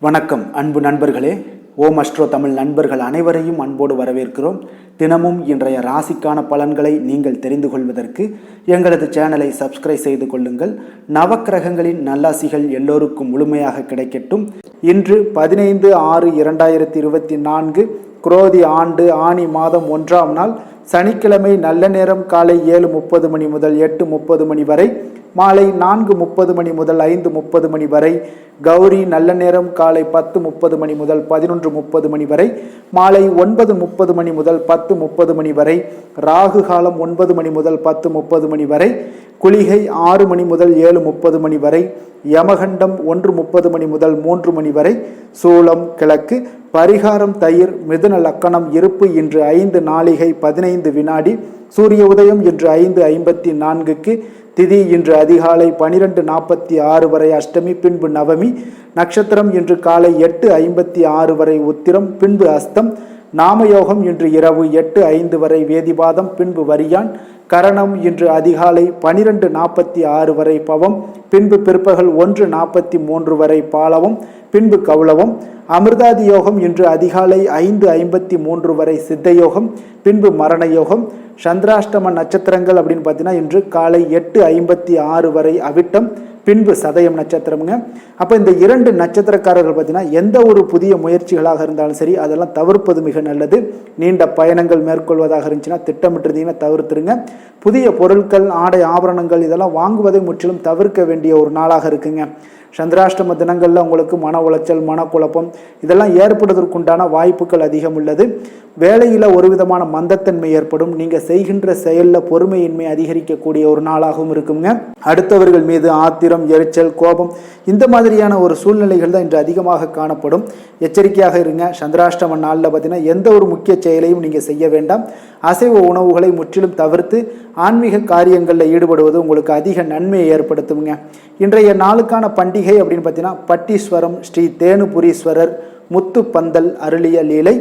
வணக்கம் அன்பு நண்பர்களே. ஓம் அஸ்ட்ரோ தமிழ் நண்பர்கள் அனைவரையும் அன்போடு வரவேற்கிறோம். தினமும் இன்றைய ராசிக்கான பலன்களை நீங்கள் தெரிந்து கொள்வதற்கு எங்களது சேனலை சப்ஸ்கிரைப் செய்து கொள்ளுங்கள். நவக்கிரகங்களின் நல்லாசிகள் எல்லோருக்கும் முழுமையாக கிடைக்கட்டும். இன்று 15/6/2024 குரோதி ஆண்டு ஆனி மாதம் 1ஆம் நாள் சனிக்கிழமை. நல்ல நேரம் காலை 7:30 மணி முதல் 8:30 மணி வரை, மாலை 4:30 மணி முதல் 5:30 மணி வரை. கௌரி நல்ல நேரம் காலை 10:30 மணி முதல் 11:30 மணி வரை, மாலை 9:30 மணி முதல் 10:30 மணி வரை. ராகு காலம் 9 மணி முதல் 10:30 மணி வரை. குளிகை 6 மணி முதல் 7:30 மணி வரை. யமகண்டம் 1:30 மணி முதல் 3 மணி வரை. சூலம் கிழக்கு. பரிகாரம் தயிர். மிதுன லக்கணம். இருப்பு இன்று 5 நாழிகை 15 வினாடி. சூரிய உதயம் இன்று 5:54. திதி இன்று அதிகாலை 12:46 வரை அஷ்டமி, பின்பு நவமி. நட்சத்திரம் இன்று காலை 8:56 வரை உத்திரம், பின்பு அஸ்தம். நாமயோகம் இன்று இரவு 8:05 வரை வேதிபாதம், பின்பு வரியான். கரணம் இன்று அதிகாலை 12:46 வரை பவம், பின்பு பிற்பகல் 1:43 வரை பாலவம், பின்பு கௌளவம். அமிர்தாதி யோகம் இன்று அதிகாலை 5:53 வரை சித்தயோகம், பின்பு மரண யோகம். சந்திராஷ்டம நட்சத்திரங்கள் அப்படின்னு பார்த்தீங்கன்னா இன்று காலை 8:56 வரை அவிட்டம், பின்பு சதயம் நட்சத்திரம்ங்க. அப்போ இந்த 2 நட்சத்திரக்காரர்கள் பார்த்தீங்கன்னா எந்த ஒரு புதிய முயற்சிகளாக இருந்தாலும் சரி அதெல்லாம் தவிர்ப்பது மிக நல்லது. நீண்ட பயணங்கள் மேற்கொள்வதாக இருந்துச்சுன்னா திட்டமிட்டிருந்தீங்கன்னா தவிர்த்துருங்க. புதிய பொருட்கள், ஆடை, ஆபரணங்கள் இதெல்லாம் வாங்குவதை முற்றிலும் தவிர்க்க வேண்டிய ஒரு நாளாக இருக்குங்க. சந்திராஷ்டம தினங்களில் உங்களுக்கு மன உளைச்சல், மனக்குழப்பம் இதெல்லாம் ஏற்படுவதற்குண்டான வாய்ப்புகள் அதிகம் உள்ளது. வேலையில் ஒரு விதமான மந்தத்தன்மை ஏற்படும். நீங்கள் செய்கின்ற செயலில் பொறுமையின்மை அதிகரிக்கக்கூடிய ஒரு நாளாகவும் இருக்குங்க. அடுத்தவர்கள் மீது ஆத்திரம், எரிச்சல், கோபம் இந்த மாதிரியான ஒரு சூழ்நிலைகள் தான் இன்று அதிகமாக காணப்படும். எச்சரிக்கையாக இருங்க. சந்திராஷ்டம நாளில் பார்த்தீங்கன்னா எந்த ஒரு முக்கிய செயலையும் நீங்கள் செய்ய வேண்டாம். அசைவ உணவுகளை முற்றிலும் தவிர்த்து ஆன்மீக காரியங்களில் ஈடுபடுவது உங்களுக்கு அதிக நன்மையை ஏற்படுத்துங்க. இன்றைய நாளுக்கான பண்டிகை அப்படின்னு பார்த்தீங்கன்னா பட்டீஸ்வரம் ஸ்ரீ தேனுபுரீஸ்வரர் முத்து பந்தல் அருளிய லீலை.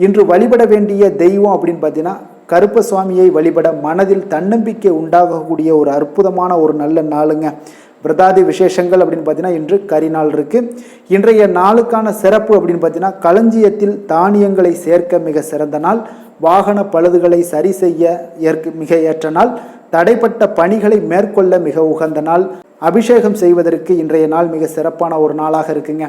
இன்று வழிபட வேண்டிய தெய்வம் அப்படின்னு பார்த்தீங்கன்னா கருப்ப சுவாமியை வழிபட மனதில் தன்னம்பிக்கை உண்டாகக்கூடிய ஒரு அற்புதமான ஒரு நல்ல நாளுங்க. பிரதாதி விசேஷங்கள் அப்படின்னு பார்த்தீங்கன்னா இன்று கரிநாள் இருக்கு. இன்றைய நாளுக்கான சிறப்பு அப்படின்னு பார்த்தீங்கன்னா களஞ்சியத்தில் தானியங்களை சேர்க்க மிக சிறந்த நாள். வாகன பழுதுகளை சரி செய்ய மிக ஏற்ற நாள். தடைப்பட்ட பணிகளை மேற்கொள்ள மிக உகந்த நாள். அபிஷேகம் செய்வதற்கு இன்றைய நாள் மிக சிறப்பான ஒரு நாளாக இருக்குங்க.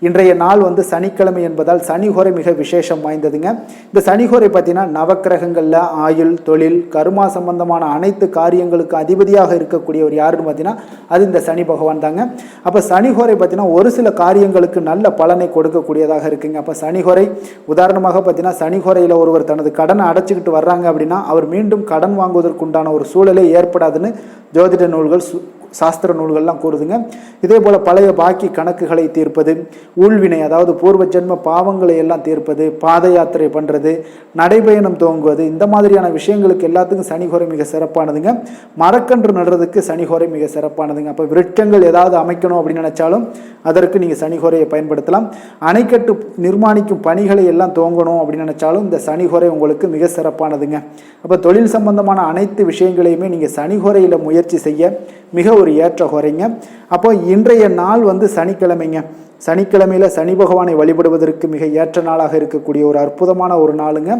இன்றைய நாள் சனிக்கிழமை என்பதால் சனிஹோரை மிக விசேஷம் வாய்ந்ததுங்க. இந்த சனிஹோரை பார்த்தீங்கன்னா நவக்கிரகங்களில் ஆயுள், தொழில், கருமா சம்பந்தமான அனைத்து காரியங்களுக்கு அதிபதியாக இருக்கக்கூடியவர் யாருன்னு பார்த்தீங்கன்னா அது இந்த சனி பகவான் தாங்க. அப்போ சனிஹோரை பார்த்தீங்கன்னா ஒரு சில காரியங்களுக்கு நல்ல பலனை கொடுக்கக்கூடியதாக இருக்குங்க. அப்போ சனிஹோரை உதாரணமாக பார்த்தீங்கன்னா சனிஹோரையில் ஒருவர் தனது கடனை அடைச்சிக்கிட்டு வர்றாங்க அப்படின்னா அவர் மீண்டும் கடன் வாங்குவதற்குண்டான ஒரு சூழலே ஏற்படாதுன்னு ஜோதிட நூல்கள், சாஸ்திர நூல்கள்லாம் கூறுதுங்க. இதே போல் பழைய பாக்கி கணக்குகளை தீர்ப்பது, ஊழ்வினை அதாவது பூர்வ ஜென்ம பாவங்களை எல்லாம் தீர்ப்பது, பாத யாத்திரை பண்ணுறது, நடைபயணம் துவங்குவது இந்த மாதிரியான விஷயங்களுக்கு எல்லாத்துக்கும் சனிஹோரை மிக சிறப்பானதுங்க. மரக்கன்று நடுறதுக்கு சனிஹோரை மிக சிறப்பானதுங்க. அப்போ விருட்சங்கள் ஏதாவது அமைக்கணும் அப்படின்னு நினைச்சாலும் அதற்கு நீங்கள் சனிஹோரையை பயன்படுத்தலாம். அணைக்கட்டு நிர்மாணிக்கும் பணிகளை எல்லாம் துவங்கணும் அப்படின்னு நினைச்சாலும் இந்த சனிஹோரை உங்களுக்கு மிக சிறப்பானதுங்க. அப்போ தொழில் சம்பந்தமான அனைத்து விஷயங்களையுமே நீங்கள் சனிஹோரையில் முயற்சி செய்ய மிக ஒரு ஏற்ற குறைங்க. அப்போ இன்றைய நாள் சனிக்கிழமைங்க. சனிக்கிழமையில் சனி பகவானை வழிபடுவதற்கு மிக ஏற்ற நாளாக இருக்கக்கூடிய ஒரு அற்புதமான ஒரு நாளுங்க.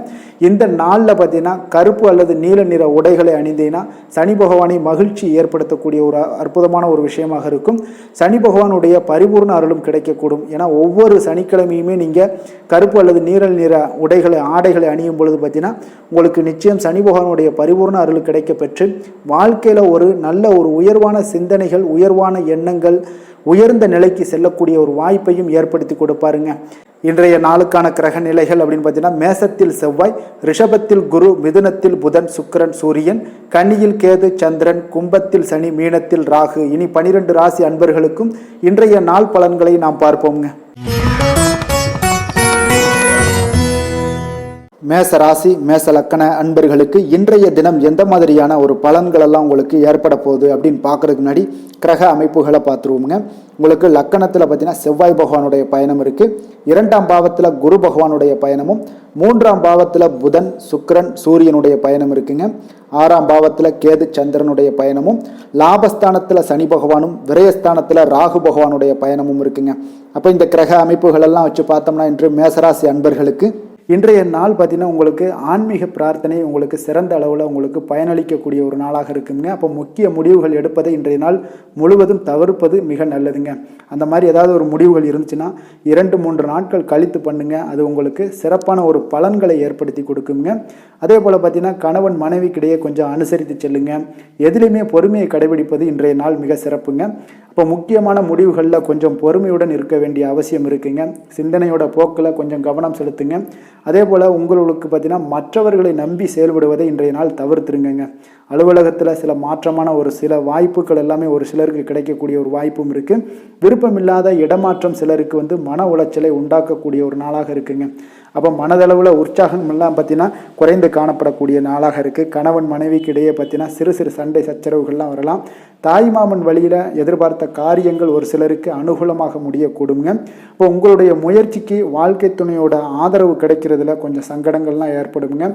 இந்த நாளில் பார்த்தீங்கன்னா கருப்பு அல்லது நீல நிற உடைகளை அணிந்தீங்கன்னா சனி பகவானை மகிழ்ச்சி ஏற்படுத்தக்கூடிய ஒரு அற்புதமான ஒரு விஷயமாக இருக்கும். சனி பகவானுடைய பரிபூர்ண அருளும் கிடைக்கக்கூடும். ஏன்னா ஒவ்வொரு சனிக்கிழமையுமே நீங்கள் கருப்பு அல்லது நீல நிற ஆடைகளை அணியும் பொழுது பார்த்தீங்கன்னா உங்களுக்கு நிச்சயம் சனி பகவானுடைய பரிபூர்ண அருள் கிடைக்க பெற்று வாழ்க்கையில் ஒரு நல்ல ஒரு உயர்வான சிந்தனைகள், உயர்வான எண்ணங்கள், உயர்ந்த நிலைக்கு செல்லக்கூடிய ஒரு வாய்ப்பையும் ஏற்படுத்தி கொடுப்பாருங்க. இன்றைய நாளுக்கான கிரக நிலைகள் அப்படின்னு பார்த்தீங்கன்னா மேசத்தில் செவ்வாய், ரிஷபத்தில் குரு, மிதுனத்தில் புதன், சுக்கிரன், சூரியன், கன்னியில் கேது, சந்திரன், கும்பத்தில் சனி, மீனத்தில் ராகு. இனி 12 ராசி அன்பர்களுக்கும் இன்றைய நாள் பலன்களை நாம் பார்ப்போங்க. மேச ராசி மேச லக்கண அன்பர்களுக்கு இன்றைய தினம் எந்த மாதிரியான ஒரு பலன்கள் எல்லாம் உங்களுக்கு ஏற்பட போகுது அப்படின்னு பார்க்கறதுக்கு முன்னாடி கிரக அமைப்புகளை பார்த்துருவோமுங்க. உங்களுக்கு லக்கணத்தில் பார்த்தீங்கன்னா செவ்வாய் பகவானுடைய பயணம் இருக்குது. 2ஆம் பாவத்தில் குரு பகவானுடைய பயணமும், 3ஆம் பாவத்தில் புதன் சுக்கிரன் சூரியனுடைய பயணம் இருக்குங்க. 6ஆம் பாவத்தில் கேது சந்திரனுடைய பயணமும், லாபஸ்தானத்தில் சனி பகவானும், விரயஸ்தானத்தில் ராகு பகவானுடைய பயணமும் இருக்குங்க. அப்போ இந்த கிரக அமைப்புகள் எல்லாம் வச்சு பார்த்தோம்னா இன்று மேசராசி அன்பர்களுக்கு இன்றைய நாள் பார்த்தீங்கன்னா உங்களுக்கு ஆன்மீக பிரார்த்தனை உங்களுக்கு சிறந்த அளவில் உங்களுக்கு பயனளிக்கக்கூடிய ஒரு நாளாக இருக்குங்க. அப்போ முக்கிய முடிவுகள் எடுப்பதை இன்றைய நாள் முழுவதும் தவிர்ப்பது மிக நல்லதுங்க. அந்த மாதிரி ஏதாவது ஒரு முடிவுகள் இருந்துச்சுன்னா 2-3 நாட்கள் கழித்து பண்ணுங்க. அது உங்களுக்கு சிறப்பான ஒரு பலன்களை ஏற்படுத்தி கொடுக்குங்க. அதே போல் பார்த்தீங்கன்னா கணவன் மனைவிக்கிடையே கொஞ்சம் அனுசரித்து செல்லுங்க. எதிலையுமே பொறுமையை கடைபிடிப்பது இன்றைய நாள் மிக சிறப்புங்க. இப்போ முக்கியமான முடிவுகளில் கொஞ்சம் பொறுமையுடன் இருக்க வேண்டிய அவசியம் இருக்குங்க. சிந்தனையோட போக்கில் கொஞ்சம் கவனம் செலுத்துங்க. அதே போல் உங்களுக்கு பார்த்தீங்கன்னா மற்றவர்களை நம்பி செயல்படுவதை இன்றைய நாள் தவிர்த்துருங்க. அலுவலகத்தில் சில மாற்றமான ஒரு சில வாய்ப்புகள் எல்லாமே ஒரு சிலருக்கு கிடைக்கக்கூடிய ஒரு வாய்ப்பும் இருக்குது. விருப்பமில்லாத இடமாற்றம் சிலருக்கு மன உளைச்சலை உண்டாக்கக்கூடிய ஒரு நாளாக இருக்குங்க. அப்போ மனதளவில் உற்சாகம் எல்லாம் பார்த்தீங்கன்னா குறைந்து காணப்படக்கூடிய நாளாக இருக்குது. கணவன் மனைவிக்கு இடையே பார்த்தீங்கன்னா சிறு சிறு சண்டை சச்சரவுகள்லாம் வரலாம். தாய்மாமன் வழியில் எதிர்பார்த்த காரியங்கள் ஒரு சிலருக்கு அனுகூலமாக முடியக்கூடுங்க. இப்போ உங்களுடைய முயற்சிக்கு வாழ்க்கை துணையோட ஆதரவு கிடைக்கிறதுல கொஞ்சம் சங்கடங்கள்லாம் ஏற்படுங்க.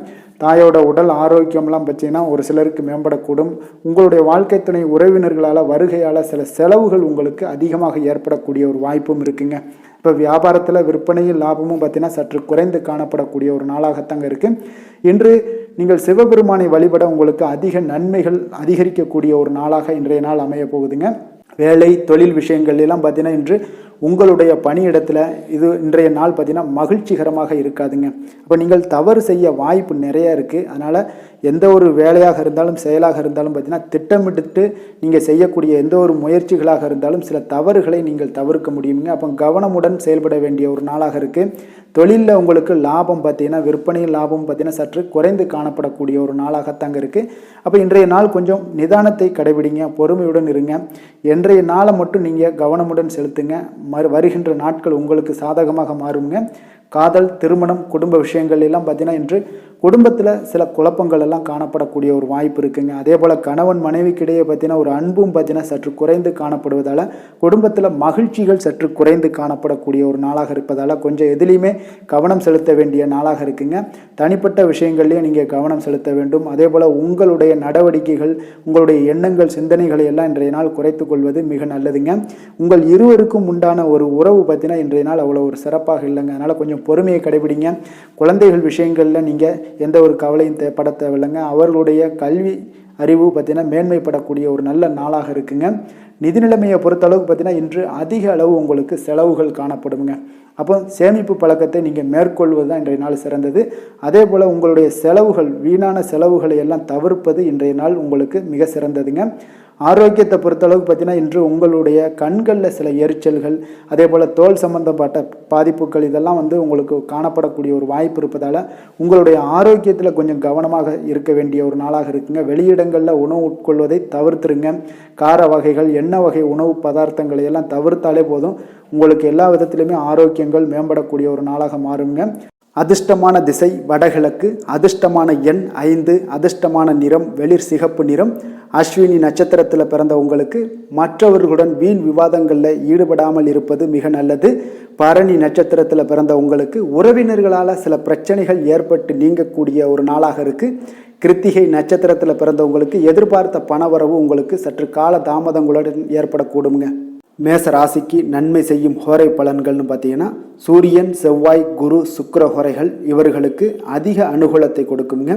தாயோட உடல் ஆரோக்கியம்லாம் பார்த்தீங்கன்னா ஒரு சிலருக்கு மேம்படக்கூடும். உங்களுடைய வாழ்க்கை துணை உறவினர்களால் வருகையால் சில செலவுகள் உங்களுக்கு அதிகமாக ஏற்படக்கூடிய ஒரு வாய்ப்பும் இருக்குங்க. இப்போ வியாபாரத்தில் விற்பனையும் லாபமும் பார்த்தீங்கன்னா சற்று குறைந்து காணப்படக்கூடிய ஒரு நாளாகத்தாங்க இருக்குது. இன்று நீங்கள் சிவபெருமானை வழிபட உங்களுக்கு அதிக நன்மைகள் அதிகரிக்கக்கூடிய ஒரு நாளாக இன்றைய நாள் அமைய போகுதுங்க. வேலை தொழில் விஷயங்கள் எல்லாம் பார்த்தீங்கன்னா இன்று உங்களுடைய பணியிடத்தில் இது இன்றைய நாள் பார்த்தீங்கன்னா மகிழ்ச்சிகரமாக இருக்காதுங்க. அப்போ நீங்கள் தவறு செய்ய வாய்ப்பு நிறைய இருக்குது. அதனால் எந்த ஒரு வேலையாக இருந்தாலும் செயலாக இருந்தாலும் பார்த்தீங்கன்னா திட்டமிட்டு நீங்கள் செய்யக்கூடிய எந்த ஒரு முயற்சிகளாக இருந்தாலும் சில தவறுகளை நீங்கள் தவிர்க்க முடியுங்க. அப்போ கவனமுடன் செயல்பட வேண்டிய ஒரு நாளாக இருக்குது. தொழிலில் உங்களுக்கு லாபம் பார்த்தீங்கன்னா விற்பனையில் லாபம் பார்த்தீங்கன்னா சற்று குறைந்து காணப்படக்கூடிய ஒரு நாளாகத்தாங்க இருக்குது. அப்போ இன்றைய நாள் கொஞ்சம் நிதானத்தை கடைபிடிங்க, பொறுமையுடன் இருங்க. இன்றைய நாளை மட்டும் நீங்கள் கவனமுடன் செலுத்துங்க. வருகின்ற நாட்கள் உங்களுக்கு சாதகமாக மாறுங்க. காதல், திருமணம், குடும்ப விஷயங்கள் எல்லாம் பார்த்தீங்கன்னா இன்று குடும்பத்தில் சில குழப்பங்கள் எல்லாம் காணப்படக்கூடிய ஒரு வாய்ப்பு இருக்குங்க. அதே போல் கணவன் மனைவிக்கிடையே பார்த்தீங்கன்னா ஒரு அன்பும் பார்த்தீங்கன்னா சற்று குறைந்து காணப்படுவதால் குடும்பத்தில் மகிழ்ச்சிகள் சற்று குறைந்து காணப்படக்கூடிய ஒரு நாளாக இருப்பதால் கொஞ்சம் எதுலேயுமே கவனம் செலுத்த வேண்டிய நாளாக இருக்குங்க. தனிப்பட்ட விஷயங்கள்லேயும் நீங்கள் கவனம் செலுத்த வேண்டும். அதே போல் உங்களுடைய நடவடிக்கைகள், உங்களுடைய எண்ணங்கள், சிந்தனைகளை எல்லாம் இன்றைய நாள் குறைத்து கொள்வது மிக நல்லதுங்க. உங்கள் இருவருக்கும் உண்டான ஒரு உறவு பார்த்தீங்கன்னா இன்றைய நாள் அவ்வளோ ஒரு சிறப்பாக இல்லைங்க. அதனால் கொஞ்சம் பொறுமையை கடைபிடிங்க. குழந்தைகள் விஷயங்களில் நீங்கள் எந்த ஒரு கவலையும் பட தேவையில்லைங்க. அவர்களுடைய கல்வி அறிவு பார்த்தீங்கன்னா மேன்மைப்படக்கூடிய ஒரு நல்ல நாளாக இருக்குங்க. நிதி நிலைமையை பொறுத்தளவுக்கு பார்த்தீங்கன்னா இன்று அதிக அளவு உங்களுக்கு செலவுகள் காணப்படுங்க. அப்போ சேமிப்பு பழக்கத்தை நீங்கள் மேற்கொள்வது தான் இன்றைய நாள் சிறந்தது. அதே போல் உங்களுடைய செலவுகள், வீணான செலவுகளை எல்லாம் தவிர்ப்பது இன்றைய நாள் உங்களுக்கு மிக சிறந்ததுங்க. ஆரோக்கியத்தை பொறுத்தளவுக்கு பார்த்தீங்கன்னா இன்று உங்களுடைய கண்களில் சில எரிச்சல்கள், அதே போல் தோல் சம்பந்தப்பட்ட பாதிப்புகள் இதெல்லாம் உங்களுக்கு காணப்படக்கூடிய ஒரு வாய்ப்பு இருப்பதால் உங்களுடைய ஆரோக்கியத்தில் கொஞ்சம் கவனமாக இருக்க வேண்டிய ஒரு நாளாக இருக்குங்க. வெளியிடங்களில் உணவு உட்கொள்வதை தவிர்த்துருங்க. கார வகைகள், எண்ணெய் வகை உணவு பதார்த்தங்களை எல்லாம் தவிர்த்தாலே போதும். உங்களுக்கு எல்லா விதத்திலுமே ஆரோக்கியங்கள் மேம்படக்கூடிய ஒரு நாளாக மாறுங்க. அதிர்ஷ்டமான திசை வடகிழக்கு, அதிர்ஷ்டமான எண் 5, அதிர்ஷ்டமான நிறம் வெளிர் சிகப்பு நிறம். அஸ்வினி நட்சத்திரத்தில் பிறந்த உங்களுக்கு மற்றவர்களுடன் வீண் விவாதங்களில் ஈடுபடாமல் இருப்பது மிக நல்லது. பரணி நட்சத்திரத்தில் பிறந்த உங்களுக்கு உறவினர்களால் சில பிரச்சனைகள் ஏற்பட்டு நீங்கக்கூடிய ஒரு நாளாக இருக்குது. கிருத்திகை நட்சத்திரத்தில் பிறந்தவங்களுக்கு எதிர்பார்த்த பணவரவு உங்களுக்கு சற்று கால தாமதங்களுடன் ஏற்படக்கூடுங்க. மேச ராசிக்கு நன்மை செய்யும் ஹோரை பலன்கள்னு பார்த்தீங்கன்னா சூரியன், செவ்வாய், குரு, சுக்கிர ஹோரைகள் இவர்களுக்கு அதிக அனுகூலத்தை கொடுக்குங்க.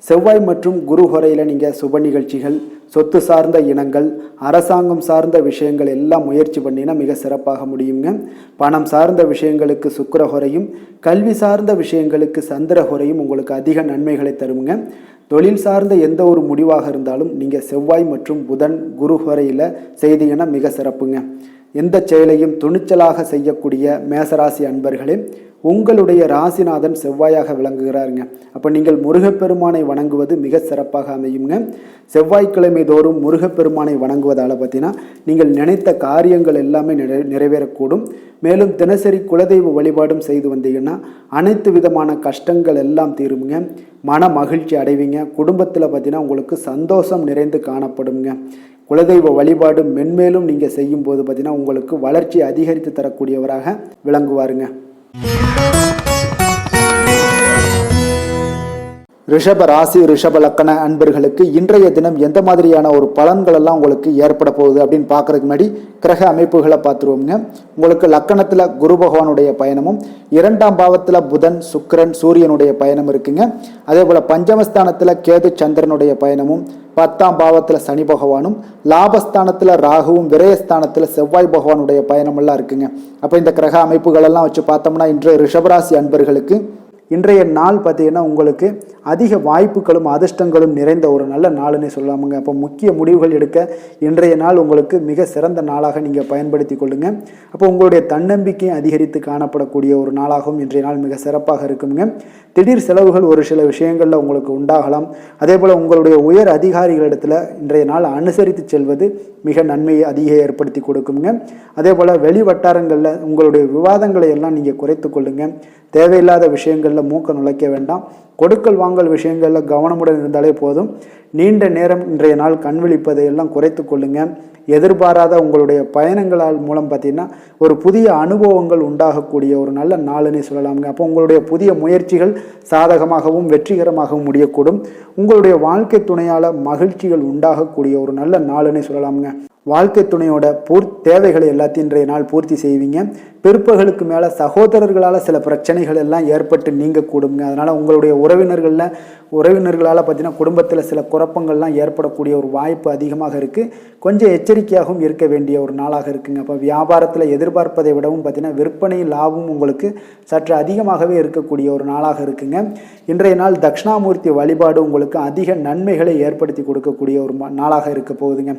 செவ்வாய் மற்றும் குரு ஹோரையில் நீங்கள் சுப நிகழ்ச்சிகள், சொத்து சார்ந்த இனங்கள், அரசாங்கம் சார்ந்த விஷயங்கள் எல்லாம் முயற்சி பண்ணினா மிக சிறப்பாக முடியுங்க. பணம் சார்ந்த விஷயங்களுக்கு சுக்கிர ஹோரையும், கல்வி சார்ந்த விஷயங்களுக்கு சந்திர ஹோரையும் உங்களுக்கு அதிக நன்மைகளை தருங்க. தொழில் சார்ந்த எந்த ஒரு முடிவாக இருந்தாலும் நீங்கள் செவ்வாய் மற்றும் புதன், குரு ஹோரையில் செய்தீங்கன்னா மிக சிறப்புங்க. எந்த செயலையும் துணிச்சலாக செய்யக்கூடிய மேசராசி அன்பர்களே, உங்களுடைய ராசிநாதன் செவ்வாயாக விளங்குகிறாருங்க. அப்போ நீங்கள் முருகப்பெருமானை வணங்குவது மிக சிறப்பாக அமையுங்க. செவ்வாய்க்கிழமை தோறும் முருகப்பெருமானை வணங்குவதால் பார்த்தீங்கன்னா நீங்கள் நினைத்த காரியங்கள் எல்லாமே நிறைவேறக்கூடும். மேலும் தினசரி குலதெய்வ வழிபாடும் செய்து வந்தீங்கன்னா அனைத்து விதமான கஷ்டங்கள் எல்லாம் தீருங்க. மன மகிழ்ச்சி அடைவீங்க. குடும்பத்தில் பார்த்தீங்கன்னா உங்களுக்கு சந்தோஷம் நிறைந்து காணப்படுங்க. குலதெய்வ வழிபாடு மென்மேலும் நீங்கள் செய்யும்போது பார்த்தீங்கன்னா உங்களுக்கு வளர்ச்சி அதிகரித்து தரக்கூடியவராக விளங்குவாருங்க. ரிஷப ராசி ரிஷப லக்கண அன்பர்களுக்கு இன்றைய தினம் எந்த மாதிரியான ஒரு பலன்கள் எல்லாம் உங்களுக்கு ஏற்பட போகுது அப்படின்னு பார்க்கறதுக்கு முன்னாடி கிரக அமைப்புகளை பார்த்துருவோங்க. உங்களுக்கு லக்கணத்தில் குரு பகவானுடைய பயணமும், 2ஆம் பாவத்தில் புதன் சுக்கிரன் சூரியனுடைய பயணம் இருக்குங்க. அதே போல் பஞ்சமஸ்தானத்தில் கேது சந்திரனுடைய பயணமும், 10ஆம் பாவத்தில் சனி பகவானும், லாபஸ்தானத்தில் ராகுவும், விரயஸ்தானத்தில் செவ்வாய் பகவானுடைய பயணமெல்லாம் இருக்குங்க. அப்போ இந்த கிரக அமைப்புகளெல்லாம் வச்சு பார்த்தோம்னா இன்றைய ரிஷபராசி அன்பர்களுக்கு இன்றைய நாள் பார்த்தீங்கன்னா உங்களுக்கு அதிக வாய்ப்புகளும் அதிர்ஷ்டங்களும் நிறைந்த ஒரு நல்ல நாளுன்னே சொல்லாமுங்க. அப்போ முக்கிய முடிவுகள் எடுக்க இன்றைய நாள் உங்களுக்கு மிக சிறந்த நாளாக நீங்கள் பயன்படுத்தி கொள்ளுங்க. அப்போ உங்களுடைய தன்னம்பிக்கை அதிகரித்து காணப்படக்கூடிய ஒரு நாளாகவும் இன்றைய நாள் மிக சிறப்பாக இருக்குங்க. திடீர் செலவுகள் ஒரு சில விஷயங்களில் உங்களுக்கு உண்டாகலாம். அதே போல் உங்களுடைய உயர் அதிகாரிகளிடத்தில் இன்றைய நாள் அனுசரித்து செல்வது மிக நன்மையை அதிக ஏற்படுத்தி கொடுக்குங்க. அதே போல் வெளி வட்டாரங்களில் உங்களுடைய விவாதங்களை எல்லாம் நீங்கள் குறைத்து கொள்ளுங்க. தேவையில்லாத விஷயங்களில் மூக்க நுழைக்க வேண்டாம். கொடுக்கல் வாங்கல் விஷயங்களில் கவனமுடன் இருந்தாலே போதும். நீண்ட நேரம் இன்றைய நாள் கண் விழிப்பதை எல்லாம் குறைத்து கொள்ளுங்க. எதிர்பாராத உங்களுடைய பயணங்களால் மூலம் பார்த்தீங்கன்னா ஒரு புதிய அனுபவங்கள் உண்டாகக்கூடிய ஒரு நல்ல நாளுன்னே சொல்லலாமுங்க. அப்போ உங்களுடைய புதிய முயற்சிகள் சாதகமாகவும் வெற்றிகரமாகவும் முடியக்கூடும். உங்களுடைய வாழ்க்கை துணையால் மகிழ்ச்சிகள் உண்டாகக்கூடிய ஒரு நல்ல நாளுன்னே சொல்லலாமுங்க. வாழ்க்கை துணையோட தேவைகளை எல்லாத்தையும் இன்றைய நாள் பூர்த்தி செய்வீங்க. பிற்பகலுக்கு மேலே சகோதரர்களால் சில பிரச்சனைகள் எல்லாம் ஏற்பட்டு நீங்கக்கூடுங்க. அதனால் உங்களுடைய உறவினர்களால் பார்த்தீங்கன்னா குடும்பத்தில் சில குழப்பங்கள்லாம் ஏற்படக்கூடிய ஒரு வாய்ப்பு அதிகமாக இருக்குது. கொஞ்சம் எச்சரிக்கையாகவும் இருக்க வேண்டிய ஒரு நாளாக இருக்குங்க. அப்போ வியாபாரத்தில் எதிர்பார்ப்பதை விடவும் பார்த்தீங்கன்னா விற்பனை லாபம் உங்களுக்கு சற்று அதிகமாகவே இருக்கக்கூடிய ஒரு நாளாக இருக்குங்க. இன்றைய நாள் தட்சிணாமூர்த்தி வழிபாடு உங்களுக்கு அதிக நன்மைகளை ஏற்படுத்தி கொடுக்கக்கூடிய ஒரு நாளாக இருக்க போகுதுங்க.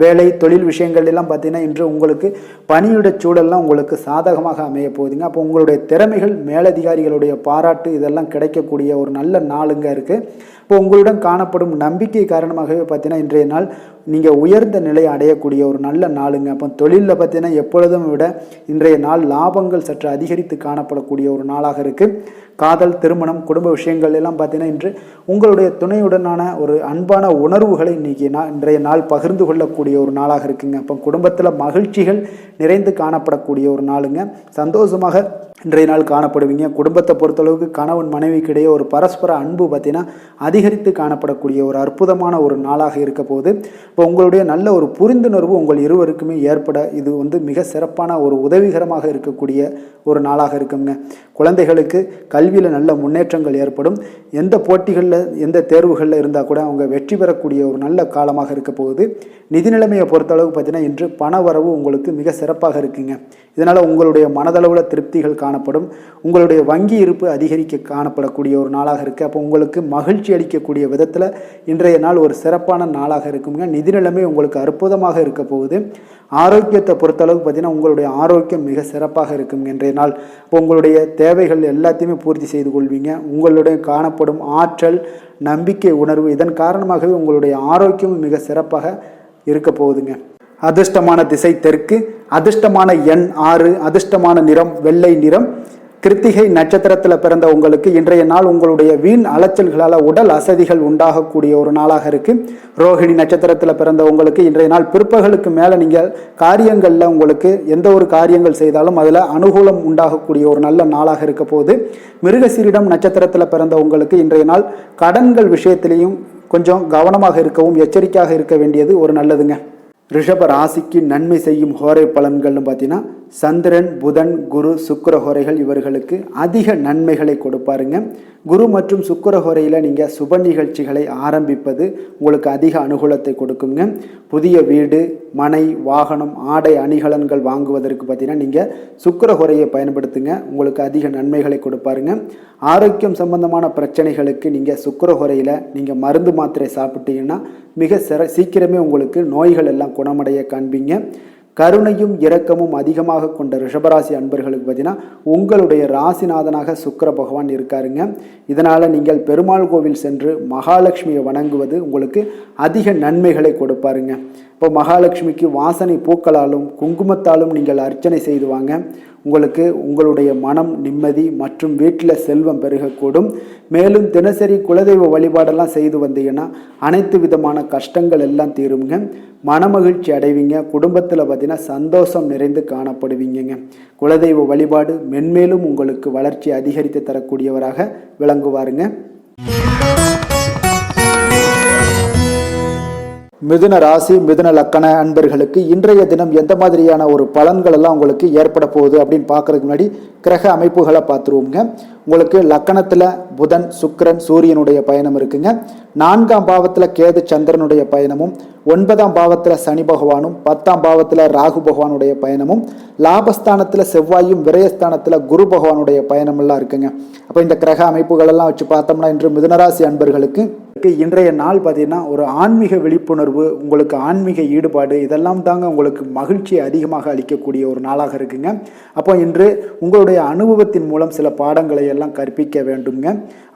வேலை தொழில் விஷயங்கள் எல்லாம் பார்த்தீங்கன்னா இன்று உங்களுக்கு பணியிட சூழல்லாம் உங்களுக்கு சாதகமாக அமைய போகுதுங்க. அப்போ உங்களுடைய திறமைகள் மேலதிகாரிகளுடைய பாராட்டு இதெல்லாம் கிடைக்கக்கூடிய ஒரு நல்ல நாளுங்க இருக்குது. இப்போ உங்களுடன் காணப்படும் நம்பிக்கை காரணமாகவே பார்த்தீங்கன்னா இன்றைய நாள் நீங்கள் உயர்ந்த நிலையை அடையக்கூடிய ஒரு நல்ல நாளுங்க. அப்போ தொழிலில் பார்த்தீங்கன்னா எப்பொழுதும் விட இன்றைய நாள் லாபங்கள் சற்று அதிகரித்து காணப்படக்கூடிய ஒரு நாளாக இருக்குது. காதல், திருமணம், குடும்ப விஷயங்கள் எல்லாம் பார்த்தீங்கன்னா இன்று உங்களுடைய துணையுடனான ஒரு அன்பான உணர்வுகளை இன்றைய நாள் பகிர்ந்து கொள்ளக்கூடிய ஒரு நாளாக இருக்குங்க. அப்போ குடும்பத்தில் மகிழ்ச்சிகள் நிறைந்து காணப்படக்கூடிய ஒரு நாளுங்க. சந்தோஷமாக இன்றைய நாள் காணப்படுவீங்க. குடும்பத்தை பொறுத்தளவுக்கு கணவன் மனைவிக்கிடையே ஒரு பரஸ்பர அன்பு பார்த்தீங்கன்னா அதிகரித்து காணப்படக்கூடிய ஒரு அற்புதமான ஒரு நாளாக இருக்க போது. இப்போ உங்களுடைய நல்ல ஒரு புரிந்துணர்வு உங்கள் இருவருக்குமே ஏற்பட இது மிக சிறப்பான ஒரு உதவிகரமாக இருக்கக்கூடிய ஒரு நாளாக இருக்குங்க. குழந்தைகளுக்கு கல்வியில் நல்ல முன்னேற்றங்கள் ஏற்படும். எந்த போட்டிகளில் எந்த தேர்வுகளில் இருந்தால் கூட அவங்க வெற்றி பெறக்கூடிய ஒரு நல்ல காலமாக இருக்க போகுது. நிதி நிலைமையை பொறுத்தளவுக்கு பார்த்தீங்கன்னா இன்று பண வரவு உங்களுக்கு மிக சிறப்பாக இருக்குங்க. இதனால் உங்களுடைய மனதளவில் திருப்திகள் காணப்படும். உங்களுடைய வங்கி இருப்பு அதிகரிக்க காணப்படக்கூடிய ஒரு நாளாக இருக்குது. அப்போ உங்களுக்கு மகிழ்ச்சி அளிக்கக்கூடிய விதத்தில் இன்றைய நாள் ஒரு சிறப்பான நாளாக இருக்குங்க. நிதி நிலைமை உங்களுக்கு அற்புதமாக இருக்க போகுது. ஆரோக்கியத்தை பொறுத்தளவுக்கு பார்த்தீங்கன்னா உங்களுடைய ஆரோக்கியம் மிக சிறப்பாக இருக்குங்க இன்றைய நாள். இப்போ உங்களுடைய தேவைகள் எல்லாத்தையுமே பூர்த்தி செய்து கொள்வீங்க. உங்களுடைய காணப்படும் ஆற்றல், நம்பிக்கை உணர்வு இதன் காரணமாகவே உங்களுடைய ஆரோக்கியம் மிக சிறப்பாக இருக்க போகுதுங்க. அதிர்ஷ்டமான திசை தெற்கு, அதிர்ஷ்டமான எண் 6, அதிர்ஷ்டமான நிறம் வெள்ளை நிறம். கிருத்திகை நட்சத்திரத்தில் பிறந்த உங்களுக்கு இன்றைய நாள் உங்களுடைய வீண் அலைச்சல்களால் உடல் அசதிகள் உண்டாகக்கூடிய ஒரு நாளாக இருக்குது. ரோஹிணி நட்சத்திரத்தில் பிறந்த உங்களுக்கு இன்றைய நாள் பிற்பகலுக்கு மேலே நீங்கள் காரியங்களில் உங்களுக்கு எந்த ஒரு காரியங்கள் செய்தாலும் அதில் அனுகூலம் உண்டாகக்கூடிய ஒரு நல்ல நாளாக இருக்க போகுது. மிருகசீரிடம் நட்சத்திரத்தில் பிறந்த உங்களுக்கு இன்றைய நாள் கடன்கள் விஷயத்திலையும் கொஞ்சம் கவனமாக இருக்கவும் எச்சரிக்கையாக இருக்க வேண்டியது ஒரு நல்லதுங்க. ரிஷப ராசிக்கு நன்மை செய்யும் ஹோரை பலன்கள்னு பார்த்தீங்கன்னா சந்திரன், புதன், குரு, சுக்கிர ஹோரைகள் இவர்களுக்கு அதிக நன்மைகளை கொடுப்பாருங்க. குரு மற்றும் சுக்கிர ஹோரையில் நீங்கள் சுப நிகழ்ச்சிகளை ஆரம்பிப்பது உங்களுக்கு அதிக அனுகூலத்தை கொடுக்குங்க. புதிய வீடு, மனை, வாகனம், ஆடை அணிகலன்கள் வாங்குவதற்கு பார்த்தீங்கன்னா நீங்கள் சுக்கிர ஹோரையை பயன்படுத்துங்க. உங்களுக்கு அதிக நன்மைகளை கொடுப்பாருங்க. ஆரோக்கியம் சம்பந்தமான பிரச்சனைகளுக்கு நீங்கள் சுக்கிர ஹோரையில் நீங்கள் மருந்து மாத்திரை சாப்பிட்டீங்கன்னா மிக சீக்கிரமே உங்களுக்கு நோய்கள் எல்லாம் குணமடைய காண்பீங்க. கருணையும் இரக்கமும் அதிகமாக கொண்ட ரிஷபராசி அன்பர்களுக்கு பார்த்தீங்கன்னா உங்களுடைய ராசிநாதனாக சுக்கிர பகவான் இருக்காருங்க. இதனால் நீங்கள் பெருமாள் கோவில் சென்று மகாலட்சுமியை வணங்குவது உங்களுக்கு அதிக நன்மைகளை கொடுப்பாருங்க. இப்போ மகாலட்சுமிக்கு வாசனை பூக்களாலும் குங்குமத்தாலும் நீங்கள் அர்ச்சனை செய்து வாங்க. உங்களுக்கு உங்களுடைய மனம் நிம்மதி மற்றும் வீட்டில் செல்வம் பெருகக்கூடும். மேலும் தினசரி குலதெய்வ வழிபாடெல்லாம் செய்து வந்தீங்கன்னா அனைத்து விதமான கஷ்டங்கள் எல்லாம் தீருங்க. மனமகிழ்ச்சி அடைவீங்க. குடும்பத்தில் பார்த்தீங்கன்னா சந்தோஷம் நிறைந்து காணப்படுவீங்க. குலதெய்வ வழிபாடு மென்மேலும் உங்களுக்கு வளர்ச்சி அதிகரித்து தரக்கூடியவராக விளங்குவாருங்க. மிதுன ராசி மிதுன லக்கண அன்பர்களுக்கு இன்றைய தினம் எந்த மாதிரியான ஒரு பலன்கள் எல்லாம் உங்களுக்கு ஏற்பட போகுது அப்படின்னு பார்க்கறதுக்கு முன்னாடி கிரக அமைப்புகளை பார்த்துருவோங்க. உங்களுக்கு லக்கணத்தில் புதன் சுக்கிரன் சூரியனுடைய பயணம் இருக்குங்க. 4ஆம் பாவத்தில் கேது சந்திரனுடைய பயணமும், 9ஆம் பாவத்தில் சனி பகவானும், 10ஆம் பாவத்தில் ராகு பகவானுடைய பயணமும், லாபஸ்தானத்தில் செவ்வாயும் விரயஸ்தானத்தில் குரு பகவானுடைய பயணமெல்லாம் இருக்குங்க. அப்போ இந்த கிரக அமைப்புகள் எல்லாம் வச்சு பார்த்தோம்னா இன்று மிதுனராசி அன்பர்களுக்கு இன்றைய நாள் பார்த்தீங்கன்னா ஒரு ஆன்மீக விழிப்புணர்வு, உங்களுக்கு ஆன்மீக ஈடுபாடு இதெல்லாம் தாங்க உங்களுக்கு மகிழ்ச்சியை அதிகமாக அளிக்கக்கூடிய ஒரு நாளாக இருக்குங்க. அப்போ இன்று உங்களுடைய அனுபவத்தின் மூலம் சில பாடங்களை எல்லாம் கற்பிக்க வேண்டுங்க.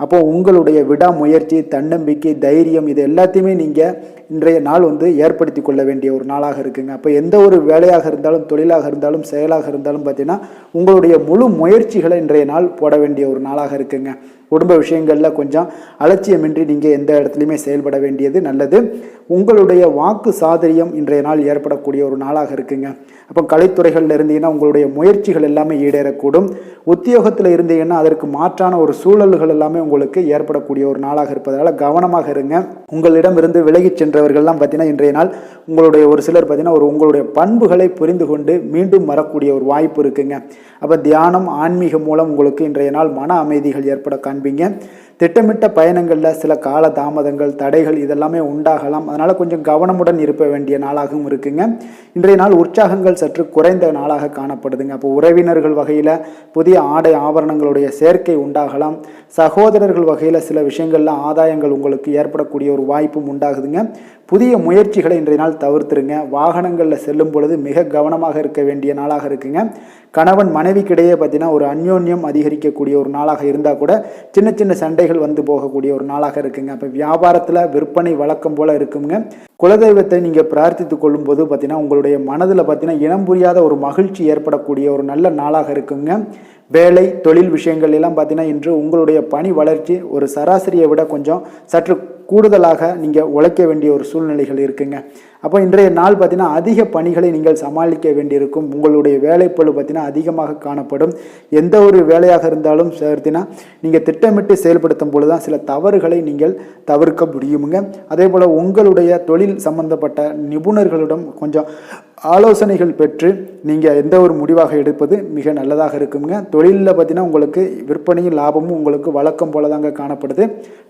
அப்போ உங்களுடைய விடாமுயற்சி, தன்னம்பிக்கை, தைரியம் இது எல்லாத்தையுமே நீங்கள் இன்றைய நாள் ஏற்படுத்தி கொள்ள வேண்டிய ஒரு நாளாக இருக்குங்க. அப்போ எந்த ஒரு வேலையாக இருந்தாலும், தொழிலாக இருந்தாலும், செயலாக இருந்தாலும் பார்த்தீங்கன்னா உங்களுடைய முழு முயற்சிகளை இன்றைய நாள் போட வேண்டிய ஒரு நாளாக இருக்குங்க. குடும்ப விஷயங்களில் கொஞ்சம் அலட்சியமின்றி நீங்கள் எந்த இடத்துலையுமே செயல்பட வேண்டியது நல்லது. உங்களுடைய வாக்கு சாதுரியம் இன்றைய நாள் ஏற்படக்கூடிய ஒரு நாளாக இருக்குங்க. அப்போ கலைத்துறைகளில் இருந்தீங்கன்னா உங்களுடைய முயற்சிகள் எல்லாமே ஈடேறக்கூடும். உத்தியோகத்தில் இருந்தீங்கன்னா அதற்கு மாற்றான ஒரு சூழல்கள் எல்லாமே உங்களுக்கு ஏற்படக்கூடிய ஒரு நாளாக இருப்பதால் கவனமாக இருங்க. உங்களிடம் இருந்து விலகி சென்றவர்கள்லாம் பார்த்தீங்கன்னா இன்றைய நாள் உங்களுடைய ஒரு சிலர் பார்த்தீங்கன்னா உங்களுடைய பண்புகளை புரிந்து கொண்டு மீண்டும் வரக்கூடிய ஒரு வாய்ப்பு இருக்குங்க. அப்போ தியானம் ஆன்மீகம் மூலம் உங்களுக்கு இன்றைய நாள் மன அமைதிகள் ஏற்பட காண்பீங்க. திட்டமிட்ட பயணங்களில் சில கால தாமதங்கள், தடைகள் இதெல்லாமே உண்டாகலாம். அதனால் கொஞ்சம் கவனமுடன் இருக்க வேண்டிய நாளாகவும் இருக்குங்க. இன்றைய நாள் உற்சாகங்கள் சற்று குறைந்த நாளாக காணப்படுதுங்க. அப்போ உறவினர்கள் வகையில் புதிய ஆடை ஆபரணங்களுடைய சேர்க்கை உண்டாகலாம். சகோதரர்கள் வகையில் சில விஷயங்களில் ஆதாயங்கள் உங்களுக்கு ஏற்படக்கூடிய ஒரு வாய்ப்பும் உண்டாகுதுங்க. புதிய முயற்சிகளை இன்றைய நாள் தவிர்த்துருங்க. வாகனங்களில் செல்லும் பொழுது மிக கவனமாக இருக்க வேண்டிய நாளாக இருக்குங்க. கணவன் மனைவிக்கிடையே பார்த்தீங்கன்னா ஒரு அந்யோன்யம் அதிகரிக்கக்கூடிய ஒரு நாளாக இருந்தால் கூட சின்ன சின்ன சண்டைகள் போகக்கூடிய ஒரு நாளாக இருக்குங்க. அப்போ வியாபாரத்தில் விற்பனை வழக்கம் போல் இருக்குங்க. குலதெய்வத்தை நீங்கள் பிரார்த்தித்து கொள்ளும் போது பார்த்தீங்கன்னா உங்களுடைய மனதில் பார்த்தீங்கன்னா இனம் புரியாத ஒரு மகிழ்ச்சி ஏற்படக்கூடிய ஒரு நல்ல நாளாக இருக்குங்க. வேலை தொழில் விஷயங்கள் எல்லாம் பார்த்தீங்கன்னா இன்று உங்களுடைய பணி வளர்ச்சி ஒரு சராசரியை விட கொஞ்சம் சற்று கூடுதலாக நீங்கள் உழைக்க வேண்டிய ஒரு சூழ்நிலைகள் இருக்குங்க. அப்போ இன்றைய நாள் பார்த்தீங்கன்னா அதிக பணிகளை நீங்கள் சமாளிக்க வேண்டியிருக்கும். உங்களுடைய வேலைப்பளு பார்த்தீங்கன்னா அதிகமாக காணப்படும். எந்த ஒரு வேலையாக இருந்தாலும் சேர்த்தினா நீங்கள் திட்டமிட்டு செயல்படுத்தும் பொழுது தான் சில தவறுகளை நீங்கள் தவிர்க்க முடியுமுங்க. அதே போல் உங்களுடைய தொழில் சம்பந்தப்பட்ட நிபுணர்களிடம் கொஞ்சம் ஆலோசனைகள் பெற்று நீங்கள் எந்த ஒரு முடிவாக எடுப்பது மிக நல்லதாக இருக்குங்க. தொழிலில் பார்த்தீங்கன்னா உங்களுக்கு விற்பனையும் லாபமும் உங்களுக்கு வழக்கம் போல தாங்க காணப்படுது.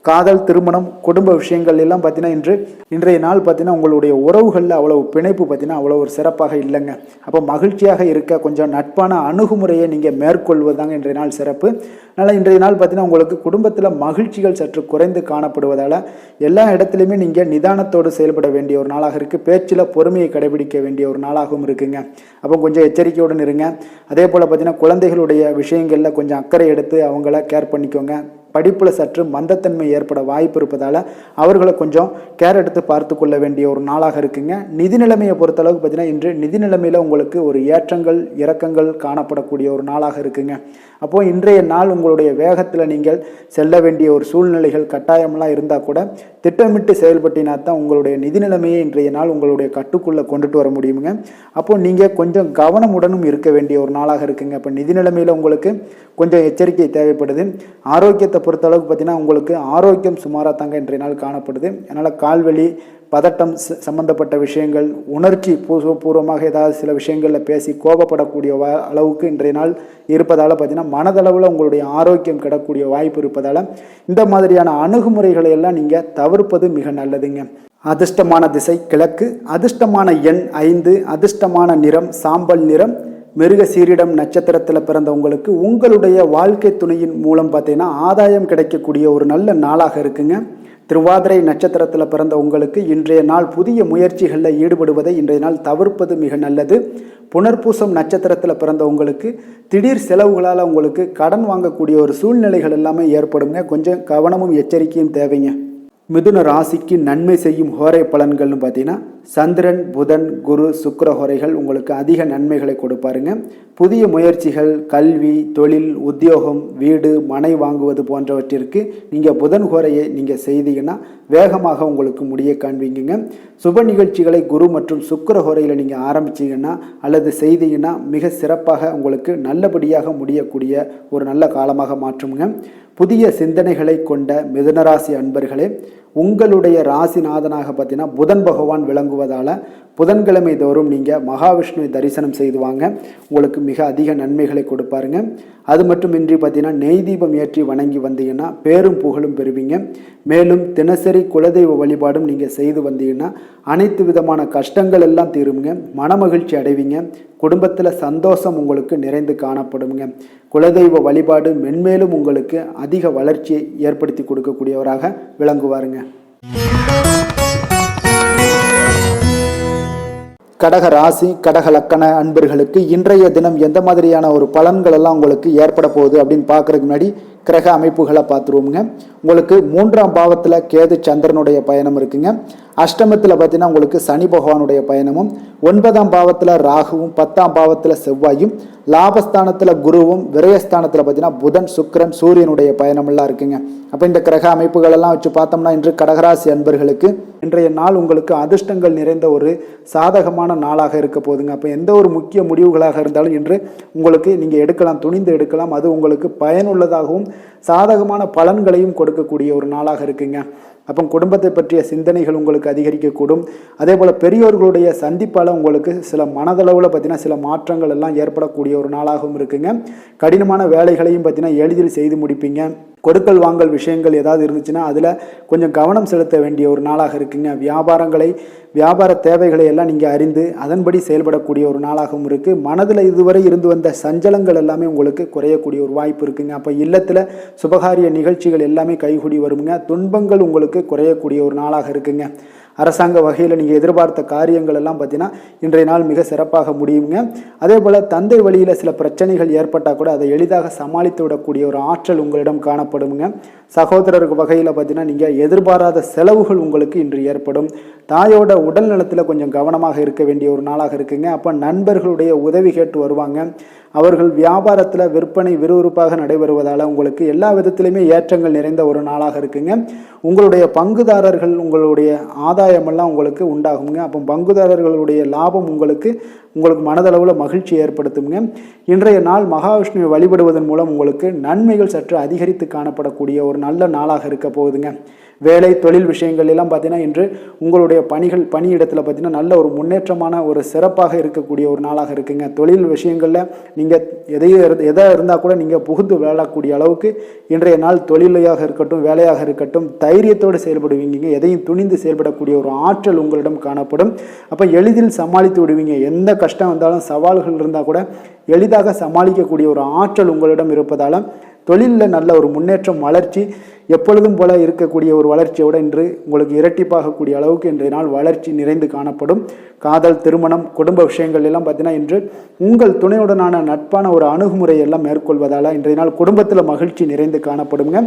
காதல், திருமணம், குடும்ப விஷயங்கள் எல்லாம் பார்த்தீங்கன்னா இன்றைய நாள் பார்த்தீங்கன்னா உங்களுடைய உறவுகளில் அவ்வளவு பிணைப்பு பார்த்தீங்கன்னா அவ்வளோ ஒரு சிறப்பாக இல்லைங்க. அப்போ மகிழ்ச்சியாக இருக்க கொஞ்சம் நட்பான அணுகுமுறையை நீங்கள் மேற்கொள்வதாங்க இன்றைய நாள் சிறப்பு. அதனால் இன்றைய நாள் பார்த்தீங்கன்னா உங்களுக்கு குடும்பத்தில் மகிழ்ச்சிகள் சற்று குறைந்து காணப்படுவதால் எல்லா இடத்துலையுமே நீங்கள் நிதானத்தோடு செயல்பட வேண்டிய ஒரு நாளாக இருக்குது. பேச்சில் பொறுமையை கடைபிடிக்க வேண்டிய ஒரு நாளாகவும் இருக்குங்க. அப்போ கொஞ்சம் எச்சரிக்கையுடன் இருங்க. அதே போல் பார்த்தீங்கன்னா குழந்தைகளுடைய விஷயங்களில் கொஞ்சம் அக்கறை எடுத்து அவங்கள கேர் பண்ணிக்கோங்க. படிப்பில் சற்று மந்தத்தன்மை ஏற்பட வாய்ப்பு இருப்பதால் அவர்களை கொஞ்சம் கேர் எடுத்து பார்த்து கொள்ள வேண்டிய ஒரு நாளாக இருக்குங்க. நிதி நிலைமையை பொறுத்தளவுக்கு பார்த்தீங்கன்னா இன்று நிதி நிலைமையில் உங்களுக்கு ஒரு ஏற்றங்கள் இறக்கங்கள் காணப்படக்கூடிய ஒரு நாளாக இருக்குங்க. அப்போது இன்றைய நாள் உங்களுடைய வேகத்தில் நீங்கள் செல்ல வேண்டிய ஒரு சூழ்நிலைகள் கட்டாயமெல்லாம் இருந்தால் கூட திட்டமிட்டு செயல்பட்டினா தான் உங்களுடைய நிதி நிலைமையை இன்றைய நாள் உங்களுடைய கட்டுக்குள்ளே கொண்டுட்டு வர முடியுங்க. அப்போது நீங்கள் கொஞ்சம் கவனமுடனும் இருக்க வேண்டிய ஒரு நாளாக இருக்குங்க. அப்போ நிதி நிலைமையில் உங்களுக்கு கொஞ்சம் எச்சரிக்கை தேவைப்படுது. ஆரோக்கியத்தை பொறுத்தளவுக்கு பார்த்தீங்கன்னா உங்களுக்கு ஆரோக்கியம் சுமாராக தாங்க இன்றைய நாள் காணப்படுது. அதனால் கால்வலி, பதட்டம் சம்பந்தப்பட்ட விஷயங்கள், உணர்ச்சி பூர்வமாக ஏதாவது சில விஷயங்களில் பேசி கோபப்படக்கூடிய அளவுக்கு இன்றைய நாள் இருப்பதால் பார்த்தீங்கன்னா மனதளவில் உங்களுடைய ஆரோக்கியம் கிடக்கூடிய வாய்ப்பு இருப்பதால் இந்த மாதிரியான அணுகுமுறைகளை எல்லாம் நீங்கள் தவிர்ப்பது மிக நல்லதுங்க. அதிர்ஷ்டமான திசை கிழக்கு, அதிர்ஷ்டமான எண் 5, அதிர்ஷ்டமான நிறம் சாம்பல் நிறம். மிருக சீரிடம் நட்சத்திரத்தில் பிறந்தவங்களுக்கு உங்களுடைய வாழ்க்கை துணையின் மூலம் பார்த்தீங்கன்னா ஆதாயம் கிடைக்கக்கூடிய ஒரு நல்ல நாளாக இருக்குங்க. திருவாதிரை நட்சத்திரத்தில் பிறந்த உங்களுக்கு இன்றைய நாள் புதிய முயற்சிகளில் ஈடுபடுவதை இன்றைய நாள் தவிர்ப்பது மிக நல்லது. புனர்பூசம் நட்சத்திரத்தில் பிறந்த உங்களுக்கு திடீர் செலவுகளால் உங்களுக்கு கடன் வாங்கக்கூடிய ஒரு சூழ்நிலைகள் எல்லாமே ஏற்படுங்க. கொஞ்சம் கவனமும் எச்சரிக்கையும் தேவைங்க. மிதுன ராசிக்கு நன்மை செய்யும் ஹோரை பலன்கள்னு பார்த்தீங்கன்னா சந்திரன், புதன், குரு, சுக்கிர ஹோரைகள் உங்களுக்கு அதிக நன்மைகளை கொடுப்பாருங்க. புதிய முயற்சிகள், கல்வி, தொழில், உத்தியோகம், வீடு, மனை வாங்குவது போன்றவற்றிற்கு நீங்கள் புதன் ஹோரையை நீங்கள் செய்தீங்கன்னா வேகமாக உங்களுக்கு முடிய காண்பீங்க. சுப நிகழ்ச்சிகளை குரு மற்றும் சுக்கிர ஹோரையில் நீங்கள் ஆரம்பிச்சிங்கன்னா அல்லது செய்தீங்கன்னா மிக சிறப்பாக உங்களுக்கு நல்லபடியாக முடியக்கூடிய ஒரு நல்ல காலமாக மாற்றுங்க. புதிய சிந்தனைகளை கொண்ட மிதுனராசி அன்பர்களே, உங்களுடைய ராசிநாதனாக பார்த்தீங்கன்னா புதன் பகவான் விளங்குவதால் புதன்கிழமை தோறும் நீங்கள் மகாவிஷ்ணுவை தரிசனம் செய்து வாங்க. உங்களுக்கு மிக அதிக நன்மைகளை கொடுப்பாருங்க. அது மட்டுமின்றி பார்த்தீங்கன்னா நெய் தீபம் ஏற்றி வணங்கி வந்தீங்கன்னா பேரும் புகழும் பெறுவீங்க. மேலும் தினசரி குலதெய்வ வழிபாடும் நீங்கள் செய்து வந்தீங்கன்னா அனைத்து விதமான கஷ்டங்கள் எல்லாம் தீருங்க. மனமகிழ்ச்சி அடைவீங்க. குடும்பத்தில் சந்தோஷம் உங்களுக்கு நிறைந்து காணப்படுங்க. குலதெய்வ வழிபாடு மென்மேலும் உங்களுக்கு அதிக வளர்ச்சியை ஏற்படுத்தி கொடுக்கக்கூடியவராக விளங்குவாருங்க. கடக ராசி, கடக லக்கண அன்பர்களுக்கு இன்றைய தினம் எந்த மாதிரியான ஒரு பலன்கள் எல்லாம் உங்களுக்கு ஏற்பட போகுது அப்படின்னு பார்க்கறதுக்கு முன்னாடி கிரக அமைப்புகளை பார்த்துருவோமுங்க. உங்களுக்கு 3ஆம் பாவத்தில் கேது சந்திரனுடைய பயணம் இருக்குங்க. அஷ்டமத்தில் பார்த்தீங்கன்னா உங்களுக்கு சனி பகவானுடைய பயணமும், 9ஆம் பாவத்தில் ராகுவும், 10ஆம் பாவத்தில் செவ்வாயும், லாபஸ்தானத்தில் குருவும், விரயஸ்தானத்தில் பார்த்தீங்கன்னா புதன், சுக்கிரன், சூரியனுடைய பயணமெல்லாம் இருக்குங்க. அப்போ இந்த கிரக அமைப்புகள் எல்லாம் வச்சு பார்த்தோம்னா இன்று கடகராசி அன்பர்களுக்கு இன்றைய நாள் உங்களுக்கு அதிர்ஷ்டங்கள் நிறைந்த ஒரு சாதகமான நாளாக இருக்க போகுதுங்க. அப்போ எந்த ஒரு முக்கிய முடிவுகளாக இருந்தாலும் இன்று உங்களுக்கு நீங்கள் எடுக்கலாம், துணிந்து எடுக்கலாம். அது உங்களுக்கு பயனுள்ளதாகவும் சாதகமான பலன்களையும் கொடுக்கக்கூடிய ஒரு நாளாக இருக்குங்க. அப்போ குடும்பத்தை பற்றிய சிந்தனைகள் உங்களுக்கு அதிகரிக்கக்கூடும். அதே போல் பெரியோர்களுடைய சந்திப்பால் உங்களுக்கு சில மனதளவில் பார்த்தீங்கன்னா சில மாற்றங்கள் எல்லாம் ஏற்படக்கூடிய ஒரு நாளாகவும் இருக்குங்க. கடினமான வேலைகளையும் பார்த்தீங்கன்னா எளிதில் செய்து முடிப்பீங்க. கொடுக்கல் வாங்கல் விஷயங்கள் ஏதாவது இருந்துச்சுன்னா அதில் கொஞ்சம் கவனம் செலுத்த வேண்டிய ஒரு நாளாக இருக்குங்க. வியாபார தேவைகளை எல்லாம் நீங்கள் அறிந்து அதன்படி செயல்படக்கூடிய ஒரு நாளாகவும் இருக்குது. மனதில் இதுவரை இருந்து வந்த சஞ்சலங்கள் எல்லாமே உங்களுக்கு குறையக்கூடிய ஒரு வாய்ப்பு இருக்குங்க. அப்போ இல்லத்தில் சுபகாரிய நிகழ்ச்சிகள் எல்லாமே கைகூடி வருங்க. துன்பங்கள் உங்களுக்கு குறையக்கூடிய ஒரு நாளாக இருக்குங்க. அரசாங்க வகையில் நீங்கள் எதிர்பார்த்த காரியங்கள் எல்லாம் பார்த்தீங்கன்னா இன்றைய நாள் மிக சிறப்பாக முடியுங்க. அதே போல் தந்தை வழியில் சில பிரச்சனைகள் ஏற்பட்டால் கூட அதை எளிதாக சமாளித்து விடக்கூடிய ஒரு ஆற்றல் உங்களிடம் காணப்படுங்க. சகோதரருக்கு வகையில் பார்த்தீங்கன்னா நீங்கள் எதிர்பாராத செலவுகள் உங்களுக்கு இன்று ஏற்படும். தாயோட உடல் நலத்தில் கொஞ்சம் கவனமாக இருக்க வேண்டிய ஒரு நாளாக இருக்குங்க. அப்போ நண்பர்களுடைய உதவி கேட்டு வருவாங்க. அவர்கள் வியாபாரத்தில் விற்பனை விறுவிறுப்பாக நடைபெறுவதால் உங்களுக்கு எல்லா விதத்திலையுமே ஏற்றங்கள் நிறைந்த ஒரு நாளாக இருக்குங்க. உங்களுடைய பங்குதாரர்கள் உங்களுடைய ஆதாயமெல்லாம் உங்களுக்கு உண்டாகுங்க. அப்போ பங்குதாரர்களுடைய லாபம் உங்களுக்கு மனதளவில் மகிழ்ச்சி ஏற்படுத்துங்க. இன்றைய நாள் மகாவிஷ்ணுவை வழிபடுவதன் மூலம் உங்களுக்கு நன்மைகள் சற்று அதிகரித்து காணப்படக்கூடிய ஒரு நல்ல நாளாக இருக்க போகுதுங்க. வேலை தொழில் விஷயங்கள் எல்லாம் பார்த்தீங்கன்னா இன்று உங்களுடைய பணியிடத்தில் பார்த்தீங்கன்னா நல்ல ஒரு முன்னேற்றமான ஒரு சிறப்பாக இருக்கக்கூடிய ஒரு நாளாக இருக்குங்க. தொழில் விஷயங்களில் நீங்கள் எதாக இருந்தால் கூட நீங்கள் புகுந்து விளையாடக்கூடிய அளவுக்கு இன்றைய நாள் தொழிலையாக இருக்கட்டும் வேலையாக இருக்கட்டும் தைரியத்தோடு செயல்படுவீங்க. எதையும் துணிந்து செயல்படக்கூடிய ஒரு ஆற்றல் உங்களிடம் காணப்படும். அப்போ எளிதில் சமாளித்து விடுவீங்க. எந்த கஷ்டம் வந்தாலும் சவால்கள் இருந்தால் கூட எளிதாக சமாளிக்கக்கூடிய ஒரு ஆற்றல் உங்களிடம் இருப்பதால் தொழிலில் நல்ல ஒரு முன்னேற்றம், வளர்ச்சி எப்பொழுதும் போல இருக்கக்கூடிய ஒரு வளர்ச்சியோடு இன்று உங்களுக்கு இரட்டிப்பாகக்கூடிய அளவுக்கு இன்றைய நாள் வளர்ச்சி நிறைந்து காணப்படும். காதல், திருமணம், குடும்ப விஷயங்கள் எல்லாம் பார்த்தீங்கன்னா இன்று உங்கள் துணையுடனான நட்பான ஒரு அணுகுமுறை எல்லாம் மேற்கொள்வதால் இன்றைய நாள் குடும்பத்தில் மகிழ்ச்சி நிறைந்து காணப்படுங்க.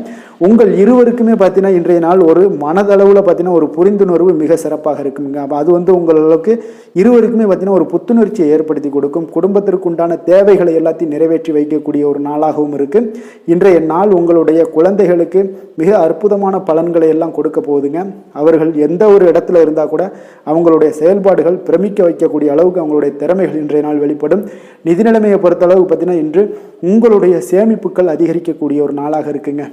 உங்கள் இருவருக்குமே பார்த்தீங்கன்னா இன்றைய நாள் ஒரு மனதளவில் பார்த்தீங்கன்னா ஒரு புரிந்துணர்வு மிக சிறப்பாக இருக்குங்க. அப்போ அது உங்களுக்கு இருவருக்குமே பார்த்தீங்கன்னா ஒரு புத்துணர்ச்சியை ஏற்படுத்தி கொடுக்கும். குடும்பத்திற்கு உண்டான தேவைகளை எல்லாத்தையும் நிறைவேற்றி வைக்கக்கூடிய ஒரு நாளாகவும் இருக்குது. இன்றைய நாள் உங்களுடைய குழந்தைகளுக்கு மிக அற்புதமான பலன்களை எல்லாம் கொடுக்க போகுதுங்க. அவர்கள் எந்த ஒரு இடத்துல இருந்தால் கூட அவங்களுடைய செயல்பாடுகள் பிரமிக்க வைக்கக்கூடிய அளவுக்கு அவங்களுடைய திறமைகள் இன்றைய நாள் வெளிப்படும். நிதி நிலைமையை பொறுத்தளவுக்கு பார்த்தீங்கன்னா இன்று உங்களுடைய சேமிப்புகள் அதிகரிக்கக்கூடிய ஒரு நாளாக இருக்குங்க.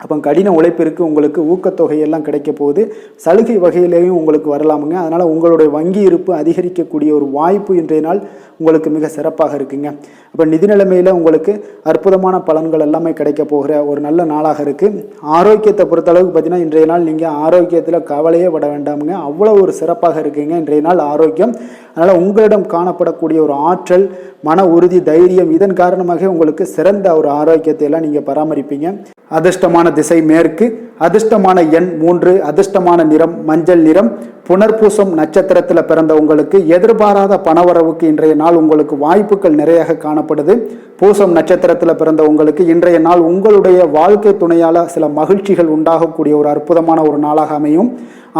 அப்போ கடின உழைப்பிற்கு உங்களுக்கு ஊக்கத்தொகையெல்லாம் கிடைக்க போகுது. சலுகை வகையிலேயும் உங்களுக்கு வரலாமுங்க. அதனால் உங்களுடைய வங்கி இருப்பு அதிகரிக்கக்கூடிய ஒரு வாய்ப்பு இன்றைய நாள் உங்களுக்கு மிக சிறப்பாக இருக்குங்க. அப்போ நிதி நிலைமையில் உங்களுக்கு அற்புதமான பலன்கள் எல்லாமே கிடைக்க போகிற ஒரு நல்ல நாளாக இருக்குது. ஆரோக்கியத்தை பொறுத்தளவுக்கு பார்த்தீங்கன்னா இன்றைய நாள் நீங்கள் ஆரோக்கியத்தில் கவலையே பட வேண்டாமுங்க. அவ்வளோ ஒரு சிறப்பாக இருக்குங்க இன்றைய நாள் ஆரோக்கியம். அதனால் உங்களிடம் காணப்படக்கூடிய ஒரு ஆற்றல், மன உறுதி, தைரியம் இதன் காரணமாக உங்களுக்கு சிறந்த ஒரு ஆரோக்கியத்தை எல்லாம் நீங்கள் பராமரிப்பீங்க. அதிர்ஷ்டமான திசை மேற்கு, அதிர்ஷ்டமான எண் 3, அதிர்ஷ்டமான நிறம் மஞ்சள் நிறம். புனர்பூசம் நட்சத்திரத்தில் பிறந்த உங்களுக்கு எதிர்பாராத பணவரவுக்கு இன்றைய நாள் உங்களுக்கு வாய்ப்புகள் நிறைய காணப்படுது. பூசம் நட்சத்திரத்தில் பிறந்த உங்களுக்கு இன்றைய நாள் உங்களுடைய வாழ்க்கை துணையால் சில மகிழ்ச்சிகள் உண்டாகக்கூடிய ஒரு அற்புதமான ஒரு நாளாக அமையும்.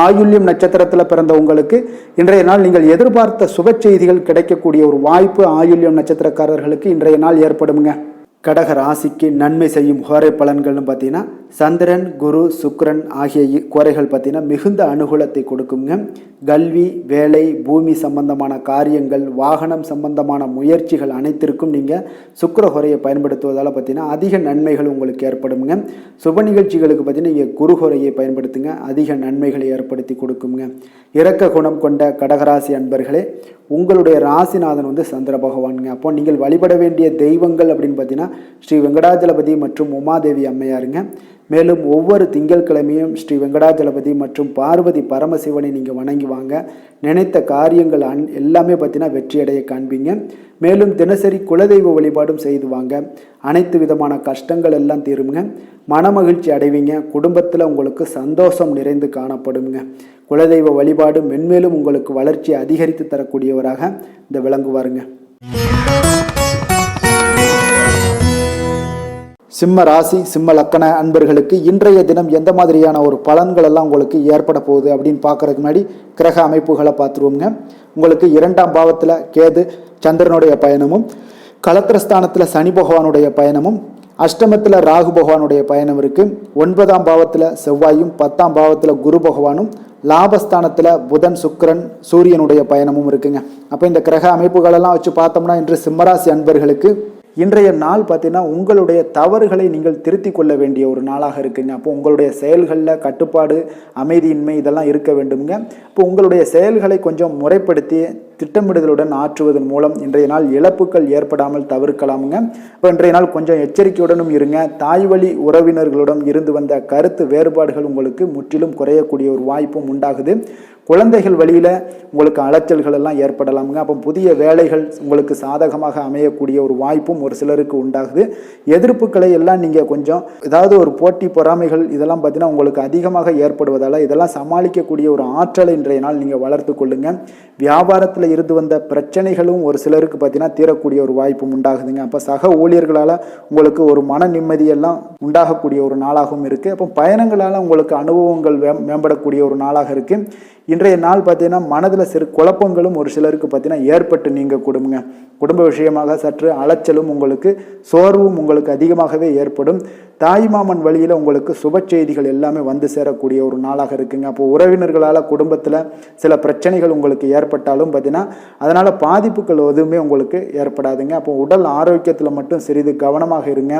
ஆயுள்யம் நட்சத்திரத்தில் பிறந்த உங்களுக்கு இன்றைய நாள் நீங்கள் எதிர்பார்த்த சுப செய்திகள் கிடைக்கக்கூடிய ஒரு வாய்ப்பு ஆயுள்யம் நட்சத்திரக்காரர்களுக்கு இன்றைய நாள் ஏற்படுங்க. கடக ராசிக்கு நன்மை செய்யும் கோரை பலன்கள்னு பார்த்தீங்கன்னா சந்திரன், குரு, சுக்கிரன் ஆகிய கோரைகள் பார்த்தீங்கன்னா மிகுந்த அனுகூலத்தை கொடுக்குங்க. கல்வி, வேலை, பூமி சம்பந்தமான காரியங்கள், வாகனம் சம்பந்தமான முயற்சிகள் அனைத்திற்கும் நீங்கள் சுக்கிர கோரையை பயன்படுத்துவதால் பார்த்தீங்கன்னா அதிக நன்மைகள் உங்களுக்கு ஏற்படுங்க. சுப நிகழ்ச்சிகளுக்கு பார்த்தீங்கன்னா நீங்கள் குரு கோரையை பயன்படுத்துங்க, அதிக நன்மைகளை ஏற்படுத்தி கொடுக்குங்க. இரக்க குணம் கொண்ட கடகராசி அன்பர்களே, உங்களுடைய ராசிநாதன் சந்திர பகவானுங்க. அப்போ நீங்கள் வழிபட வேண்டிய தெய்வங்கள் அப்படின்னு பார்த்தீங்கன்னா ஸ்ரீ வெங்கடாஜலபதி மற்றும் உமாதேவி அம்மையாருங்க. மேலும் ஒவ்வொரு திங்கட்கிழமையும் ஸ்ரீ வெங்கடாஜலபதி மற்றும் பார்வதி பரமசிவனை நீங்கள் வணங்கி வாங்க. நினைத்த காரியங்கள் எல்லாமே பார்த்தீங்கன்னா வெற்றியடைய காண்பீங்க. மேலும் தினசரி குலதெய்வ வழிபாடும் செய்து வாங்க. அனைத்து விதமான கஷ்டங்கள் எல்லாம் தீருங்க. மனமகிழ்ச்சி அடைவீங்க. குடும்பத்தில் உங்களுக்கு சந்தோஷம் நிறைந்து காணப்படுங்க. குலதெய்வ வழிபாடு மென்மேலும் உங்களுக்கு வளர்ச்சி அதிகரித்து தரக்கூடியவராக இந்த விளங்குவாருங்க. சிம்ம ராசி, சிம்ம லக்கண அன்பர்களுக்கு இன்றைய தினம் எந்த மாதிரியான ஒரு பலன்கள் எல்லாம் உங்களுக்கு ஏற்பட போகுது அப்படின்னு பார்க்கறதுக்கு முன்னாடி கிரக அமைப்புகளை பார்த்துருவோங்க. உங்களுக்கு 2ஆம் பாவத்தில் கேது சந்திரனுடைய பயணமும், களத்திரஸ்தானத்தில் சனி பகவானுடைய பயணமும், அஷ்டமத்தில் ராகு பகவானுடைய பயணம் இருக்குது. 9ஆம் பாவத்தில் செவ்வாயும், 10ஆம் பாவத்தில் குரு பகவானும், லாபஸ்தானத்தில் புதன், சுக்கிரன், சூரியனுடைய பயணமும் இருக்குங்க. அப்போ இந்த கிரக அமைப்புகளெல்லாம் வச்சு பார்த்தோம்னா இன்று சிம்மராசி அன்பர்களுக்கு இன்றைய நாள் பார்த்தீங்கன்னா உங்களுடைய தவறுகளை நீங்கள் திருத்தி கொள்ள வேண்டிய ஒரு நாளாக இருக்குங்க. அப்போ உங்களுடைய செயல்களில் கட்டுப்பாடு, அமைதியின்மை இதெல்லாம் இருக்க வேண்டுங்க. இப்போ உங்களுடைய செயல்களை கொஞ்சம் முறைப்படுத்தி திட்டமிடுதலுடன் ஆற்றுவதன் மூலம் இன்றைய நாள் இழப்புகள் ஏற்படாமல் தவிர்க்கலாமுங்க. இப்போ இன்றைய நாள் கொஞ்சம் எச்சரிக்கையுடனும் இருங்க. தாய் வழி உறவினர்களுடன் இருந்து வந்த கருத்து வேறுபாடுகள் உங்களுக்கு முற்றிலும் குறையக்கூடிய ஒரு வாய்ப்பும் உண்டாகுது. குழந்தைகள் வழியில் உங்களுக்கு அலைச்சல்கள் எல்லாம் ஏற்படலாமுங்க. அப்போ புதிய வேலைகள் உங்களுக்கு சாதகமாக அமையக்கூடிய ஒரு வாய்ப்பும் ஒரு சிலருக்கு உண்டாகுது. எதிர்ப்புகளை எல்லாம் நீங்கள் கொஞ்சம் ஏதாவது ஒரு போட்டி பொறாமைகள் இதெல்லாம் பார்த்தீங்கன்னா உங்களுக்கு அதிகமாக ஏற்படுவதால் இதெல்லாம் சமாளிக்கக்கூடிய ஒரு ஆற்றலை இன்றைய நாள் நீங்கள் வளர்த்து கொள்ளுங்க. வியாபாரத்தில் இருந்து வந்த பிரச்சனைகளும் ஒரு சிலருக்கு பார்த்தீங்கன்னா தீரக்கூடிய ஒரு வாய்ப்பும் உண்டாகுதுங்க. அப்போ சக ஊழியர்களால் உங்களுக்கு ஒரு மன நிம்மதியெல்லாம் உண்டாகக்கூடிய ஒரு நாளாகவும் இருக்குது. அப்போ பயணங்களால் உங்களுக்கு அனுபவங்கள் மேம்படக்கூடிய ஒரு நாளாக இருக்குது. இன்றைய நாள் பார்த்தீங்கன்னா மனதில் சிறு குழப்பங்களும் ஒரு சிலருக்கு பார்த்தீங்கன்னா ஏற்பட்டு நீங்க குடும்ப விஷயமாக சற்று அலைச்சலும் உங்களுக்கு சோர்வும் உங்களுக்கு அதிகமாகவே ஏற்படும். தாய்மாமன் வழியில் உங்களுக்கு சுப செய்திகள் எல்லாமே வந்து சேரக்கூடிய ஒரு நாளாக இருக்குங்க. அப்போ உறவினர்களால் குடும்பத்தில் சில பிரச்சனைகள் உங்களுக்கு ஏற்பட்டாலும் பார்த்தீங்கன்னா அதனால் பாதிப்புகள் எதுவுமே உங்களுக்கு ஏற்படாதுங்க. அப்போ உடல் ஆரோக்கியத்தில் மட்டும் சிறிது கவனமாக இருங்க.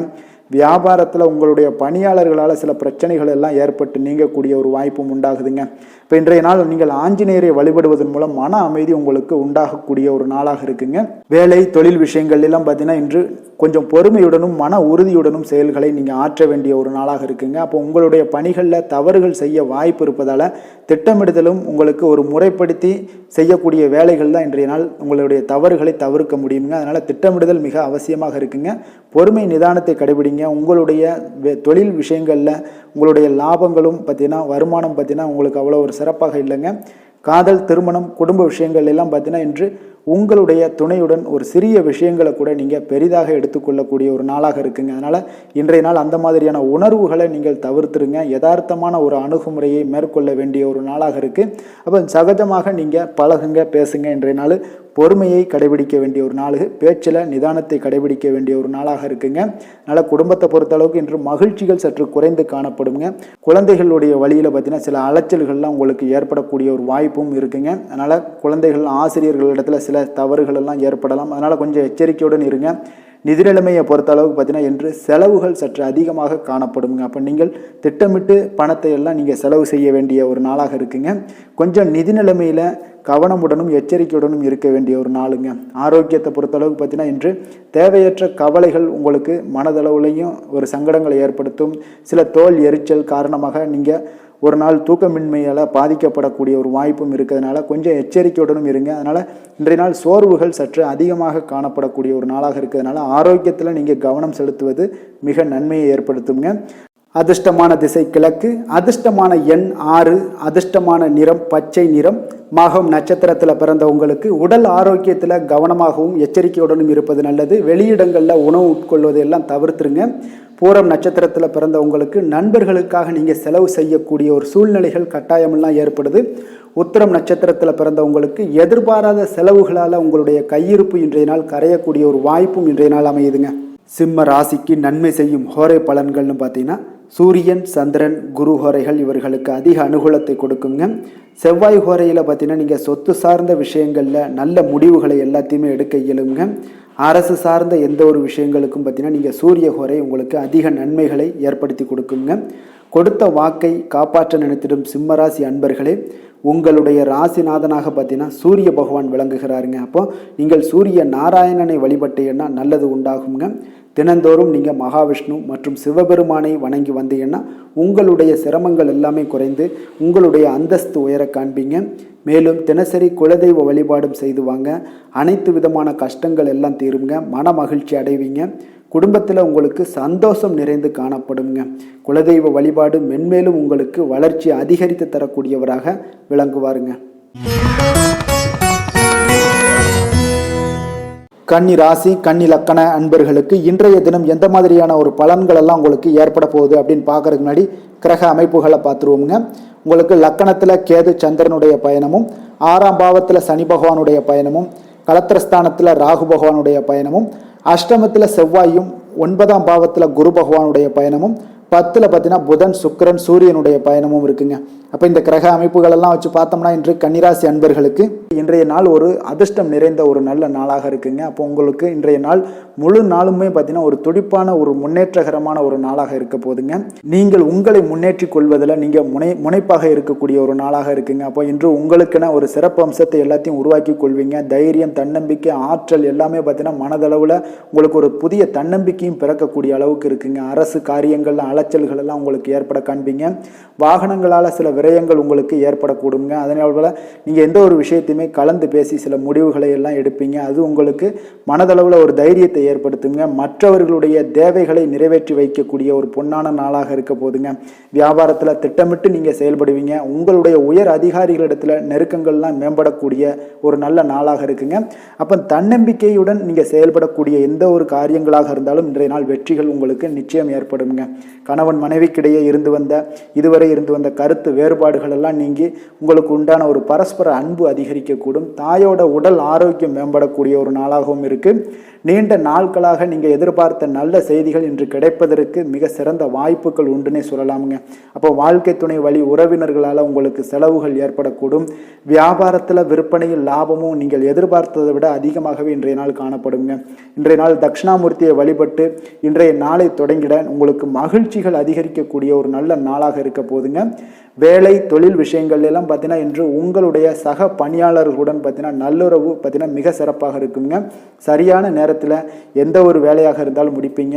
வியாபாரத்தில் உங்களுடைய பணியாளர்களால் சில பிரச்சனைகள் எல்லாம் ஏற்பட்டு நீங்கக்கூடிய ஒரு வாய்ப்பும் உண்டாகுதுங்க. இப்போ இன்றைய நாள் நீங்கள் ஆஞ்சநேயரை வழிபடுவதன் மூலம் மன அமைதி உங்களுக்கு உண்டாகக்கூடிய ஒரு நாளாக இருக்குங்க. வேலை, தொழில் விஷயங்கள் எல்லாம் பார்த்தீங்கன்னா இன்று கொஞ்சம் பொறுமையுடனும் மன உறுதியுடனும் செயல்களை நீங்கள் ஆற்ற வேண்டிய ஒரு நாளாக இருக்குங்க. அப்போ உங்களுடைய பணிகளில் தவறுகள் செய்ய வாய்ப்பு இருப்பதால் திட்டமிடுதலும் உங்களுக்கு ஒரு முறைப்படுத்தி செய்யக்கூடிய வேலைகள் தான் இன்றைய நாள் உங்களுடைய தவறுகளை தவிர்க்க முடியுங்க. அதனால் திட்டமிடுதல் மிக அவசியமாக இருக்குங்க. பொறுமை நிதானத்தை கடைபிடிங்க. உங்களுடைய தொழில் விஷயங்களில் உங்களுடைய லாபங்களும் பார்த்தீங்கன்னா வருமானம் பார்த்தீங்கன்னா உங்களுக்கு அவ்வளோ ஒரு சிறப்பாக இல்லைங்க. காதல், திருமணம், குடும்ப விஷயங்கள் எல்லாம் பார்த்தீங்கன்னா இன்று உங்களுடைய துணையுடன் ஒரு சிறிய விஷயங்களை கூட நீங்கள் பெரிதாக எடுத்துக்கொள்ளக்கூடிய ஒரு நாளாக இருக்குங்க. அதனால் இன்றைய நாள் அந்த மாதிரியான உணர்வுகளை நீங்கள் தவிர்த்துருங்க. யதார்த்தமான ஒரு அணுகுமுறையை மேற்கொள்ள வேண்டிய ஒரு நாளாக இருக்குது. அப்போ சகஜமாக நீங்கள் பழகுங்க, பேசுங்க. இன்றைய நாள் பொறுமையை கடைபிடிக்க வேண்டிய ஒரு நாள், பேச்சில் நிதானத்தை கடைபிடிக்க வேண்டிய ஒரு நாளாக இருக்குங்க. அதனால் குடும்பத்தை பொறுத்தளவுக்கு இன்று மகிழ்ச்சிகள் சற்று குறைந்து காணப்படுங்க. குழந்தைகளுடைய வழியில் பார்த்தீங்கன்னா சில அலைச்சல்கள்லாம் உங்களுக்கு ஏற்படக்கூடிய ஒரு வாய்ப்பும் இருக்குங்க. அதனால் குழந்தைகள் ஆசிரியர்களிடத்தில் சில தவறுகள் எல்லாம் ஏற்படலாம். அதனால் கொஞ்சம் எச்சரிக்கையுடன் இருங்க. நிதி நிலைமையை பொறுத்த அளவுக்கு பார்த்தீங்கன்னா இன்று செலவுகள் சற்று அதிகமாக காணப்படுங்க. அப்போ நீங்கள் திட்டமிட்டு பணத்தை எல்லாம் நீங்கள் செலவு செய்ய வேண்டிய ஒரு நாளாக இருக்குங்க. கொஞ்சம் நிதி நிலைமையில் கவனமுடனும் எச்சரிக்கையுடனும் இருக்க வேண்டிய ஒரு நாளுங்க. ஆரோக்கியத்தை பொறுத்தளவுக்கு பார்த்தீங்கன்னா இன்று தேவையற்ற கவலைகள் உங்களுக்கு மனதளவுலையும் ஒரு சங்கடங்களை ஏற்படுத்தும். சில தோல் எரிச்சல் காரணமாக நீங்கள் ஒரு நாள் தூக்கமின்மையால் பாதிக்கப்படக்கூடிய ஒரு வாய்ப்பும் இருக்கிறதுனால கொஞ்சம் எச்சரிக்கையுடனும் இருங்க. அதனால் இன்றைய நாள் சோர்வுகள் சற்று அதிகமாக காணப்படக்கூடிய ஒரு நாளாக இருக்கிறதுனால ஆரோக்கியத்தில் நீங்கள் கவனம் செலுத்துவது மிக நன்மையை ஏற்படுத்துங்க. அதிர்ஷ்டமான திசை கிழக்கு, அதிர்ஷ்டமான எண் 6, அதிர்ஷ்டமான நிறம் பச்சை நிறம். மகம் நட்சத்திரத்தில் பிறந்த உங்களுக்கு உடல் ஆரோக்கியத்தில் கவனமாகவும் எச்சரிக்கையுடனும் இருப்பது நல்லது. வெளியிடங்களில் உணவு உட்கொள்வதை எல்லாம் தவிர்த்துருங்க. பூரம் நட்சத்திரத்தில் பிறந்த உங்களுக்கு நண்பர்களுக்காக நீங்கள் செலவு செய்யக்கூடிய ஒரு சூழ்நிலைகள் கட்டாயமெல்லாம் ஏற்படுது. உத்திரம் நட்சத்திரத்தில் பிறந்த உங்களுக்கு எதிர்பாராத செலவுகளால் உங்களுடைய கையிருப்பு இன்றைய நாள் கரையக்கூடிய ஒரு வாய்ப்பும் இன்றைய நாள் அமையுதுங்க. சிம்ம ராசிக்கு நன்மை செய்யும் ஹோரை பலன்கள்னு பார்த்தீங்கன்னா சூரியன், சந்திரன், குரு ஹோரைகள் இவர்களுக்கு அதிக அனுகூலத்தை கொடுக்குங்க. செவ்வாய் ஹோரையில் பார்த்தீங்கன்னா நீங்கள் சொத்து சார்ந்த விஷயங்களில் நல்ல முடிவுகளை எல்லாத்தையுமே எடுக்க இயலுங்க. அரசு சார்ந்த எந்த ஒரு விஷயங்களுக்கும் பார்த்தீங்கன்னா நீங்கள் சூரிய ஹோரை உங்களுக்கு அதிக நன்மைகளை ஏற்படுத்தி கொடுக்குங்க. கொடுத்த வாக்கை காப்பாற்ற நினைத்திடும் சிம்மராசி அன்பர்களே, உங்களுடைய ராசிநாதனாக பார்த்தீங்கன்னா சூரிய பகவான் விளங்குகிறாருங்க. அப்போ நீங்கள் சூரிய நாராயணனை வழிபட்டீங்கன்னா நல்லது உண்டாகுங்க. தினந்தோறும் நீங்கள் மகாவிஷ்ணு மற்றும் சிவபெருமானை வணங்கி வந்தீங்கன்னா உங்களுடைய சிரமங்கள் எல்லாமே குறைந்து உங்களுடைய அந்தஸ்து உயர காண்பீங்க. மேலும் தினசரி குலதெய்வ வழிபாடும் செய்து வாங்க. அனைத்து விதமான கஷ்டங்கள் எல்லாம் தீருங்க. மன மகிழ்ச்சி அடைவீங்க. குடும்பத்தில் உங்களுக்கு சந்தோஷம் நிறைந்து காணப்படுங்க. குலதெய்வ வழிபாடு மென்மேலும் உங்களுக்கு வளர்ச்சி அதிகரித்து தரக்கூடியவராக விளங்குவாருங்க. கன்னி ராசி, கன்னி லக்கண அன்பர்களுக்கு இன்றைய தினம் எந்த மாதிரியான ஒரு பலன்கள் எல்லாம் உங்களுக்கு ஏற்பட போகுது அப்படின்னு பார்க்கறதுக்கு முன்னாடி கிரக அமைப்புகளை பார்த்துருவோமுங்க. உங்களுக்கு லக்கணத்தில் கேது சந்திரனுடைய பயணமும், 6ஆம் பாவத்தில் சனி பகவானுடைய பயணமும், கலத்திரஸ்தானத்தில் ராகு பகவானுடைய பயணமும், அஷ்டமத்தில் செவ்வாயும், 9ஆம் பாவத்தில் குரு பகவானுடைய பயணமும், 10ல் பார்த்தீங்கன்னா புதன், சுக்கிரன், சூரியனுடைய பயணமும் இருக்குங்க. அப்போ இந்த கிரக அமைப்புகளெல்லாம் வச்சு பார்த்தோம்னா இன்று கன்னிராசி அன்பர்களுக்கு இன்றைய நாள் ஒரு அதிர்ஷ்டம் நிறைந்த ஒரு நல்ல நாளாக இருக்குங்க. அப்போ உங்களுக்கு இன்றைய நாள் முழு நாளுமே பார்த்தீங்கன்னா ஒரு துடிப்பான ஒரு முன்னேற்றகரமான ஒரு நாளாக இருக்க போதுங்க. நீங்கள் உங்களை முன்னேற்றி கொள்வதில் நீங்கள் முனைப்பாக இருக்கக்கூடிய ஒரு நாளாக இருக்குங்க. அப்போ இன்று உங்களுக்குன்னு ஒரு சிறப்பு அம்சத்தை எல்லாத்தையும் உருவாக்கி கொள்வீங்க. தைரியம், தன்னம்பிக்கை, ஆற்றல் எல்லாமே பார்த்தீங்கன்னா மனதளவில் உங்களுக்கு ஒரு புதிய தன்னம்பிக்கையும் பிறக்கக்கூடிய அளவுக்கு இருக்குங்க. அரசு காரியங்கள்ல அலைச்சல்கள் எல்லாம் உங்களுக்கு ஏற்பட காண்பீங்க. வாகனங்களால் சில விரயங்கள் உங்களுக்கு ஏற்படக்கூடுங்க. அதனால நீங்கள் எந்த ஒரு விஷயத்தையுமே கலந்து பேசி சில முடிவுகளை எல்லாம் எடுப்பீங்க. அது உங்களுக்கு மனதளவில் ஒரு தைரியத்தை ஏற்படுத்துங்க. மற்றவர்களுடைய தேவைகளை நிறைவேற்றி வைக்கக்கூடிய ஒரு பொன்னான நாளாக இருக்க போதுங்க. வியாபாரத்தில் திட்டமிட்டு நீங்கள் செயல்படுவீங்க. உங்களுடைய உயர் அதிகாரிகளிடத்தில் நெருக்கங்கள்லாம் மேம்படக்கூடிய ஒரு நல்ல நாளாக இருக்குங்க. அப்போ தன்னம்பிக்கையுடன் நீங்கள் செயல்படக்கூடிய எந்த ஒரு காரியங்களாக இருந்தாலும் இன்றைய நாள் வெற்றிகள் உங்களுக்கு நிச்சயம் ஏற்படுங்க. கணவன் மனைவிக்கிடையே இதுவரை இருந்து வந்த கருத்து வேறுபாடுகள் எல்லாம் நீங்கி உங்களுக்கு உண்டான ஒரு பரஸ்பர அன்பு அதிகரிக்கக்கூடும். தாயோட உடல் ஆரோக்கியம் மேம்படக்கூடிய ஒரு நாளாகவும் இருக்கு. நீண்ட நாட்களாக நீங்கள் எதிர்பார்த்த நல்ல செய்திகள் இன்று கிடைப்பதற்கு மிக சிறந்த வாய்ப்புகள் உண்டுன்னே சொல்லலாமுங்க. அப்போ வாழ்க்கை துணை வழி உறவினர்களால் உங்களுக்கு செலவுகள் ஏற்படக்கூடும். வியாபாரத்தில் விற்பனையில் லாபமும் நீங்கள் எதிர்பார்த்ததை விட அதிகமாகவே இன்றைய நாள் காணப்படுங்க. இன்றைய நாள் தட்சிணாமூர்த்தியை வழிபட்டு இன்றைய நாளை தொடங்கிட உங்களுக்கு மகிழ்ச்சிகள் அதிகரிக்கக்கூடிய ஒரு நல்ல நாளாக இருக்க போதுங்க. வேலை தொழில் விஷயங்கள் எல்லாம் பார்த்தீங்கன்னா இன்று உங்களுடைய சக பணியாளர்களுடன் பார்த்தீங்கன்னா நல்லுறவு பார்த்தீங்கன்னா மிக சிறப்பாக இருக்குங்க. சரியான நேரத்தில் எந்த ஒரு வேலையாக இருந்தாலும் முடிப்பீங்க.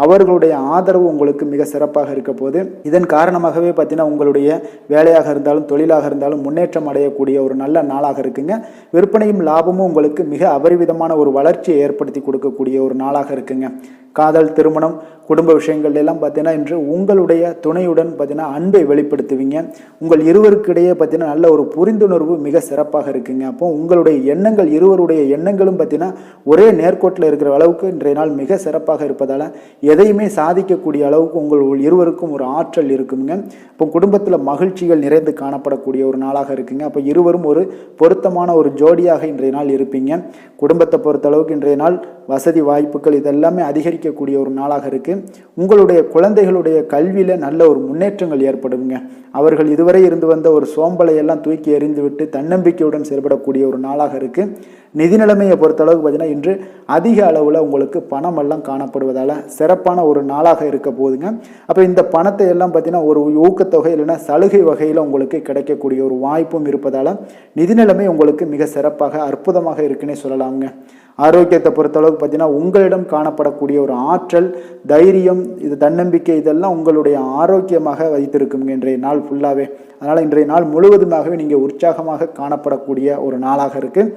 அவர்களுடைய ஆதரவு உங்களுக்கு மிக சிறப்பாக இருக்க போது இதன் காரணமாகவே பார்த்தீங்கன்னா உங்களுடைய வேலையாக இருந்தாலும் தொழிலாக இருந்தாலும் முன்னேற்றம் அடையக்கூடிய ஒரு நல்ல நாளாக இருக்குங்க. விற்பனையும் லாபமும் உங்களுக்கு மிக அபரிவிதமான ஒரு வளர்ச்சியை ஏற்படுத்தி கொடுக்கக்கூடிய ஒரு நாளாக இருக்குங்க. காதல், திருமணம், குடும்ப விஷயங்கள் எல்லாம் பார்த்தீங்கன்னா இன்று உங்களுடைய துணையுடன் பார்த்தீங்கன்னா அன்பை வெளிப்படுத்துவீங்க. உங்கள் இருவருக்கிடையே பார்த்தீங்கன்னா நல்ல ஒரு புரிந்துணர்வு மிக சிறப்பாக இருக்குங்க. அப்போ உங்களுடைய எண்ணங்கள், இருவருடைய எண்ணங்களும் பார்த்தீங்கன்னா ஒரே நேர்கோட்டில் இருக்கிற அளவுக்கு இன்றைய நாள் மிக சிறப்பாக இருப்பதால் எதையுமே சாதிக்கக்கூடிய அளவுக்கு உங்கள் இருவருக்கும் ஒரு ஆற்றல் இருக்குங்க. இப்போ குடும்பத்தில் மகிழ்ச்சிகள் நிறைந்து காணப்படக்கூடிய ஒரு நாளாக இருக்குங்க. அப்போ இருவரும் ஒரு பொருத்தமான ஒரு ஜோடியாக இன்றைய நாள் இருப்பீங்க. குடும்பத்தை பொறுத்த அளவுக்கு இன்றைய நாள் வசதி வாய்ப்புகள் இதெல்லாமே அதிகரிக்கக்கூடிய ஒரு நாளாக இருக்கு. உங்களுடைய குழந்தைகளுடைய கல்வியில நல்ல ஒரு முன்னேற்றங்கள் ஏற்படுங்க. அவர்கள் இதுவரை இருந்து வந்த ஒரு சோம்பலை எல்லாம் தூக்கி எறிந்துவிட்டு தன்னம்பிக்கையுடன் செயல்படக்கூடிய ஒரு நாளாக இருக்கு. நிதி நிலைமையை பொறுத்த அளவுக்கு பார்த்தீங்கன்னா இன்று அதிக அளவில் உங்களுக்கு பணம் எல்லாம் காணப்படுவதால் சிறப்பான ஒரு நாளாக இருக்க போதுங்க. அப்போ இந்த பணத்தை எல்லாம் பார்த்தீங்கன்னா ஒரு ஊக்கத்தொகை இல்லைன்னா சலுகை வகையில் உங்களுக்கு கிடைக்கக்கூடிய ஒரு வாய்ப்பும் இருப்பதால் நிதி நிலைமை உங்களுக்கு மிக சிறப்பாக அற்புதமாக இருக்குன்னே சொல்லலாமுங்க. ஆரோக்கியத்தை பொறுத்தளவுக்கு பார்த்தீங்கன்னா உங்களிடம் காணப்படக்கூடிய ஒரு ஆற்றல், தைரியம், இது தன்னம்பிக்கை இதெல்லாம் உங்களுடைய ஆரோக்கியமாக வைத்திருக்குங்க இன்றைய நாள் ஃபுல்லாகவே. அதனால் இன்றைய நாள் முழுவதுமாகவே நீங்கள் உற்சாகமாக காணப்படக்கூடிய ஒரு நாளாக இருக்குது.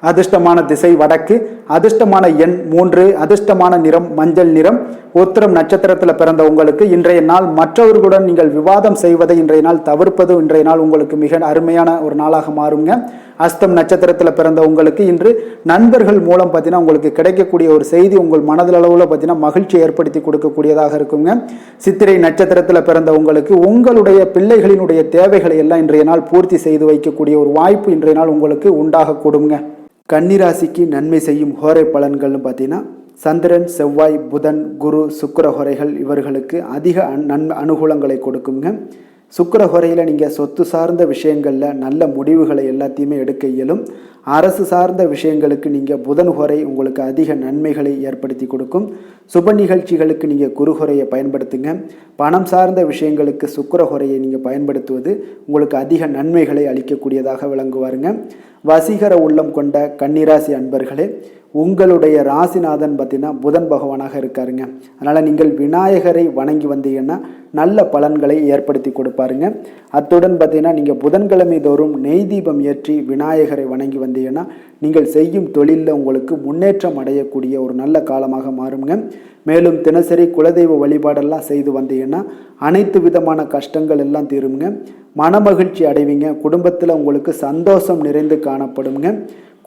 அதிர்ஷ்டமான திசை வடக்கு, அதிர்ஷ்டமான எண் 3, அதிர்ஷ்டமான நிறம் மஞ்சள் நிறம். உத்திரம் நட்சத்திரத்தில் பிறந்த உங்களுக்கு இன்றைய நாள் மற்றவர்களுடன் நீங்கள் விவாதம் செய்வதை இன்றைய நாள் தவிர்ப்பது இன்றைய நாள் உங்களுக்கு மிக அருமையான ஒரு நாளாக மாறுங்க. அஸ்தம் நட்சத்திரத்தில் பிறந்த உங்களுக்கு இன்று நண்பர்கள் மூலம் பார்த்தீங்கன்னா உங்களுக்கு கிடைக்கக்கூடிய ஒரு செய்தி உங்கள் மனதளவில் பார்த்தீங்கன்னா மகிழ்ச்சி ஏற்படுத்தி கொடுக்கக்கூடியதாக இருக்குங்க. சித்திரை நட்சத்திரத்தில் பிறந்த உங்களுக்கு உங்களுடைய பிள்ளைகளினுடைய தேவைகளை எல்லாம் இன்றைய நாள் பூர்த்தி செய்து வைக்கக்கூடிய ஒரு வாய்ப்பு இன்றைய நாள் உங்களுக்கு உண்டாக கொடுங்க. கன்னிராசிக்கு நன்மை செய்யும் ஹோரை பலன்கள்னு பார்த்தீங்கன்னா சந்திரன், செவ்வாய், புதன், குரு, சுக்கிர ஹோரைகள் இவர்களுக்கு அதிக அனுகூலங்களை கொடுக்குங்க. சுக்கிர ஹோரையில் நீங்கள் சொத்து சார்ந்த விஷயங்களில் நல்ல முடிவுகளை எல்லாத்தையுமே எடுக்க இயலும். அரசு சார்ந்த விஷயங்களுக்கு நீங்கள் புதன் ஹோரை உங்களுக்கு அதிக நன்மைகளை ஏற்படுத்தி கொடுக்கும். சுப நிகழ்ச்சிகளுக்கு நீங்கள் குரு ஹோரையை பயன்படுத்துங்க. பணம் சார்ந்த விஷயங்களுக்கு சுக்கிர ஹோரையை நீங்கள் பயன்படுத்துவது உங்களுக்கு அதிக நன்மைகளை அளிக்கக்கூடியதாக விளங்குவாருங்க. வசீகர உள்ளம் கொண்ட கன்னிராசி அன்பர்களே, உங்களுடைய ராசிநாதன் பார்த்தீங்கன்னா புதன் பகவானாக இருக்காருங்க. அதனால் நீங்கள் விநாயகரை வணங்கி வந்தீங்கன்னா நல்ல பலன்களை ஏற்படுத்தி கொடுப்பாருங்க. அத்துடன் பார்த்தீங்கன்னா நீங்கள் புதன்கிழமை தோறும் நெய் தீபம் ஏற்றி விநாயகரை வணங்கி வந்தீங்கன்னா நீங்கள் செய்யும் தொழிலில் உங்களுக்கு முன்னேற்றம் அடையக்கூடிய ஒரு நல்ல காலமாக மாறுங்க. மேலும் தினசரி குலதெய்வ வழிபாடெல்லாம் செய்து வந்தீங்கன்னா அனைத்து விதமான கஷ்டங்கள் எல்லாம் தீருங்க. மனமகிழ்ச்சி அடைவீங்க. குடும்பத்தில் உங்களுக்கு சந்தோஷம் நிறைந்து காணப்படுங்க.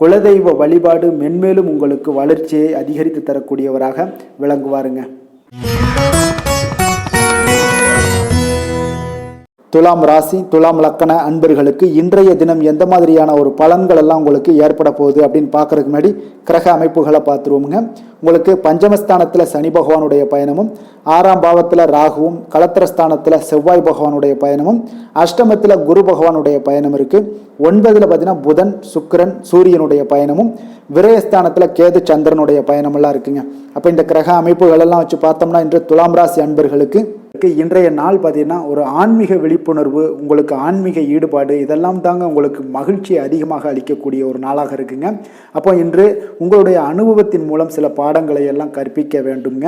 குலதெய்வ வழிபாடு மென்மேலும் உங்களுக்கு வளர்ச்சியை அதிகரித்து தரக்கூடியவராக விளங்குவாருங்க. துலாம் ராசி, துலாம் லக்கண அன்பர்களுக்கு இன்றைய தினம் எந்த மாதிரியான ஒரு பலன்கள் எல்லாம் உங்களுக்கு ஏற்பட போகுது அப்படின்னு பார்க்கறதுக்கு முன்னாடி கிரக அமைப்புகளை பார்த்துருவோமுங்க. உங்களுக்கு பஞ்சமஸ்தானத்தில் சனி பகவானுடைய பயணமும், 6ஆம் பாவத்தில் ராகுவும், களத்திரஸ்தானத்தில் செவ்வாய் பகவானுடைய பயணமும், அஷ்டமத்தில் குரு பகவானுடைய பயணம் இருக்குது. 9ல் பார்த்தீங்கன்னா புதன், சுக்கிரன், சூரியனுடைய பயணமும், விரயஸ்தானத்தில் கேது சந்திரனுடைய பயணமெல்லாம் இருக்குங்க. அப்போ இந்த கிரக அமைப்புகள் எல்லாம் வச்சு பார்த்தோம்னா இன்று துலாம் ராசி அன்பர்களுக்கு இன்றைய நாள் பார்த்தீங்கன்னா ஒரு ஆன்மீக விழிப்புணர்வு, உங்களுக்கு ஆன்மீக ஈடுபாடு இதெல்லாம் தாங்க உங்களுக்கு மகிழ்ச்சியை அதிகமாக அளிக்கக்கூடிய ஒரு நாளாக இருக்குங்க. அப்போ இன்று உங்களுடைய அனுபவத்தின் மூலம் சில பாடங்களை எல்லாம் கற்பிக்க வேண்டுங்க.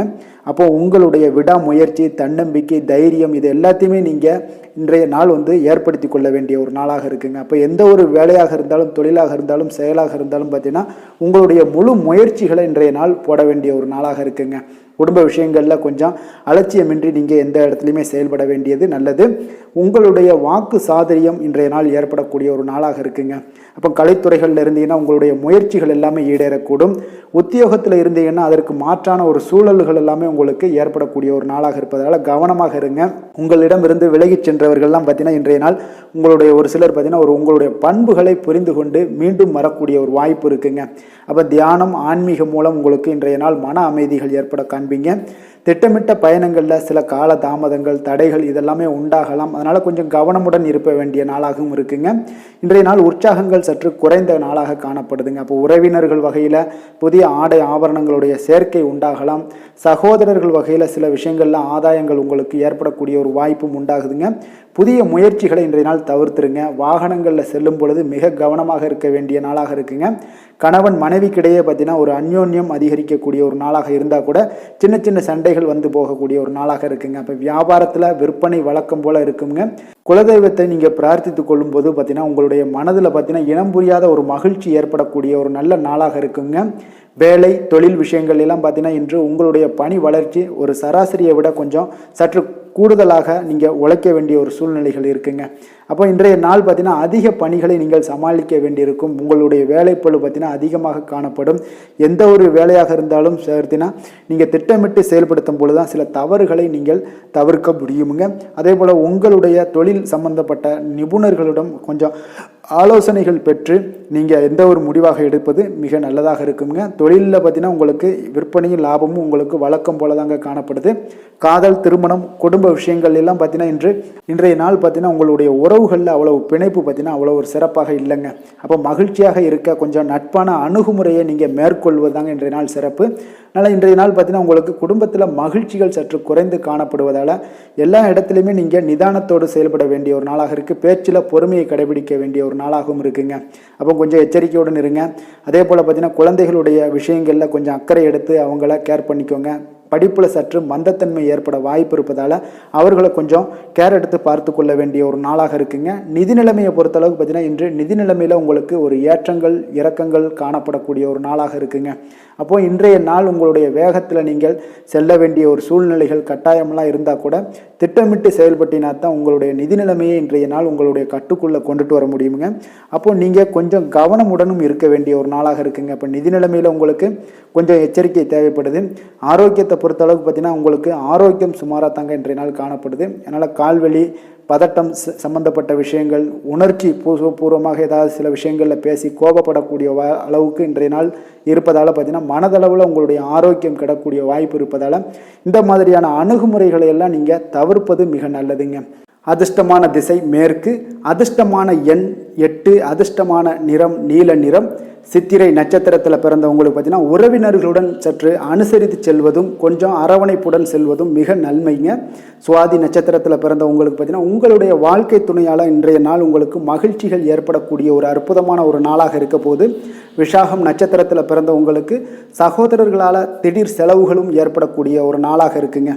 அப்போ உங்களுடைய விடாமுயற்சி, தன்னம்பிக்கை, தைரியம் இது எல்லாத்தையுமே நீங்கள் இன்றைய நாள் ஏற்படுத்தி கொள்ள வேண்டிய ஒரு நாளாக இருக்குங்க. அப்போ எந்த ஒரு வேலையாக இருந்தாலும், தொழிலாக இருந்தாலும், செயலாக இருந்தாலும் பார்த்தீங்கன்னா உங்களுடைய முழு முயற்சிகளை இன்றைய நாள் போட வேண்டிய ஒரு நாளாக இருக்குங்க. குடும்ப விஷயங்களில் கொஞ்சம் அலட்சியமின்றி நீங்கள் எந்த இடத்துலையுமே செயல்பட வேண்டியது நல்லது. உங்களுடைய வாக்கு சாதுரியம் இன்றைய நாள் ஏற்படக்கூடிய ஒரு நாளாக இருக்குங்க. அப்போ கலைத்துறைகளில் இருந்தீங்கன்னா உங்களுடைய முயற்சிகள் எல்லாமே ஈடேறக்கூடும். உத்தியோகத்தில் இருந்தீங்கன்னா அதற்கு மாற்றான ஒரு சூழல்கள் எல்லாமே உங்களுக்கு ஏற்படக்கூடிய ஒரு நாளாக இருப்பதால் கவனமாக இருங்க. உங்களிடம் இருந்து விலகி சென்றவர்கள்லாம் பார்த்தீங்கன்னா இன்றைய நாள் உங்களுடைய ஒரு சிலர் பார்த்தீங்கன்னா உங்களுடைய பண்புகளை புரிந்து கொண்டு மீண்டும் வரக்கூடிய ஒரு வாய்ப்பு இருக்குங்க. அப்போ தியானம், ஆன்மீகம் மூலம் உங்களுக்கு இன்றைய நாள் மன அமைதிகள் ஏற்பட காண்பீங்க. திட்டமிட்ட பயணங்களில் சில கால தாமதங்கள், தடைகள் இதெல்லாமே உண்டாகலாம். அதனால் கொஞ்சம் கவனமுடன் இருக்க வேண்டிய நாளாகவும் இருக்குங்க. இன்றைய நாள் உற்சாகங்கள் சற்று குறைந்த நாளாக காணப்படுதுங்க. அப்போ உறவினர்கள் வகையில் புதிய ஆடை ஆபரணங்களுடைய சேர்க்கை உண்டாகலாம். சகோதரர்கள் வகையில் சில விஷயங்களில் ஆதாயங்கள் உங்களுக்கு ஏற்படக்கூடிய ஒரு வாய்ப்பும் உண்டாகுதுங்க. புதிய முயற்சிகளை இன்றைய நாள் தவிர்த்துருங்க. வாகனங்களில் செல்லும் பொழுது மிக கவனமாக இருக்க வேண்டிய நாளாக இருக்குங்க. கணவன் மனைவிக்கிடையே பார்த்தீங்கன்னா ஒரு அந்யோன்யம் அதிகரிக்கக்கூடிய ஒரு நாளாக இருந்தால் கூட சின்ன சின்ன சண்டைகள் போகக்கூடிய ஒரு நாளாக இருக்குங்க. அப்போ வியாபாரத்தில் விற்பனை வழக்கம் போல் இருக்குங்க. குலதெய்வத்தை நீங்கள் பிரார்த்தித்து கொள்ளும் போது பார்த்தீங்கன்னா உங்களுடைய மனதில் பார்த்தீங்கன்னா இனம் புரியாத ஒரு மகிழ்ச்சி ஏற்படக்கூடிய ஒரு நல்ல நாளாக இருக்குங்க. வேலை, தொழில் விஷயங்கள் எல்லாம் பார்த்தீங்கன்னா இன்று உங்களுடைய பணி வளர்ச்சி ஒரு சராசரியை விட கொஞ்சம் சற்று கூடுதலாக நீங்கள் உழைக்க வேண்டிய ஒரு சூழ்நிலைகள் இருக்குங்க. அப்போ இன்றைய நாள் பார்த்தீங்கன்னா அதிக பணிகளை நீங்கள் சமாளிக்க வேண்டியிருக்கும். உங்களுடைய வேலைப்பளு பார்த்தீங்கன்னா அதிகமாக காணப்படும். எந்த ஒரு வேலையாக இருந்தாலும் சேர்த்தினா நீங்கள் திட்டமிட்டு செயல்படுத்தும் பொழுது தான் சில தவறுகளை நீங்கள் தவிர்க்க முடியுமுங்க. அதே போல் உங்களுடைய தொழில் சம்பந்தப்பட்ட நிபுணர்களிடம் கொஞ்சம் ஆலோசனைகள் பெற்று நீங்கள் எந்த ஒரு முடிவாக எடுப்பது மிக நல்லதாக இருக்குங்க. தொழிலில் பார்த்தீங்கன்னா உங்களுக்கு விற்பனையும் லாபமும் உங்களுக்கு வழக்கம் போல தாங்க காணப்படுது. காதல், திருமணம், குடும்ப விஷயங்கள் எல்லாம் பார்த்தீங்கன்னா இன்றைய நாள் பார்த்தீங்கன்னா உங்களுடைய உறவுகளில் அவ்வளவு பிணைப்பு பார்த்தீங்கன்னா அவ்வளோ ஒரு சிறப்பாக இல்லைங்க. அப்போ மகிழ்ச்சியாக இருக்க கொஞ்சம் நட்பான அணுகுமுறையை நீங்கள் மேற்கொள்வதாங்க இன்றைய நாள் சிறப்பு. அதனால் இன்றைய நாள் பார்த்தீங்கன்னா உங்களுக்கு குடும்பத்தில் மகிழ்ச்சிகள் சற்று குறைந்து காணப்படுவதால் எல்லா இடத்துலையுமே நீங்கள் நிதானத்தோடு செயல்பட வேண்டிய ஒரு நாளாக இருக்குது. பேச்சில் பொறுமையை கடைபிடிக்க வேண்டிய ஒரு நாளாகவும் இருக்குங்க. அப்போ கொஞ்சம் எச்சரிக்கையுடன் இருங்க. அதே போல் பார்த்தீங்கன்னா குழந்தைகளுடைய விஷயங்களில் கொஞ்சம் அக்கறை எடுத்து அவங்கள கேர் பண்ணிக்கோங்க. படிப்பில் சற்று மந்தத்தன்மை ஏற்பட வாய்ப்பு இருப்பதால் அவர்களை கொஞ்சம் கேர் எடுத்து பார்த்து கொள்ள வேண்டிய ஒரு நாளாக இருக்குங்க. நிதி நிலைமையை பொறுத்தளவுக்கு பார்த்தீங்கன்னா இன்று நிதி நிலைமையில் உங்களுக்கு ஒரு ஏற்றங்கள் இறக்கங்கள் காணப்படக்கூடிய ஒரு நாளாக இருக்குங்க. அப்போது இன்றைய நாள் உங்களுடைய வேகத்தில் நீங்கள் செல்ல வேண்டிய ஒரு சூழ்நிலைகள் கட்டாயமெல்லாம் இருந்தால் கூட திட்டமிட்டு செயல்பட்டினா தான் உங்களுடைய நிதி நிலைமையை இன்றைய நாள் உங்களுடைய கட்டுக்குள்ளே கொண்டுட்டு வர முடியுங்க. அப்போது நீங்கள் கொஞ்சம் கவனமுடனும் இருக்க வேண்டிய ஒரு நாளாக இருக்குங்க. இப்போ நிதி நிலைமையில் உங்களுக்கு கொஞ்சம் எச்சரிக்கை தேவைப்படுது. ஆரோக்கியத்தை பொறுத்தளவுக்கு பார்த்தீங்கன்னா உங்களுக்கு ஆரோக்கியம் சுமாராக தாங்க இன்றைய நாள் காணப்படுது. அதனால் கால்வலி பதட்டம் சம்பந்தப்பட்ட விஷயங்கள் உணர்ச்சி பூர்வமாக ஏதாவது சில விஷயங்களில் பேசி கோபப்படக்கூடிய அளவுக்கு இன்றைய நாள் இருப்பதால் பார்த்தீங்கன்னா மனதளவில் உங்களுடைய ஆரோக்கியம் கிடக்கூடிய வாய்ப்பு இருப்பதால் இந்த மாதிரியான அணுகுமுறைகளை எல்லாம் நீங்கள் தவிர்ப்பது மிக நல்லதுங்க. அதிர்ஷ்டமான திசை மேற்கு, அதிர்ஷ்டமான எண் 8, அதிர்ஷ்டமான நிறம் நீல நிறம். சித்திரை நட்சத்திரத்தில் பிறந்தவங்களுக்கு பார்த்தீங்கன்னா உறவினர்களுடன் சற்று அனுசரித்து செல்வதும் கொஞ்சம் அரவணைப்புடன் செல்வதும் மிக நன்மைங்க. சுவாதி நட்சத்திரத்தில் பிறந்தவங்களுக்கு பார்த்தீங்கன்னா உங்களுடைய வாழ்க்கை துணையால் இன்றைய நாள் உங்களுக்கு மகிழ்ச்சிகள் ஏற்படக்கூடிய ஒரு அற்புதமான ஒரு நாளாக இருக்க போது. விஷாகம் நட்சத்திரத்தில் பிறந்தவங்களுக்கு சகோதரர்களால் திடீர் செலவுகளும் ஏற்படக்கூடிய ஒரு நாளாக இருக்குங்க.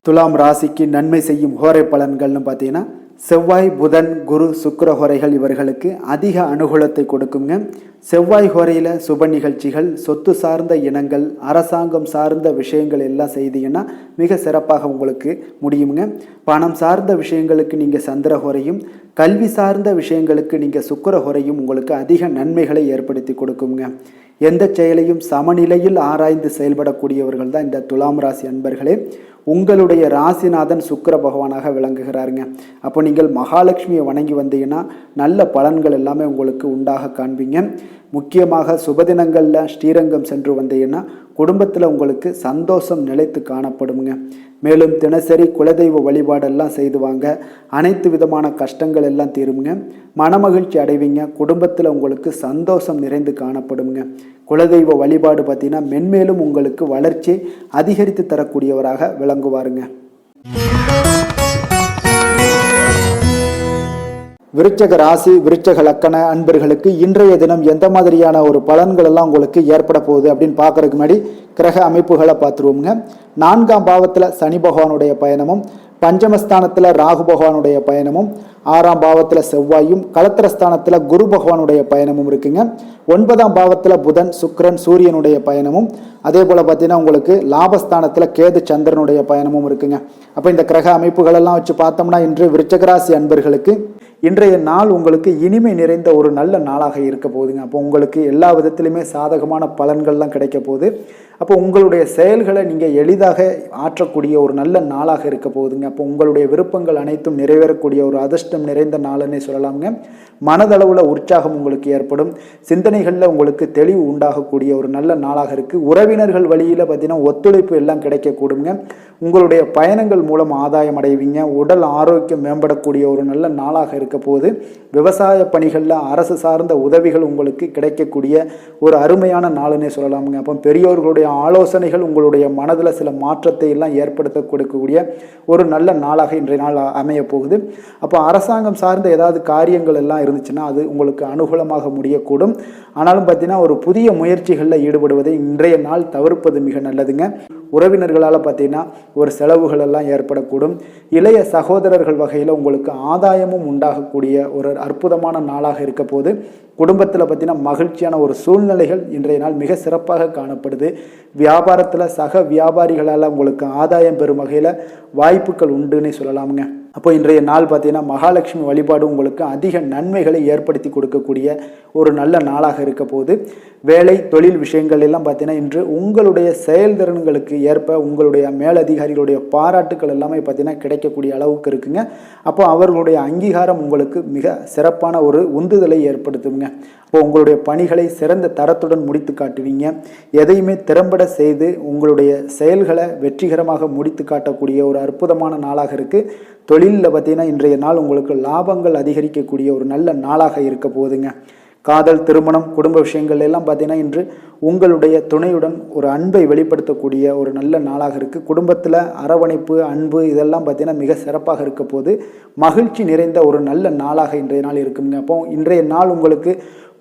துலாம் ராசிக்கு நன்மை செய்யும் ஹோரை பலன்கள்னு பார்த்தீங்கன்னா செவ்வாய் புதன் குரு சுக்கிர ஹோரைகள் இவர்களுக்கு அதிக அனுகூலத்தை கொடுக்குங்க. செவ்வாய் ஹோரையில் சுப நிகழ்ச்சிகள் சொத்து சார்ந்த இனங்கள் அரசாங்கம் சார்ந்த விஷயங்கள் எல்லாம் செய்தீங்கன்னா மிக சிறப்பாக உங்களுக்கு முடியுங்க. பணம் சார்ந்த விஷயங்களுக்கு நீங்கள் சந்திர ஹோரையும் கல்வி சார்ந்த விஷயங்களுக்கு நீங்கள் சுக்கிர ஹோரையும் உங்களுக்கு அதிக நன்மைகளை ஏற்படுத்தி கொடுக்குங்க. எந்த செயலையும் சமநிலையில் ஆராய்ந்து செயல்படக்கூடியவர்கள் தான் இந்த துலாம் ராசி அன்பர்களே. உங்களுடைய ராசிநாதன் சுக்கிர பகவானாக விளங்குகிறாருங்க. அப்போ நீங்கள் மகாலட்சுமியை வணங்கி வந்தீங்கன்னா நல்ல பலன்கள் எல்லாமே உங்களுக்கு உண்டாக காண்பீங்க. முக்கியமாக சுபதினங்களில் ஸ்ரீரங்கம் சென்று வந்தீங்கன்னா குடும்பத்தில் உங்களுக்கு சந்தோஷம் நிலைத்து காணப்படுங்க. மேலும் தினசரி குலதெய்வ வழிபாடெல்லாம் செய்து வாங்க, அனைத்து விதமான கஷ்டங்கள் எல்லாம் தீருங்க, மனமகிழ்ச்சி அடைவீங்க, குடும்பத்தில் உங்களுக்கு சந்தோஷம் நிறைந்து காணப்படுங்க. குலதெய்வ வழிபாடு பார்த்தீங்கன்னா மென்மேலும் உங்களுக்கு வளர்ச்சி அதிகரித்து தரக்கூடியவராக விளங்குவாருங்க. விருச்சக ராசி விருச்சக லக்கண அன்பர்களுக்கு இன்றைய தினம் எந்த மாதிரியான ஒரு பலன்கள் எல்லாம் உங்களுக்கு ஏற்பட போகுது அப்படின்னு பார்க்கறதுக்கு முன்னாடி கிரக அமைப்புகளை பார்த்துருவோங்க. 4ஆம் பாவத்தில் சனி பகவானுடைய பயணமும், பஞ்சமஸ்தானத்தில் ராகு பகவானுடைய பயணமும், 6ஆம் பாவத்தில் செவ்வாயும், களத்திரஸ்தானத்தில் குரு பகவானுடைய பயணமும் இருக்குங்க. 9ஆம் பாவத்தில் புதன் சுக்கிரன் சூரியனுடைய பயணமும், அதே போல் பார்த்தீங்கன்னா உங்களுக்கு லாபஸ்தானத்தில் கேது சந்திரனுடைய பயணமும் இருக்குங்க. அப்போ இந்த கிரக அமைப்புகளெல்லாம் வச்சு பார்த்தோம்னா இன்று விருச்சகராசி அன்பர்களுக்கு இன்றைய நாள் உங்களுக்கு இனிமை நிறைந்த ஒரு நல்ல நாளாக இருக்க போகுதுங்க. அப்போ உங்களுக்கு எல்லா விதத்திலுமே சாதகமான பலன்கள்லாம் கிடைக்க போகுது. அப்போ உங்களுடைய செயல்களை நீங்கள் எளிதாக ஆற்றக்கூடிய ஒரு நல்ல நாளாக இருக்க போகுதுங்க. அப்போ உங்களுடைய விருப்பங்கள் அனைத்தும் நிறைவேறக்கூடிய ஒரு அதிர்ஷ்டம் நிறைந்த நாள்னே சொல்லலாமுங்க. மனதளவில் உற்சாகம் உங்களுக்கு ஏற்படும், சிந்தனைகளில் உங்களுக்கு தெளிவு உண்டாகக்கூடிய ஒரு நல்ல நாளாக இருக்குது. உறவினர்கள் வழியில் பார்த்தீங்கன்னா ஒத்துழைப்பு எல்லாம் கிடைக்கக்கூடுங்க. உங்களுடைய பயணங்கள் மூலம் ஆதாயம் அடைவீங்க. உடல் ஆரோக்கியம் மேம்படக்கூடிய ஒரு நல்ல நாளாக இருக்க போது. விவசாய பணிகளில் அரசு சார்ந்த உதவிகள் உங்களுக்கு கிடைக்கக்கூடிய ஒரு அருமையான நாளுன்னே சொல்லலாமுங்க. அப்போ பெரியோர்களுடைய ஆலோசனைகள் உங்களுடைய மனதில் சில மாற்றத்தை எல்லாம் ஏற்படுத்த கொடுக்கக்கூடிய ஒரு நல்ல நாளாக இன்றைய நாள் அமைய போகுது. அப்போ அரசாங்கம் சார்ந்த ஏதாவது காரியங்கள் எல்லாம் இருந்துச்சுன்னா அது உங்களுக்கு அனுகூலமாக முடியக்கூடும். ஆனாலும் பார்த்தீங்கன்னா ஒரு புதிய முயற்சிகளில் ஈடுபடுவதை இன்றைய நாள் தவிர்ப்பது மிக நல்லதுங்க. உறவினர்களால் பார்த்தீங்கன்னா ஒரு செலவுகள் எல்லாம் ஏற்படக்கூடும். இளைய சகோதரர்கள் வகையில் உங்களுக்கு ஆதாயமும் உண்டாகக்கூடிய ஒரு அற்புதமான நாளாக இருக்க போது. குடும்பத்தில் பார்த்தீங்கன்னா மகிழ்ச்சியான ஒரு சூழ்நிலைகள் இன்றைய நாள் மிக சிறப்பாக காணப்படுது. வியாபாரத்தில் சக வியாபாரிகளால் உங்களுக்கு ஆதாயம் பெறும் வகையில் வாய்ப்புகள் உண்டுன்னு சொல்லலாமுங்க. அப்போ இன்றைய நாள் பார்த்தீங்கன்னா மகாலட்சுமி வழிபாடு உங்களுக்கு அதிக நன்மைகளை ஏற்படுத்தி கொடுக்கக்கூடிய ஒரு நல்ல நாளாக இருக்க போது. வேலை தொழில் விஷயங்கள் எல்லாம் பார்த்தீங்கன்னா இன்று உங்களுடைய செயல்திறன்களுக்கு ஏற்ப உங்களுடைய மேலதிகாரிகளுடைய பாராட்டுக்கள் எல்லாமே பார்த்தீங்கன்னா கிடைக்கக்கூடிய அளவுக்கு இருக்குங்க. அப்போ அவர்களுடைய அங்கீகாரம் உங்களுக்கு மிக சிறப்பான ஒரு உந்துதலை ஏற்படுத்துங்க. அப்போ உங்களுடைய பணிகளை சிறந்த தரத்துடன் முடித்து காட்டுவீங்க. எதையுமே திறம்பட செய்து உங்களுடைய செயல்களை வெற்றிகரமாக முடித்து காட்டக்கூடிய ஒரு அற்புதமான நாளாக இருக்குது. தொழிலில் பார்த்தீங்கன்னா இன்றைய நாள் உங்களுக்கு லாபங்கள் அதிகரிக்கக்கூடிய ஒரு நல்ல நாளாக இருக்க போகுதுங்க. காதல் திருமணம் குடும்ப விஷயங்கள் எல்லாம் பார்த்தீங்கன்னா இன்று உங்களுடைய துணையுடன் ஒரு அன்பை வெளிப்படுத்தக்கூடிய ஒரு நல்ல நாளாக இருக்குது. குடும்பத்தில் அரவணைப்பு அன்பு இதெல்லாம் பார்த்தீங்கன்னா மிக சிறப்பாக இருக்க போது. மகிழ்ச்சி நிறைந்த ஒரு நல்ல நாளாக இன்றைய நாள் இருக்குங்க. அப்போ இன்றைய நாள் உங்களுக்கு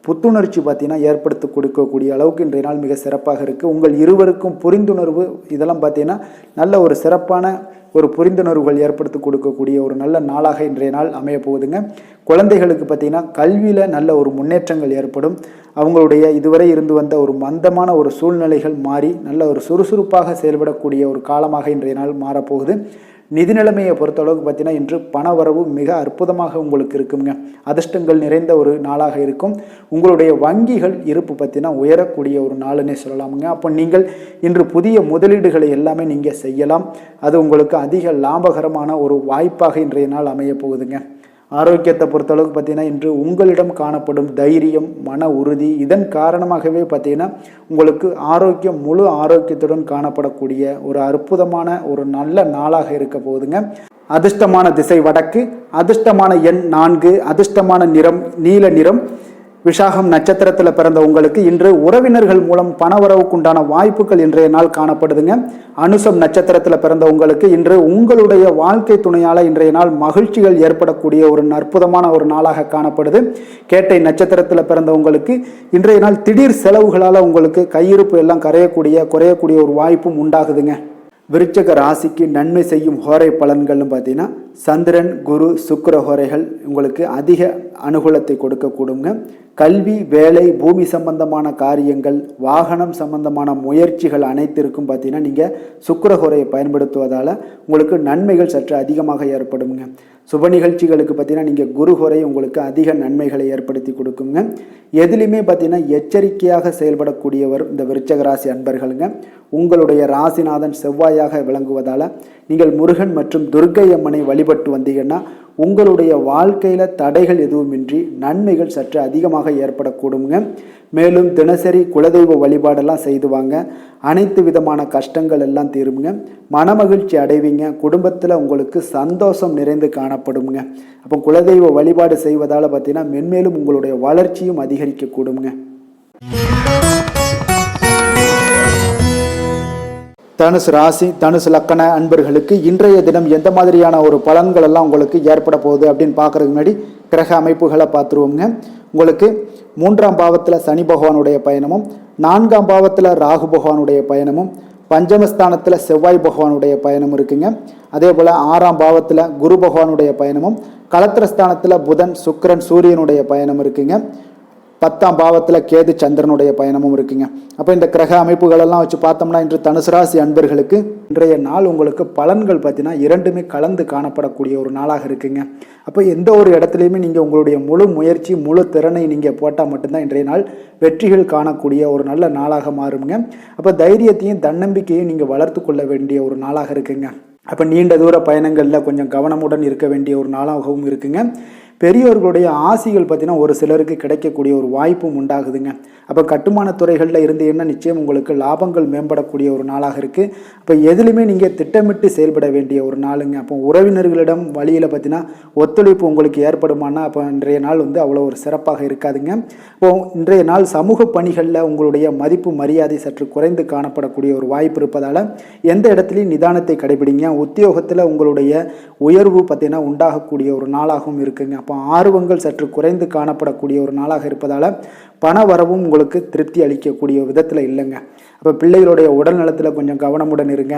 புத்துணர்ச்சி பார்த்தீங்கன்னா ஏற்படுத்தி கொடுக்கக்கூடிய அளவுக்கு இன்றைய நாள் மிக சிறப்பாக இருக்குது. உங்கள் இருவருக்கும் புரிந்துணர்வு இதெல்லாம் பார்த்தீங்கன்னா நல்ல ஒரு சிறப்பான ஒரு புரிந்துணர்வுகள் ஏற்படுத்தி கொடுக்கக்கூடிய ஒரு நல்ல நாளாக இன்றைய நாள் அமைய போகுதுங்க. குழந்தைகளுக்கு பார்த்தீங்கன்னா கல்வியில் நல்ல ஒரு முன்னேற்றங்கள் ஏற்படும். அவங்களுடைய இதுவரை இருந்து வந்த ஒரு மந்தமான ஒரு சூழ்நிலைகள் மாறி நல்ல ஒரு சுறுசுறுப்பாக செயல்படக்கூடிய ஒரு காலமாக இன்றைய நாள் மாறப்போகுது. நிதி நிலைமையை பொறுத்தளவுக்கு பார்த்தீங்கன்னா இன்று பண வரவு மிக அற்புதமாக உங்களுக்கு இருக்குங்க. அதிர்ஷ்டங்கள் நிறைந்த ஒரு நாளாக இருக்கும். உங்களுடைய வங்கிகள் இருப்பு பார்த்தீங்கன்னா உயரக்கூடிய ஒரு நாளுன்னே சொல்லலாமுங்க. அப்போ நீங்கள் இன்று புதிய முதலீடுகளை எல்லாமே நீங்கள் செய்யலாம். அது உங்களுக்கு அதிக லாபகரமான ஒரு வாய்ப்பாக இன்றைய நாள் அமைய போகுதுங்க. ஆரோக்கியத்தை பொறுத்தளவுக்கு பார்த்தீங்கன்னா இன்று உங்களிடம் காணப்படும் தைரியம், மன உறுதி இதன் காரணமாகவே பார்த்தீங்கன்னா உங்களுக்கு ஆரோக்கியம் முழு ஆரோக்கியத்துடன் காணப்படக்கூடிய ஒரு அற்புதமான ஒரு நல்ல நாளாக இருக்க போகுதுங்க. அதிர்ஷ்டமான திசை வடக்கு, அதிர்ஷ்டமான எண் 4, அதிர்ஷ்டமான நிறம் நீல நிறம். விஷாகம் நட்சத்திரத்தில் பிறந்த உங்களுக்கு இன்று உறவினர்கள் மூலம் பணவரவுக்குண்டான வாய்ப்புகள் இன்றைய நாள் காணப்படுதுங்க. அனுசம் நட்சத்திரத்தில் பிறந்த உங்களுக்கு இன்று உங்களுடைய வாழ்க்கை துணையால் இன்றைய நாள் மகிழ்ச்சிகள் ஏற்படக்கூடிய ஒரு அற்புதமான ஒரு நாளாக காணப்படுது. கேட்டை நட்சத்திரத்தில் பிறந்த உங்களுக்கு இன்றைய நாள் திடீர் செலவுகளால் உங்களுக்கு கையிருப்பு எல்லாம் குறையக்கூடிய ஒரு வாய்ப்பும் உண்டாகுதுங்க. விருச்சக ராசிக்கு நன்மை செய்யும் ஹோரை பலன்கள்னு பார்த்தீங்கன்னா சந்திரன், குரு, சுக்கிர ஹோரைகள் உங்களுக்கு அதிக அனுகூலத்தை கொடுக்கக்கூடுங்க. கல்வி, வேலை, பூமி சம்பந்தமான காரியங்கள், வாகனம் சம்பந்தமான முயற்சிகள் அனைத்திற்கும் பார்த்தீங்கன்னா நீங்கள் சுக்கிர ஹோரையை பயன்படுத்துவதால் உங்களுக்கு நன்மைகள் சற்று அதிகமாக ஏற்படுங்க. சுப நிகழ்ச்சிகளுக்கு பார்த்தீங்கன்னா நீங்கள் குரு ஹோரை உங்களுக்கு அதிக நன்மைகளை ஏற்படுத்தி கொடுக்குங்க. எதுலையுமே பார்த்தீங்கன்னா எச்சரிக்கையாக செயல்படக்கூடியவர் இந்த விருச்சக ராசி அன்பர்களுங்க. உங்களுடைய ராசிநாதன் செவ்வாயாக விளங்குவதால் நீங்கள் முருகன் மற்றும் துர்க்கை அம்மனை வழிபட்டு வந்தீங்கன்னா உங்களுடைய வாழ்க்கையில் தடைகள் எதுவுமின்றி நன்மைகள் சற்று அதிகமாக ஏற்படக்கூடுங்க. மேலும் தினசரி குலதெய்வ வழிபாடெல்லாம் செய்து வாங்க. அனைத்து விதமான கஷ்டங்கள் எல்லாம் தீருங்க. மனமகிழ்ச்சி அடைவீங்க. குடும்பத்தில் உங்களுக்கு சந்தோஷம் நிறைந்து காணப்படுங்க. அப்போ குலதெய்வ வழிபாடு செய்வதால் பார்த்தீங்கன்னா மென்மேலும் உங்களுடைய வளர்ச்சியும் அதிகரிக்க கூடுங்க. தனுசு ராசி, தனுசு லக்கண அன்பர்களுக்கு இன்றைய தினம் எந்த மாதிரியான ஒரு பலன்கள் எல்லாம் உங்களுக்கு ஏற்பட போகுது அப்படின்னு பார்க்கறதுக்கு முன்னாடி கிரக அமைப்புகளை பார்த்துருவோங்க. உங்களுக்கு 3ஆம் பாவத்தில் சனி பகவானுடைய பயணமும், 4ஆம் பாவத்தில் ராகு பகவானுடைய பயணமும், பஞ்சமஸ்தானத்தில் செவ்வாய் பகவானுடைய பயணம் இருக்குங்க. அதே போல் 6ஆம் பாவத்தில் குரு பகவானுடைய பயணமும், களத்திரஸ்தானத்தில் புதன், சுக்கிரன், சூரியனுடைய பயணம் இருக்குங்க. 10ஆம் பாவத்தில் கேது, சந்திரனுடைய பயணமும் இருக்குங்க. அப்போ இந்த கிரக அமைப்புகளெல்லாம் வச்சு பார்த்தோம்னா இன்று தனுசு ராசி அன்பர்களுக்கு இன்றைய நாள் உங்களுக்கு பலன்கள் பார்த்தீங்கன்னா இரண்டுமே கலந்து காணப்படக்கூடிய ஒரு நாளாக இருக்குங்க. அப்போ எந்த ஒரு இடத்துலையுமே நீங்கள் உங்களுடைய முழு முயற்சி, முழு திறனை நீங்கள் போட்டால் மட்டும்தான் இன்றைய நாள் வெற்றிகள் காணக்கூடிய ஒரு நல்ல நாளாக மாறுங்க. அப்போ தைரியத்தையும் தன்னம்பிக்கையும் நீங்கள் வளர்த்து கொள்ள வேண்டிய ஒரு நாளாக இருக்குங்க. அப்போ நீண்ட தூர பயணங்களில் கொஞ்சம் கவனமுடன் இருக்க வேண்டிய ஒரு நாளாகவும் இருக்குங்க. பெரியோர்களுடைய ஆசிகள் பார்த்தீங்கன்னா ஒரு சிலருக்கு கிடைக்கக்கூடிய ஒரு வாய்ப்பும் உண்டாகுதுங்க. அப்போ கட்டுமான துறைகளில் இருந்து என்ன நிச்சயம் உங்களுக்கு லாபங்கள் மேம்படக்கூடிய ஒரு நாளாக இருக்குது. அப்போ எதுலையுமே நீங்கள் திட்டமிட்டு செயல்பட வேண்டிய ஒரு நாளுங்க. அப்போ உறவினர்களிடம் வழியில் பார்த்தீங்கன்னா ஒத்துழைப்பு உங்களுக்கு ஏற்படுமானா அப்போ இன்றைய நாள் அவ்வளோ ஒரு சிறப்பாக இருக்காதுங்க. இப்போ இன்றைய நாள் சமூக பணிகளில் உங்களுடைய மதிப்பு மரியாதை சற்று குறைந்து காணப்படக்கூடிய ஒரு வாய்ப்பு இருப்பதால் எந்த இடத்துலையும் நிதானத்தை கடைபிடிங்க. உத்தியோகத்தில் உங்களுடைய உயர்வு பார்த்தீங்கன்னா உண்டாகக்கூடிய ஒரு நாளாகவும் இருக்குங்க. அப்போ ஆர்வங்கள் சற்று குறைந்து காணப்படக்கூடிய ஒரு நாளாக இருப்பதால் பண வரவும் உங்களுக்கு திருப்தி அளிக்கக்கூடிய விதத்தில் இல்லைங்க. அப்போ பிள்ளைகளுடைய உடல் நலத்தில் கொஞ்சம் கவனமுடன் இருங்க.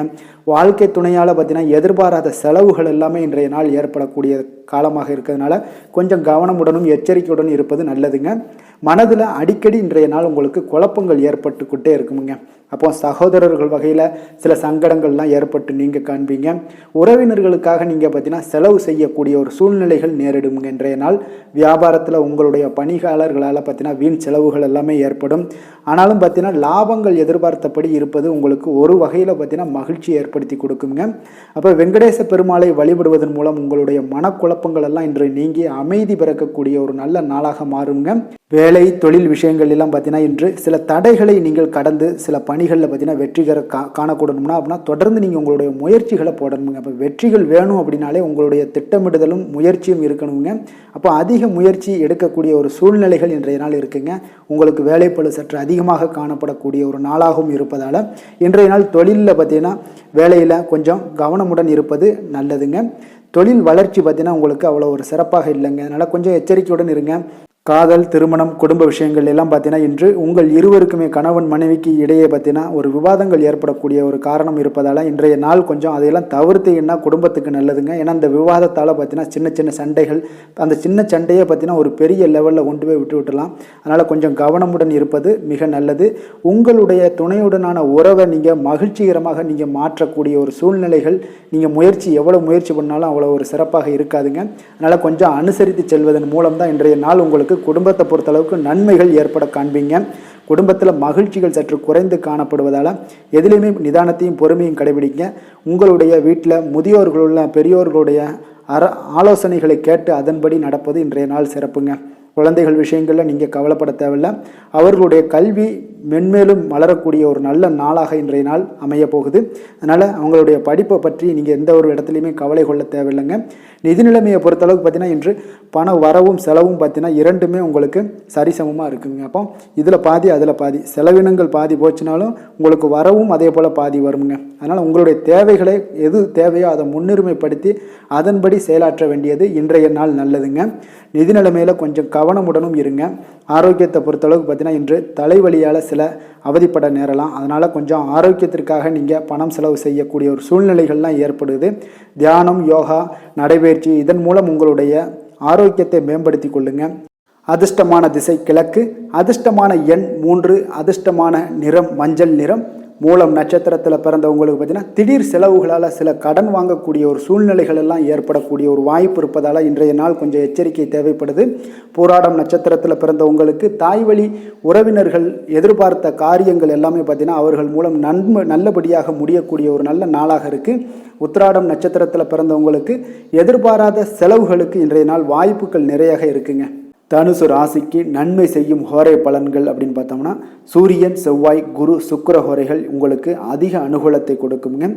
வாழ்க்கை துணையால் பார்த்தீங்கன்னா எதிர்பாராத செலவுகள் எல்லாமே இன்றைய நாள் ஏற்படக்கூடிய காலமாக இருக்கிறதுனால கொஞ்சம் கவனமுடனும் எச்சரிக்கையுடன் இருப்பது நல்லதுங்க. மனதில் அடிக்கடி இன்றைய நாள் உங்களுக்கு குழப்பங்கள் ஏற்பட்டுக்கிட்டே இருக்குமுங்க. அப்போ சகோதரர்கள் வகையில் சில சங்கடங்கள்லாம் ஏற்பட்டு நீங்கள் காண்பீங்க. உறவினர்களுக்காக நீங்கள் பார்த்தீங்கன்னா செலவு செய்யக்கூடிய ஒரு சூழ்நிலைகள் நேரிடுங்க. இன்றைய நாள் வியாபாரத்தில் உங்களுடைய பணியாளர்களால் பார்த்தீங்கன்னா வீண் செலவுகள் எல்லாமே ஏற்படும். ஆனாலும் பார்த்தீங்கன்னா லாபங்கள் எதிர்பார்த்தபடி இருப்பது உங்களுக்கு ஒரு வகையில் பார்த்தீங்கன்னா மகிழ்ச்சி ஏற்படுத்தி கொடுக்குங்க. அப்போ வெங்கடேச பெருமாளை வழிபடுவதன் மூலம் உங்களுடைய மனக்குழப்பங்கள் எல்லாம் இன்று நீங்கி அமைதி பிறக்கக்கூடிய ஒரு நல்ல நாளாக மாறுங்க. வேலை, தொழில் விஷயங்கள் எல்லாம் பார்த்தீங்கன்னா இன்று சில தடைகளை நீங்கள் கடந்து சில பணிகளில் பார்த்தீங்கன்னா வெற்றிகர காணக்கூடணும்னா அப்படின்னா தொடர்ந்து நீங்கள் உங்களுடைய முயற்சிகளை போடணுங்க. அப்போ வெற்றிகள் வேணும் அப்படின்னாலே உங்களுடைய திட்டமிடுதலும் முயற்சியும் இருக்கணுங்க. அப்போ அதிக முயற்சி எடுக்கக்கூடிய ஒரு சூழ்நிலைகள் இன்றைய நாள் இருக்குங்க. உங்களுக்கு வேலைப்பளு சற்று அதிகமாக காணப்படக்கூடிய ஒரு நாளாகவும் இருப்பதால் இன்றைய நாள் தொழிலில் பார்த்தீங்கன்னா வேலையில் கொஞ்சம் கவனமுடன் இருப்பது நல்லதுங்க. தொழில் வளர்ச்சி பார்த்தீங்கன்னா உங்களுக்கு அவ்வளோ ஒரு சிறப்பாக இல்லைங்க. அதனால் கொஞ்சம் எச்சரிக்கையுடன் இருங்க. காதல், திருமணம், குடும்ப விஷயங்கள் எல்லாம் பார்த்தீங்கன்னா இன்று உங்கள் இருவருக்குமே கணவன் மனைவிக்கு இடையே பார்த்தீங்கன்னா ஒரு விவாதங்கள் ஏற்படக்கூடிய ஒரு காரணம் இருப்பதால் இன்றைய நாள் கொஞ்சம் அதையெல்லாம் தவிர்த்தீங்கன்னா குடும்பத்துக்கு நல்லதுங்க. ஏன்னா இந்த விவாதத்தால் பார்த்தீங்கன்னா சின்ன சின்ன சண்டைகள், அந்த சின்ன சண்டையை பார்த்தீங்கன்னா ஒரு பெரிய லெவலில் கொண்டு போய் விட்டுலாம். அதனால் கொஞ்சம் கவனமுடன் இருப்பது மிக நல்லது. உங்களுடைய துணையுடனான உறவை நீங்கள் மகிழ்ச்சிகரமாக நீங்கள் மாற்றக்கூடிய ஒரு சூழ்நிலைகள் நீங்கள் எவ்வளோ முயற்சி பண்ணாலும் அவ்வளோ ஒரு சிறப்பாக இருக்காதுங்க. அதனால் கொஞ்சம் அனுசரித்து செல்வதன் மூலம் தான் இன்றைய நாள் உங்களுக்கு குடும்பத்தை பொறுத்தளவுக்கு நன்மைகள் ஏற்பட காண்பீங்க. குடும்பத்தில் மகிழ்ச்சிகள் சற்று குறைந்து காணப்படுவதால் எதிலையுமே நிதானத்தையும் பொறுமையும் கடைபிடிங்க. உங்களுடைய வீட்டில் முதியோர்களுள்ள பெரியோர்களுடைய ஆலோசனைகளை கேட்டு அதன்படி நடப்பது இன்றைய நாள் சிறப்புங்க. குழந்தைகள் விஷயங்களில் நீங்கள் கவலைப்பட தேவையில்லை. அவர்களுடைய கல்வி மென்மேலும் வளரக்கூடிய ஒரு நல்ல நாளாக இன்றைய நாள் அமைய போகுது. அதனால் அவங்களுடைய படிப்பை பற்றி நீங்கள் எந்த ஒரு இடத்துலையுமே கவலை கொள்ள தேவையில்லைங்க. நிதி நிலைமையை பொறுத்தளவுக்கு பார்த்தீங்கன்னா இன்று பண வரவும் செலவும் பார்த்தீங்கன்னா இரண்டுமே உங்களுக்கு சரிசமமாக இருக்குங்க. அப்போ இதில் பாதி அதில் பாதி, செலவினங்கள் பாதி போச்சுனாலும் உங்களுக்கு வரவும் அதே போல் பாதி வருங்க. அதனால் உங்களுடைய தேவைகளை எது தேவையோ அதை முன்னுரிமைப்படுத்தி அதன்படி செயலாற்ற வேண்டியது இன்றைய நாள் நல்லதுங்க. நிதி நிலைமையில் கொஞ்சம் கவனமுடனும் இருங்க. ஆரோக்கியத்தை பொறுத்தளவுக்கு பார்த்தீங்கன்னா இன்று தலைவலியால் சில அவதிப்பட நேரலாம். அதனால் கொஞ்சம் ஆரோக்கியத்திற்காக நீங்கள் பணம் செலவு செய்யக்கூடிய ஒரு சூழ்நிலைகள்லாம் ஏற்படுது. தியானம், யோகா, நடைபயிற்சி இதன் மூலம் உங்களுடைய ஆரோக்கியத்தை மேம்படுத்தி கொள்ளுங்க. அதிர்ஷ்டமான திசை கிழக்கு, அதிர்ஷ்டமான எண் 3, அதிர்ஷ்டமான நிறம் மஞ்சள் நிறம். மூலம் நட்சத்திரத்தில் பிறந்தவங்களுக்கு பார்த்தீங்கன்னா திடீர் செலவுகளால் சில கடன் வாங்கக்கூடிய ஒரு சூழ்நிலைகள் எல்லாம் ஏற்படக்கூடிய ஒரு வாய்ப்பு இருப்பதால் இன்றைய நாள் கொஞ்சம் எச்சரிக்கை தேவைப்படுது. பூராடம் நட்சத்திரத்தில் பிறந்தவங்களுக்கு தாய்வழி உறவினர்கள் எதிர்பார்த்த காரியங்கள் எல்லாமே பார்த்தீங்கன்னா அவர்கள் மூலம் நல்லபடியாக முடியக்கூடிய ஒரு நல்ல நாளாக இருக்குது. உத்திராடம் நட்சத்திரத்தில் பிறந்தவங்களுக்கு எதிர்பாராத செலவுகளுக்கு இன்றைய நாள் வாய்ப்புகள் நிறையாக இருக்குங்க. தனுசு ராசிக்கு நன்மை செய்யும் ஹோரை பலன்கள் அப்படின்னு பார்த்தோம்னா சூரியன், செவ்வாய், குரு, சுக்கிர ஹோரைகள் உங்களுக்கு அதிக அனுகூலத்தை கொடுக்குங்க.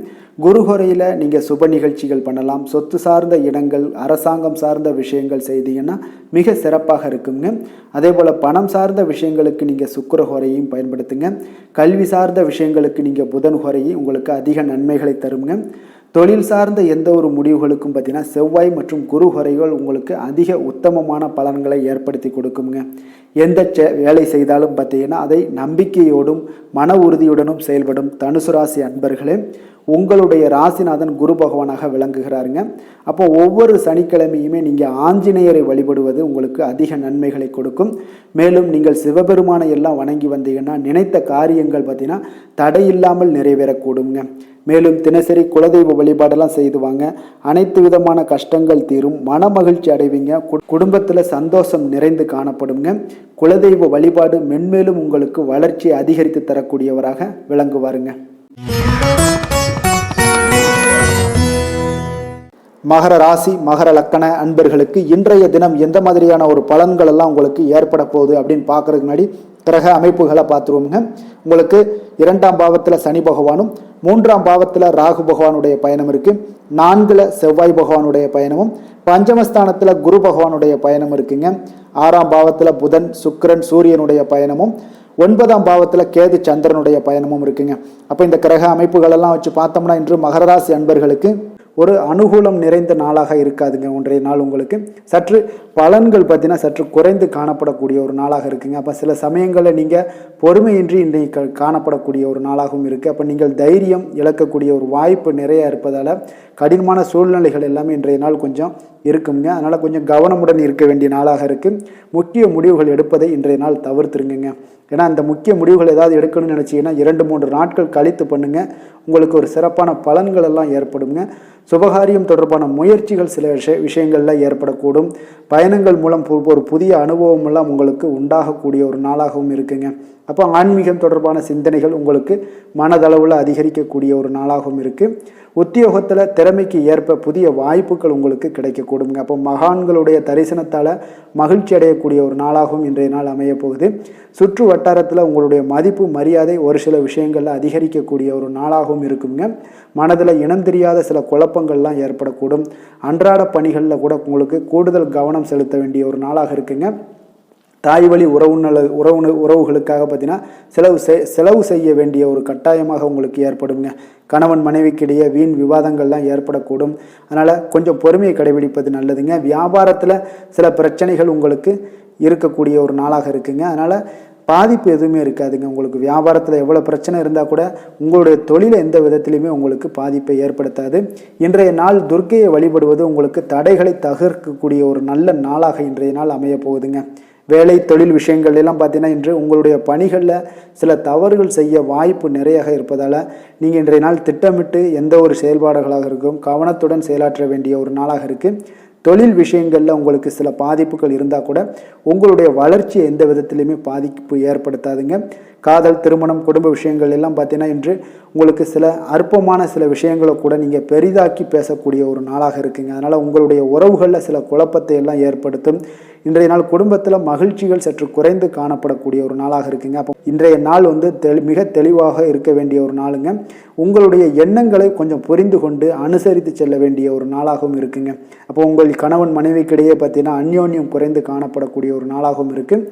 குரு ஹோரையில் நீங்கள் சுப நிகழ்ச்சிகள் பண்ணலாம். சொத்து சார்ந்த இடங்கள், அரசாங்கம் சார்ந்த விஷயங்கள் செய்தீங்கன்னா மிக சிறப்பாக இருக்குங்க. அதே போல் பணம் சார்ந்த விஷயங்களுக்கு நீங்கள் சுக்கிர ஹோரையும் பயன்படுத்துங்க. கல்வி சார்ந்த விஷயங்களுக்கு நீங்கள் புதன் ஹோரையும் உங்களுக்கு அதிக நன்மைகளை தருங்க. தொழில் சார்ந்த எந்த ஒரு முடிவுகளுக்கும் பார்த்தீங்கன்னா செவ்வாய் மற்றும் குரு ஹோரைகள் உங்களுக்கு அதிக உத்தமமான பலன்களை ஏற்படுத்தி கொடுக்குங்க. எந்த வேலை செய்தாலும் பார்த்தீங்கன்னா அதை நம்பிக்கையோடும் மன உறுதியுடனும் செயல்படும் தனுசு ராசி அன்பர்களே, உங்களுடைய ராசிநாதன் குரு பகவானாக விளங்குகிறாருங்க. அப்போ ஒவ்வொரு சனிக்கிழமையுமே நீங்கள் ஆஞ்சநேயரை வழிபடுவது உங்களுக்கு அதிக நன்மைகளை கொடுக்கும். மேலும் நீங்கள் சிவபெருமானை எல்லாம் வணங்கி வந்தீங்கன்னா நினைத்த காரியங்கள் பார்த்தீங்கன்னா தடையில்லாமல் நிறைவேறக்கூடுங்க. மேலும் தினசரி குலதெய்வ வழிபாடெல்லாம் செய்துவாங்க. அனைத்து விதமான கஷ்டங்கள் தீரும், மன மகிழ்ச்சி அடைவீங்க. குடும்பத்தில் சந்தோஷம் நிறைந்து காணப்படுங்க. குலதெய்வ வழிபாடு மென்மேலும் உங்களுக்கு வளர்ச்சியை அதிகரித்து தரக்கூடியவராக விளங்குவாருங்க. மகர ராசி, மகர லக்கண அன்பர்களுக்கு இன்றைய தினம் எந்த மாதிரியான ஒரு பலன்கள் எல்லாம் உங்களுக்கு ஏற்பட போகுது அப்படின்னு பார்க்கறதுக்கு முன்னாடி கிரக அமைப்புகளை பார்த்துருவோங்க. உங்களுக்கு 2ஆம் பாவத்தில் சனி பகவானும், 3ஆம் பாவத்தில் ராகு பகவானுடைய பயணம் இருக்குது. 4ல் செவ்வாய் பகவானுடைய பயணமும், பஞ்சமஸ்தானத்தில் குரு பகவானுடைய பயணம் இருக்குங்க. 6ஆம் பாவத்தில் புதன், சுக்கிரன், சூரியனுடைய பயணமும், 9ஆம் பாவத்தில் கேது, சந்திரனுடைய பயணமும் இருக்குங்க. அப்போ இந்த கிரக அமைப்புகளெல்லாம் வச்சு பார்த்தோம்னா இன்று மகர ராசி அன்பர்களுக்கு ஒரு அனுகூலம் நிறைந்த நாளாக இருக்காதுங்க. ஒன்றைய நாள் உங்களுக்கு சற்று பலன்கள் பார்த்தீங்கன்னா சற்று குறைந்து காணப்படக்கூடிய ஒரு நாளாக இருக்குங்க. அப்போ சில சமயங்களில் நீங்கள் பொறுமையின்றி இன்றைக்கு காணப்படக்கூடிய ஒரு நாளாகவும் இருக்குது. அப்போ நீங்கள் தைரியம் இழக்கக்கூடிய ஒரு வாய்ப்பு நிறைய இருப்பதால் கடினமான சூழ்நிலைகள் எல்லாமே இன்றைய நாள் கொஞ்சம் இருக்குங்க. அதனால் கொஞ்சம் கவனமுடன் இருக்க வேண்டிய நாளாக இருக்குது. முக்கிய முடிவுகள் எடுப்பதை இன்றைய நாள் தவிர்த்துருங்க. ஏன்னா அந்த முக்கிய முடிவுகள் ஏதாவது எடுக்கணும்னு நினச்சிங்கன்னா 2-3 நாட்கள் கழித்து பண்ணுங்கள். உங்களுக்கு ஒரு சிறப்பான பலன்கள் எல்லாம் ஏற்படுங்க. சுபகாரியம் தொடர்பான முயற்சிகள் சில விஷயங்கள்ல ஏற்படக்கூடும். பயணங்கள் மூலம் ஒரு புதிய அனுபவம் எல்லாம் உங்களுக்கு உண்டாகக்கூடிய ஒரு நாளாகவும் இருக்குங்க. அப்போ ஆன்மீகம் தொடர்பான சிந்தனைகள் உங்களுக்கு மனதளவில் அதிகரிக்கக்கூடிய ஒரு நாளாகவும் இருக்குது. உத்தியோகத்தில் திறமைக்கு ஏற்ப புதிய வாய்ப்புகள் உங்களுக்கு கிடைக்கக்கூடுங்க. அப்போ மகான்களுடைய தரிசனத்தால் மகிழ்ச்சி அடையக்கூடிய ஒரு நாளாகவும் இன்றைய நாள் அமைய போகுது. சுற்று வட்டாரத்தில் உங்களுடைய மதிப்பு மரியாதை ஒரு சில விஷயங்களில் அதிகரிக்கக்கூடிய ஒரு நாளாகவும் இருக்குங்க. மனதில் இனம் தெரியாத சில குழப்பங்கள்லாம் ஏற்படக்கூடும். அன்றாட பணிகளில் கூட உங்களுக்கு கூடுதல் கவனம் செலுத்த வேண்டிய ஒரு நாளாக இருக்குங்க. தாய் வழி உறவுகளுக்காக பார்த்தீங்கன்னா செலவு செய்ய வேண்டிய ஒரு கட்டாயமாக உங்களுக்கு ஏற்படுங்க. கணவன் மனைவிக்கிடையே வீண் விவாதங்கள்லாம் ஏற்படக்கூடும். அதனால் கொஞ்சம் பொறுமையை கடைபிடிப்பது நல்லதுங்க. வியாபாரத்தில் சில பிரச்சனைகள் உங்களுக்கு இருக்கக்கூடிய ஒரு நாளாக இருக்குங்க. அதனால் பாதிப்பு எதுவுமே இருக்காதுங்க. உங்களுக்கு வியாபாரத்தில் எவ்வளோ பிரச்சனை இருந்தால் கூட உங்களுடைய தொழிலை எந்த விதத்திலையுமே உங்களுக்கு பாதிப்பை ஏற்படுத்தாது. இன்றைய நாள் துர்க்கையை வழிபடுவது உங்களுக்கு தடைகளை தகர்க்கக்கூடிய ஒரு நல்ல நாளாக இன்றைய நாள் அமைய போகுதுங்க. வேலை தொழில் விஷயங்கள் எல்லாம் பார்த்தீங்கன்னா இன்று உங்களுடைய பணிகளில் சில தவறுகள் செய்ய வாய்ப்பு நிறையாக இருப்பதால் நீங்கள் இன்றைய நாள் திட்டமிட்டு எந்த ஒரு செயல்பாடுகளாக இருக்கும் கவனத்துடன் செயலாற்ற வேண்டிய ஒரு நாளாக இருக்குது. தொழில் விஷயங்களில் உங்களுக்கு சில பாதிப்புகள் இருந்தால் கூட உங்களுடைய வளர்ச்சியை எந்த விதத்திலையுமே பாதிப்பு ஏற்படுத்தாதுங்க. காதல், திருமணம், குடும்ப விஷயங்கள் எல்லாம் பார்த்தீங்கன்னா இன்று உங்களுக்கு சில அற்பமான சில விஷயங்களை கூட நீங்கள் பெரிதாக்கி பேசக்கூடிய ஒரு நாளாக இருக்குங்க. அதனால் உங்களுடைய உறவுகளில் சில குழப்பத்தை எல்லாம் ஏற்படுத்தும். இன்றைய நாள் குடும்பத்தில் மகிழ்ச்சிகள் சற்று குறைந்து காணப்படக்கூடிய ஒரு நாளாக இருக்குங்க. அப்போ இன்றைய நாள் மிக தெளிவாக இருக்க வேண்டிய ஒரு நாளுங்க. உங்களுடைய எண்ணங்களை கொஞ்சம் புரிந்து கொண்டு அனுசரித்து செல்ல வேண்டிய ஒரு நாளாகவும் இருக்குங்க. அப்போ உங்கள் கணவன் மனைவிக்கிடையே பார்த்தீங்கன்னா அந்யோன்யம் குறைந்து காணப்படக்கூடிய ஒரு நாளாகவும் இருக்குது.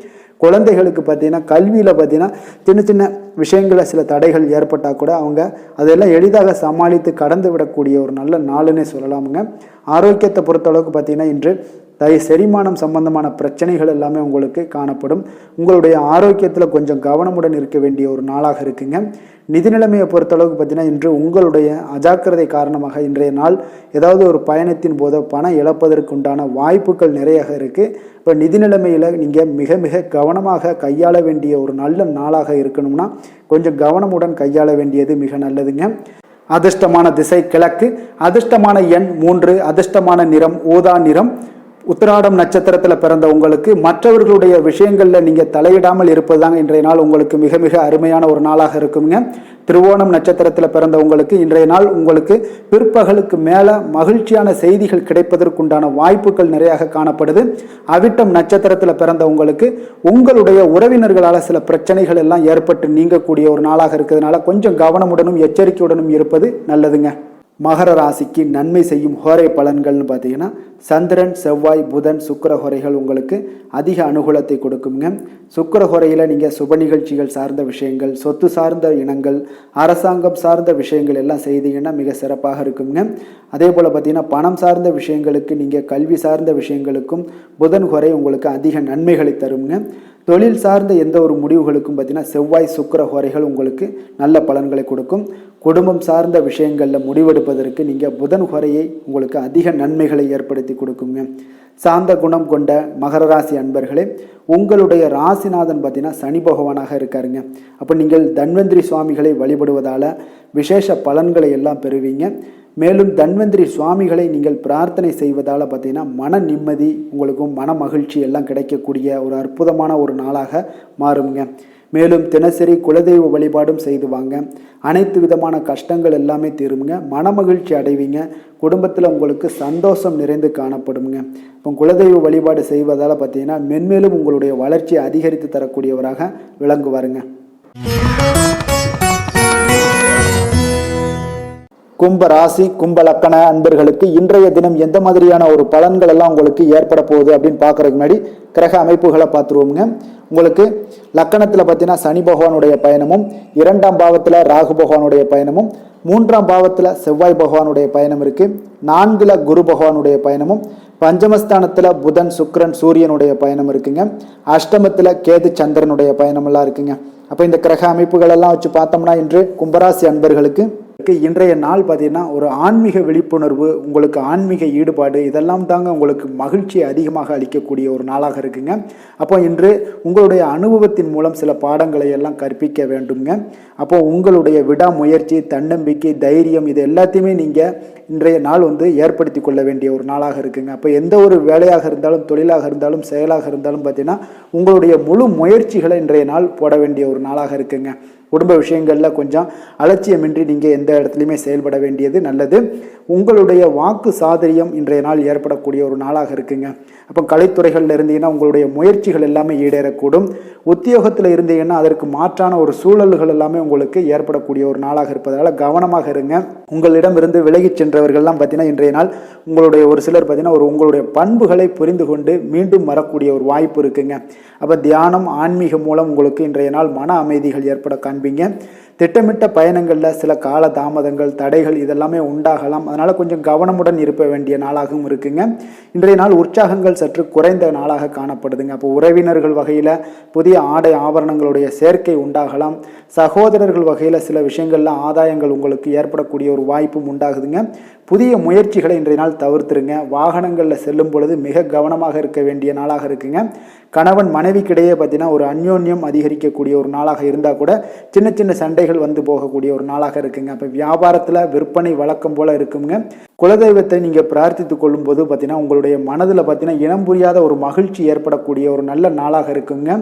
குழந்தைகளுக்கு பார்த்தீங்கன்னா கல்வியில் பார்த்தீங்கன்னா சின்ன சின்ன விஷயங்களில் சில தடைகள் ஏற்பட்டால் கூட அவங்க அதெல்லாம் எளிதாக சமாளித்து கடந்து விடக்கூடிய ஒரு நல்ல நாளுன்னே சொல்லலாமுங்க. ஆரோக்கியத்தை பொறுத்தளவுக்கு பார்த்தீங்கன்னா இன்று செரிமானம் சம்பந்தமான பிரச்சனைகள் எல்லாமே உங்களுக்கு காணப்படும். உங்களுடைய ஆரோக்கியத்தில் கொஞ்சம் கவனமுடன் இருக்க வேண்டிய ஒரு நாளாக இருக்குங்க. நிதி நிலைமையை பொறுத்தளவுக்கு பார்த்தீங்கன்னா இன்று உங்களுடைய அஜாக்கிரதை காரணமாக இன்றைய நாள் ஏதாவது ஒரு பயணத்தின் போது பணம் இழப்பதற்கு உண்டான வாய்ப்புகள் நிறைய இருக்குது. இப்போ நிதி நிலைமையில் நீங்கள் மிக மிக கவனமாக கையாள வேண்டிய ஒரு நல்ல நாளாக இருக்கணும்னா கொஞ்சம் கவனமுடன் கையாள வேண்டியது மிக நல்லதுங்க. அதிர்ஷ்டமான திசை கிழக்கு, அதிர்ஷ்டமான எண் 3, அதிர்ஷ்டமான நிறம் ஊதா நிறம். உத்திராடம் நட்சத்திரத்தில் பிறந்த உங்களுக்கு மற்றவர்களுடைய விஷயங்களில் நீங்கள் தலையிடாமல் இருப்பது தாங்க இன்றைய நாள் உங்களுக்கு மிக மிக அருமையான ஒரு நாளாக இருக்குங்க. திருவோணம் நட்சத்திரத்தில் பிறந்த உங்களுக்கு இன்றைய நாள் உங்களுக்கு பிற்பகலுக்கு மேலே மகிழ்ச்சியான செய்திகள் கிடைப்பதற்குண்டான வாய்ப்புகள் நிறையாக காணப்படுது. அவிட்டம் நட்சத்திரத்தில் பிறந்த உங்களுக்கு உங்களுடைய உறவினர்களால் சில பிரச்சனைகள் எல்லாம் ஏற்பட்டு நீங்கக்கூடிய ஒரு நாளாக இருக்கிறதுனால கொஞ்சம் கவனமுடனும் எச்சரிக்கையுடனும் இருப்பது நல்லதுங்க. மகர ராசிக்கு நன்மை செய்யும் ஹோரை பலன்கள்னு பார்த்தீங்கன்னா சந்திரன், செவ்வாய், புதன், சுக்கிர ஹோரைகள் உங்களுக்கு அதிக அனுகூலத்தை கொடுக்குங்க. சுக்கிர ஹோரையில் நீங்கள் சுப நிகழ்ச்சிகள் சார்ந்த விஷயங்கள், சொத்து சார்ந்த இனங்கள், அரசாங்கம் சார்ந்த விஷயங்கள் எல்லாம் செய்தீங்கன்னா மிக சிறப்பாக இருக்குங்க. அதே போல் பார்த்தீங்கன்னா பணம் சார்ந்த விஷயங்களுக்கு, நீங்கள் கல்வி சார்ந்த விஷயங்களுக்கும் புதன் ஹோரை உங்களுக்கு அதிக நன்மைகளை தருங்க. தொழில் சார்ந்த எந்த ஒரு முடிவுகளுக்கும் பார்த்தீங்கன்னா செவ்வாய், சுக்கிர ஹோரைகள் உங்களுக்கு நல்ல பலன்களை கொடுக்கும். குடும்பம் சார்ந்த விஷயங்களில் முடிவெடுப்பதற்கு நீங்கள் புதன் ஹோரையை உங்களுக்கு அதிக நன்மைகளை ஏற்படுத்தி கொடுக்குங்க. சாந்த குணம் கொண்ட மகர ராசி அன்பர்களே, உங்களுடைய ராசிநாதன் பார்த்தீங்கன்னா சனி பகவானாக இருக்காருங்க. அப்போ நீங்கள் தன்வந்திரி சுவாமிகளை வழிபடுவதால் விசேஷ பலன்களை எல்லாம் பெறுவீங்க. மேலும் தன்வந்திரி சுவாமிகளை நீங்கள் பிரார்த்தனை செய்வதால் பார்த்தீங்கன்னா மன நிம்மதி உங்களுக்கும் மன மகிழ்ச்சி எல்லாம் கிடைக்கக்கூடிய ஒரு அற்புதமான ஒரு நாளாக மாறுங்க. மேலும் தினசரி குலதெய்வ வழிபாடும் செய்து வாங்க. அனைத்து விதமான கஷ்டங்கள் எல்லாமே தீருங்க. மனமகிழ்ச்சி அடைவீங்க. குடும்பத்தில் உங்களுக்கு சந்தோஷம் நிறைந்து காணப்படுங்க. இப்போ குலதெய்வ வழிபாடு செய்வதால் பார்த்தீங்கன்னா மென்மேலும் உங்களுடைய வளர்ச்சியை அதிகரித்து தரக்கூடியவராக விளங்குவாருங்க. கும்ப ராசி, கும்ப லக்கண அன்பர்களுக்கு இன்றைய தினம் எந்த மாதிரியான ஒரு பலன்கள் எல்லாம் உங்களுக்கு ஏற்பட போகுது அப்படின்னு பார்க்கறதுக்கு முன்னாடி கிரக அமைப்புகளை பார்த்துருவோங்க. உங்களுக்கு லக்கணத்தில் பார்த்தீங்கன்னா சனி பகவானுடைய பயணமும், 2ஆம் பாவத்தில் ராகு பகவானுடைய பயணமும், 3ஆம் பாவத்தில் செவ்வாய் பகவானுடைய பயணம் இருக்குது. 4ல் குரு பகவானுடைய பயணமும், பஞ்சமஸ்தானத்தில் புதன், சுக்கிரன், சூரியனுடைய பயணம் இருக்குங்க. அஷ்டமத்தில் கேது, சந்திரனுடைய பயணமெல்லாம் இருக்குங்க. அப்போ இந்த கிரக அமைப்புகள் எல்லாம் வச்சு பார்த்தோம்னா இன்று கும்பராசி அன்பர்களுக்கு இன்றைய நாள் பார்த்தீங்கன்னா ஒரு ஆன்மீக விழிப்புணர்வு, உங்களுக்கு ஆன்மீக ஈடுபாடு இதெல்லாம் தாங்க உங்களுக்கு மகிழ்ச்சியை அதிகமாக அளிக்கக்கூடிய ஒரு நாளாக இருக்குங்க. அப்போ இன்று உங்களுடைய அனுபவத்தின் மூலம் சில பாடங்களை எல்லாம் கற்பிக்க வேண்டுங்க. அப்போ உங்களுடைய விடாமுயற்சி, தன்னம்பிக்கை, தைரியம் இது எல்லாத்தையுமே நீங்கள் இன்றைய நாள் ஏற்படுத்தி கொள்ள வேண்டிய ஒரு நாளாக இருக்குங்க. அப்போ எந்த ஒரு வேலையாக இருந்தாலும், தொழிலாக இருந்தாலும், செயலாக இருந்தாலும் பார்த்தீங்கன்னா உங்களுடைய முழு முயற்சிகளை இன்றைய நாள் போட வேண்டிய ஒரு நாளாக இருக்குங்க. குடும்ப விஷயங்களில் கொஞ்சம் அலட்சியமின்றி நீங்கள் எந்த இடத்துலையுமே செயல்பட வேண்டியது நல்லது. உங்களுடைய வாக்கு சாதுரியம் இன்றைய நாள் ஏற்படக்கூடிய ஒரு நாளாக இருக்குங்க. அப்போ கலைத்துறைகளில் இருந்தீங்கன்னா உங்களுடைய முயற்சிகள் எல்லாமே ஈடேறக்கூடும். உத்தியோகத்தில் இருந்தீங்கன்னா அதற்கு மாற்றான ஒரு சூழல்கள் எல்லாமே உங்களுக்கு ஏற்படக்கூடிய ஒரு நாளாக இருப்பதால் கவனமாக இருங்க. உங்களிடம் இருந்து விலகி சென்றவர்கள்லாம் பார்த்தீங்கன்னா இன்றைய நாள் உங்களுடைய ஒரு சிலர் பார்த்தீங்கன்னா உங்களுடைய பண்புகளை புரிந்து கொண்டு மீண்டும் வரக்கூடிய ஒரு வாய்ப்பு இருக்குங்க. அப்போ தியானம், ஆன்மீகம் மூலம் உங்களுக்கு இன்றைய நாள் மன அமைதிகள் ஏற்பட காண்பீங்க. திட்டமிட்ட பயணங்களில் சில கால தாமதங்கள், தடைகள் இதெல்லாமே உண்டாகலாம். அதனால் கொஞ்சம் கவனமுடன் இருக்க வேண்டிய நாளாகவும் இருக்குங்க. இன்றைய நாள் உற்சாகங்கள் சற்று குறைந்த நாளாக காணப்படுதுங்க. அப்போ உறவினர்கள் வகையில் புதிய ஆடை ஆபரணங்களுடைய சேர்க்கை உண்டாகலாம். சகோதரர்கள் வகையில் சில விஷயங்களில் ஆதாயங்கள் உங்களுக்கு ஏற்படக்கூடிய ஒரு வாய்ப்பும் உண்டாகுதுங்க. புதிய முயற்சிகளை இன்றைய நாள் தவிர்த்துருங்க. வாகனங்களில் செல்லும் பொழுது மிக கவனமாக இருக்க வேண்டிய நாளாக இருக்குங்க. கணவன் மனைவிக்கிடையே பார்த்தீங்கன்னா ஒரு அந்யோன்யம் அதிகரிக்கக்கூடிய ஒரு நாளாக இருந்தால் கூட சின்ன சின்ன சண்டைகள் வந்து போகக்கூடிய ஒரு நாளாக இருக்குங்க. அப்போ வியாபாரத்தில் விற்பனை வழக்கம் போல் இருக்குங்க. குலதெய்வத்தை நீங்கள் பிரார்த்தித்து கொள்ளும் போது பார்த்தீங்கன்னா உங்களுடைய மனதில் பார்த்தீங்கன்னா இனம் புரியாத ஒரு மகிழ்ச்சி ஏற்படக்கூடிய ஒரு நல்ல நாளாக இருக்குங்க.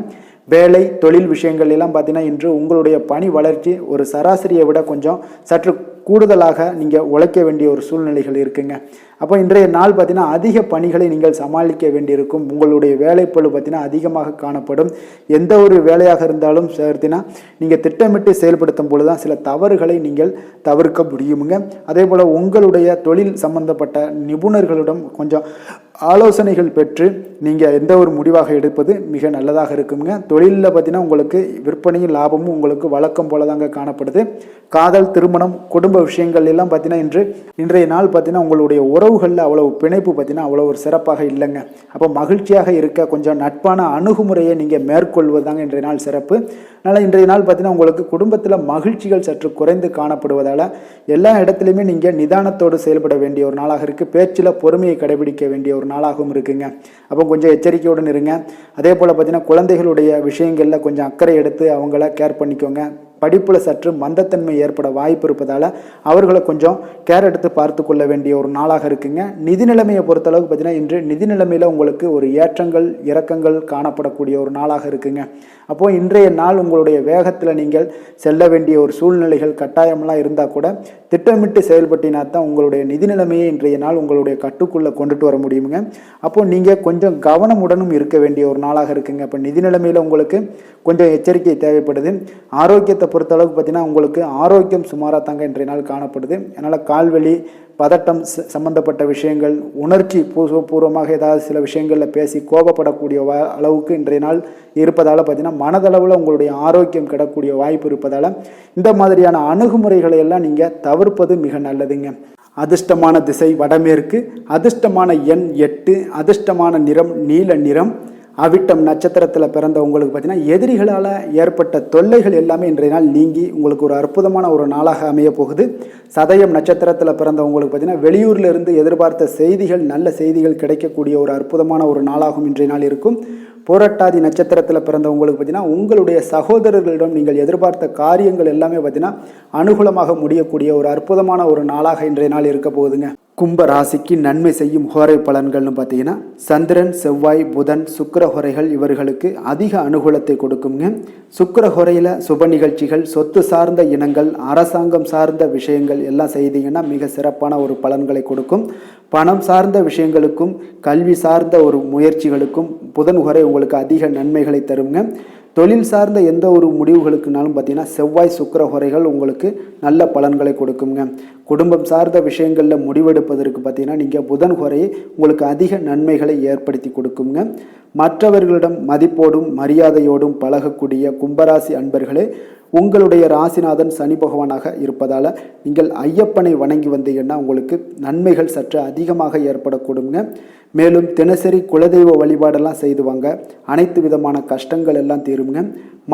வேலை தொழில் விஷயங்கள் எல்லாம் பார்த்தீங்கன்னா இன்று உங்களுடைய பணி வளர்ச்சி ஒரு சராசரியை விட கொஞ்சம் சற்று கூடுதலாக நீங்கள் உழைக்க வேண்டிய ஒரு சூழ்நிலைகள் இருக்குங்க. அப்போ இன்றைய நாள் பார்த்தீங்கன்னா அதிக பணிகளை நீங்கள் சமாளிக்க வேண்டியிருக்கும். உங்களுடைய வேலைப்பளு பார்த்தீங்கன்னா அதிகமாக காணப்படும். எந்த ஒரு வேலையாக இருந்தாலும் பார்த்தீங்கன்னா நீங்கள் திட்டமிட்டு செயல்படுத்தும் பொழுது தான் சில தவறுகளை நீங்கள் தவிர்க்க முடியுமுங்க. அதே போல் உங்களுடைய தொழில் சம்பந்தப்பட்ட நிபுணர்களிடம் கொஞ்சம் ஆலோசனைகள் பெற்று நீங்கள் எந்த ஒரு முடிவாக எடுப்பது மிக நல்லதாக இருக்குங்க. தொழிலில் பார்த்தீங்கன்னா உங்களுக்கு விற்பனையும் லாபமும் உங்களுக்கு வழக்கம் போல தாங்க காணப்படுது. காதல், திருமணம், குடும்ப விஷயங்கள் எல்லாம் பார்த்தீங்கன்னா இன்றைய நாள் பார்த்தீங்கன்னா உங்களுடைய உறவுகளில் அவ்வளவு பிணைப்பு பார்த்தீங்கன்னா அவ்வளோ ஒரு சிறப்பாக இல்லைங்க. அப்போ மகிழ்ச்சியாக இருக்க கொஞ்சம் நட்பான அணுகுமுறையை நீங்கள் மேற்கொள்வது தாங்க இன்றைய நாள் சிறப்பு. அதனால் இன்றைய நாள் பார்த்தீங்கன்னா உங்களுக்கு குடும்பத்தில் மகிழ்ச்சிகள் சற்று குறைந்து காணப்படுவதால் எல்லா இடத்துலையுமே நீங்கள் நிதானத்தோடு செயல்பட வேண்டிய ஒரு நாளாக இருக்குது. பேச்சில் பொறுமையை கடைபிடிக்க வேண்டிய ஒரு நாளாகவும் இருக்குங்க. அப்போ கொஞ்சம் எச்சரிக்கையுடன் இருங்க. அதே போல் பார்த்தீங்கன்னா குழந்தைகளுடைய விஷயங்களில் கொஞ்சம் அக்கறை எடுத்து அவங்கள கேர் பண்ணிக்கோங்க. படிப்பில் சற்று மந்தத்தன்மை ஏற்பட வாய்ப்பு இருப்பதால் அவர்களை கொஞ்சம் கேர் எடுத்து பார்த்து கொள்ள வேண்டிய ஒரு நாளாக இருக்குங்க. நிதி நிலைமையை பொறுத்தளவுக்கு பார்த்தீங்கன்னா இன்று நிதி நிலைமையில் உங்களுக்கு ஒரு ஏற்றங்கள் இறக்கங்கள் காணப்படக்கூடிய ஒரு நாளாக இருக்குங்க. அப்போது இன்றைய நாள் உங்களுடைய வேகத்தில் நீங்கள் செல்ல வேண்டிய ஒரு சூழ்நிலைகள் கட்டாயமெல்லாம் இருந்தால் கூட திட்டமிட்டு செயல்பட்டினா தான் உங்களுடைய நிதி நிலைமையை இன்றைய நாள் உங்களுடைய கட்டுக்குள்ளே கொண்டுட்டு வர முடியுங்க. அப்போது நீங்கள் கொஞ்சம் கவனமுடனும் இருக்க வேண்டிய ஒரு நாளாக இருக்குங்க. அப்போ நிதி நிலைமையில் உங்களுக்கு கொஞ்சம் எச்சரிக்கை தேவைப்படுது. ஆரோக்கியத்தை பொறுத்தளவுக்கு பார்த்தீங்கன்னா உங்களுக்கு ஆரோக்கியம் சுமாராக தாங்க இன்றைய நாள் காணப்படுது. அதனால் கால்வலி, பதட்டம் சம்பந்தப்பட்ட விஷயங்கள், உணர்ச்சி பூர்வமாக ஏதாவது சில விஷயங்களில் பேசி கோபப்படக்கூடிய அளவுக்கு இன்றைய நாள் இருப்பதால் பார்த்தீங்கன்னா மனதளவில் உங்களுடைய ஆரோக்கியம் கிடக்கூடிய வாய்ப்பு இருப்பதால் இந்த மாதிரியான அணுகுமுறைகளை எல்லாம் நீங்கள் தவிர்ப்பது மிக நல்லதுங்க. அதிர்ஷ்டமான திசை வடமேற்கு, அதிர்ஷ்டமான எண் 8, அதிர்ஷ்டமான நிறம் நீல நிறம். அவிட்டம் நட்சத்திரத்தில் பிறந்த உங்களுக்கு பார்த்தீங்கன்னா எதிரிகளால் ஏற்பட்ட தொல்லைகள் எல்லாமே இன்றைய நாள் நீங்கி உங்களுக்கு ஒரு அற்புதமான ஒரு நாளாக அமைய போகுது. சதயம் நட்சத்திரத்தில் பிறந்த உங்களுக்கு பார்த்தீங்கன்னா வெளியூரில் இருந்து எதிர்பார்த்த செய்திகள், நல்ல செய்திகள் கிடைக்கக்கூடிய ஒரு அற்புதமான ஒரு நாளாகவும் இன்றைய நாள் இருக்கும். புரட்டாதி நட்சத்திரத்தில் பிறந்த உங்களுக்கு பார்த்தீங்கன்னா உங்களுடைய சகோதரர்களிடம் நீங்கள் எதிர்பார்த்த காரியங்கள் எல்லாமே பார்த்தீங்கன்னா அனுகூலமாக முடியக்கூடிய ஒரு அற்புதமான ஒரு நாளாக இன்றைய நாள் இருக்க போகுதுங்க. கும்ப ராசிக்கு நன்மை செய்யும் ஹோரை பலன்கள்னு பார்த்தீங்கன்னா சந்திரன், செவ்வாய், புதன், சுக்கிர ஹோரைகள் இவர்களுக்கு அதிக அனுகூலத்தை கொடுக்குங்க. சுக்கிர ஹோரையில் சுப நிகழ்ச்சிகள், சொத்து சார்ந்த இனங்கள், அரசாங்கம் சார்ந்த விஷயங்கள் எல்லாம் செய்தீங்கன்னா மிக சிறப்பான ஒரு பலன்களை கொடுக்கும். பணம் சார்ந்த விஷயங்களுக்கும் கல்வி சார்ந்த ஒரு முயற்சிகளுக்கும் புதன் ஹோரை உங்களுக்கு அதிக நன்மைகளை தருங்க. தொழில் சார்ந்த எந்த ஒரு முடிவுகளுக்குனாலும் பார்த்தீங்கன்னா செவ்வாய், சுக்கிர ஹோரைகள் உங்களுக்கு நல்ல பலன்களை கொடுக்குங்க. குடும்பம் சார்ந்த விஷயங்களில் முடிவெடுப்பதற்கு பார்த்தீங்கன்னா நீங்கள் புதன் ஹோரையை உங்களுக்கு அதிக நன்மைகளை ஏற்படுத்தி கொடுக்குங்க. மற்றவர்களிடம் மதிப்போடும் மரியாதையோடும் பழகக்கூடிய கும்பராசி அன்பர்களே, உங்களுடைய ராசிநாதன் சனி பகவானாக இருப்பதால் நீங்கள் ஐயப்பனை வணங்கி வந்தீங்கன்னா உங்களுக்கு நன்மைகள் சற்று அதிகமாக ஏற்படக்கூடுங்க. மேலும் தினசரி குலதெய்வ வழிபாடெல்லாம் செய்துவாங்க. அனைத்து விதமான கஷ்டங்கள் எல்லாம் தீருங்க.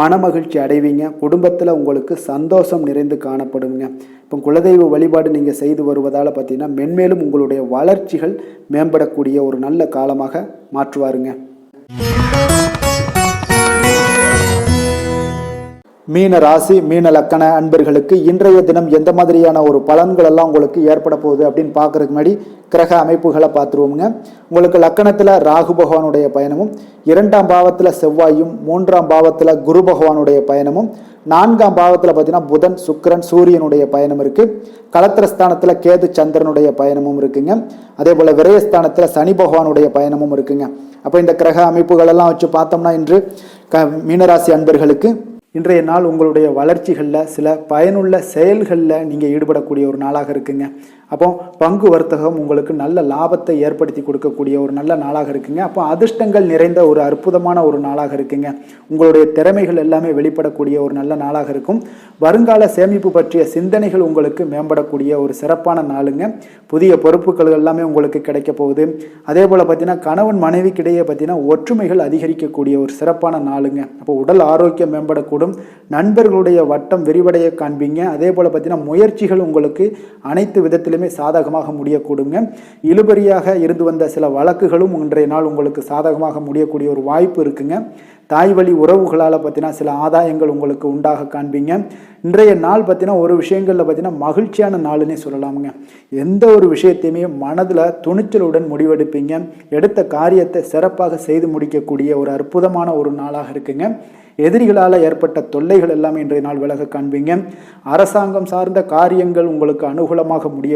மனமகிழ்ச்சி அடைவீங்க. குடும்பத்தில் உங்களுக்கு சந்தோஷம் நிறைந்து காணப்படுங்க. இப்போ குலதெய்வ வழிபாடு நீங்கள் செய்து வருவதால் பார்த்தீங்கன்னா மென்மேலும் உங்களுடைய வளர்ச்சிகள் மேம்படக்கூடிய ஒரு நல்ல காலமாக மாற்றுவாருங்க. மீன ராசி, மீன லக்கண அன்பர்களுக்கு இன்றைய தினம் எந்த மாதிரியான ஒரு பலன்கள் எல்லாம் உங்களுக்கு ஏற்பட போகுது அப்படின்னு பார்க்கறதுக்கு முன்னாடி கிரக அமைப்புகளை பார்த்துருவோங்க. உங்களுக்கு லக்கணத்தில் ராகு பகவானுடைய பயணமும், 2ஆம் பாவத்தில் செவ்வாயும், 3ஆம் பாவத்தில் குரு பகவானுடைய பயணமும், 4ஆம் பாவத்தில் பார்த்தீங்கன்னா புதன், சுக்கிரன், சூரியனுடைய பயணம் இருக்குது. களத்திரஸ்தானத்தில் கேது, சந்திரனுடைய பயணமும் இருக்குங்க. அதே போல் விரயஸ்தானத்தில் சனி பகவானுடைய பயணமும் இருக்குங்க. அப்போ இந்த கிரக அமைப்புகள் எல்லாம் வச்சு பார்த்தோம்னா இன்று மீனராசி அன்பர்களுக்கு இன்றைய நாள் உங்களுடைய வளர்ச்சிகளில் சில பயனுள்ள செயல்களில் நீங்கள் ஈடுபடக்கூடிய ஒரு நாளாக இருக்குங்க. அப்போ பங்கு வர்த்தகம் உங்களுக்கு நல்ல லாபத்தை ஏற்படுத்தி கொடுக்கக்கூடிய ஒரு நல்ல நாளாக இருக்குங்க. அப்போ அதிர்ஷ்டங்கள் நிறைந்த ஒரு அற்புதமான ஒரு நாளாக இருக்குங்க. உங்களுடைய திறமைகள் எல்லாமே வெளிப்படக்கூடிய ஒரு நல்ல நாளாக இருக்கும். வருங்கால சேமிப்பு பற்றிய சிந்தனைகள் உங்களுக்கு மேம்படக்கூடிய ஒரு சிறப்பான நாளுங்க. புதிய பொறுப்புகள் எல்லாமே உங்களுக்கு கிடைக்க போகுது. அதே போல் பார்த்தீங்கன்னா கணவன் மனைவிக்கிடையே பார்த்தீங்கன்னா ஒற்றுமைகள் அதிகரிக்கக்கூடிய ஒரு சிறப்பான நாளுங்க. அப்போ உடல் ஆரோக்கியம் மேம்படக்கூடும். நண்பர்களுடைய வட்டம் விரிவடைய காண்பீங்க. அதே போல் பார்த்தீங்கன்னா முயற்சிகள் உங்களுக்கு அனைத்து விதத்திலுமே சாதகமாக முடியக்கூடுங்க. இழுபறியாக இருந்து வந்த சில வழக்குகளும் இன்றைய நாள் உங்களுக்கு சாதகமாக முடியக்கூடிய ஒரு வாய்ப்பு இருக்குங்க. தாய் வழி உறவுகளால் பார்த்தீங்கன்னா சில ஆதாயங்கள் உங்களுக்கு உண்டாக காண்பீங்க. இன்றைய நாள் பார்த்தீங்கன்னா ஒரு விஷயங்களில் பார்த்தீங்கன்னா மகிழ்ச்சியான நாளுன்னே சொல்லலாமுங்க. எந்த ஒரு விஷயத்தையுமே மனதில் துணிச்சலுடன் முடிவெடுப்பீங்க. எடுத்த காரியத்தை சிறப்பாக செய்து முடிக்கக்கூடிய ஒரு அற்புதமான ஒரு நாளாக இருக்குங்க. எதிரிகளால் ஏற்பட்ட தொல்லைகள் எல்லாமே இன்றைய நாள் விலக காண்பீங்க. அரசாங்கம் சார்ந்த காரியங்கள் உங்களுக்கு அனுகூலமாக முடிய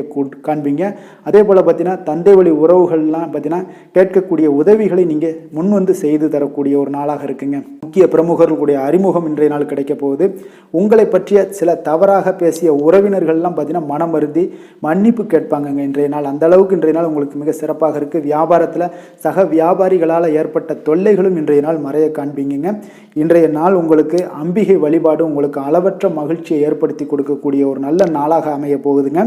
காண்பீங்க. அதே போல் பார்த்தீங்கன்னா தந்தை வழி உறவுகள்லாம் பார்த்தீங்கன்னா கேட்கக்கூடிய உதவிகளை நீங்கள் முன் வந்து செய்து தரக்கூடிய ஒரு நாளாக இருக்குங்க. முக்கிய பிரமுகர்களுடைய அறிமுகம் இன்றைய நாள் கிடைக்க போகுது. உங்களை பற்றிய சில தவறாக பேசிய உறவினர்கள்லாம் பார்த்தீங்கன்னா மனம் வருந்தி மன்னிப்பு கேட்பாங்கங்க இன்றைய நாள். அந்த அளவுக்கு இன்றைய நாள் உங்களுக்கு மிக சிறப்பாக இருக்குது. வியாபாரத்தில் சக வியாபாரிகளால் ஏற்பட்ட தொல்லைகளும் இன்றைய நாள் மறைய காண்பீங்க. இன்றைய நாள் உங்களுக்கு அம்பிகை வழிபாடு உங்களுக்கு அளவற்ற மகிழ்ச்சியை ஏற்படுத்தி கொடுக்கக்கூடிய ஒரு நல்ல நாளாக அமைய போகுதுங்க.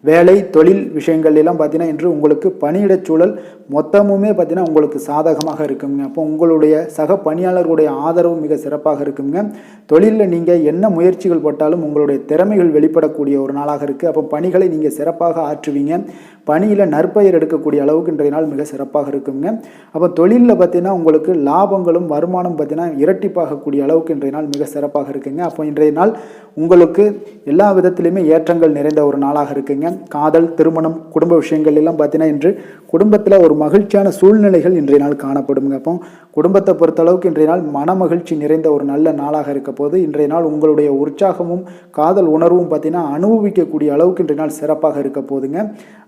வேலை தொழில் விஷயங்கள் எல்லாம் பார்த்தீங்கன்னா இன்று உங்களுக்கு பணியிடச் சூழல் மொத்தமுமே பார்த்தீங்கன்னா உங்களுக்கு சாதகமாக இருக்குங்க. அப்போ உங்களுடைய சக பணியாளர்களுடைய ஆதரவு மிக சிறப்பாக இருக்குங்க. தொழிலில் நீங்கள் என்ன முயற்சிகள் போட்டாலும் உங்களுடைய திறமைகள் வெளிப்படக்கூடிய ஒரு நாளாக இருக்குது. அப்போ பணிகளை நீங்கள் சிறப்பாக ஆற்றுவீங்க. பணியில் நற்பெயர் எடுக்கக்கூடிய அளவுக்கு இன்றைய நாள் மிக சிறப்பாக இருக்குங்க. அப்போ தொழிலில் பார்த்தீங்கன்னா உங்களுக்கு லாபங்களும் வருமானம் பார்த்தீங்கன்னா இரட்டிப்பாகக்கூடிய அளவுக்கு இன்றைய நாள் மிக சிறப்பாக இருக்குங்க. அப்போ இன்றைய நாள் உங்களுக்கு எல்லா விதத்திலையுமே ஏற்றங்கள் நிறைந்த ஒரு நாளாக இருக்குங்க. காதல், திருமணம், குடும்ப விஷயங்கள் எல்லாம் பார்த்தீங்கன்னா இன்று குடும்பத்தில் ஒரு மகிழ்ச்சியான சூழ்நிலைகள் இன்றைய நாள் காணப்படுங்க. அப்போ குடும்பத்தை பொறுத்தளவுக்கு இன்றைய நாள் மன மகிழ்ச்சி நிறைந்த ஒரு நல்ல நாளாக இருக்க போது இன்றைய நாள் உங்களுடைய உற்சாகமும் காதல் உணர்வும் பார்த்தீங்கன்னா அனுபவிக்கக்கூடிய அளவுக்கு இன்றைய நாள் சிறப்பாக இருக்க போதுங்க.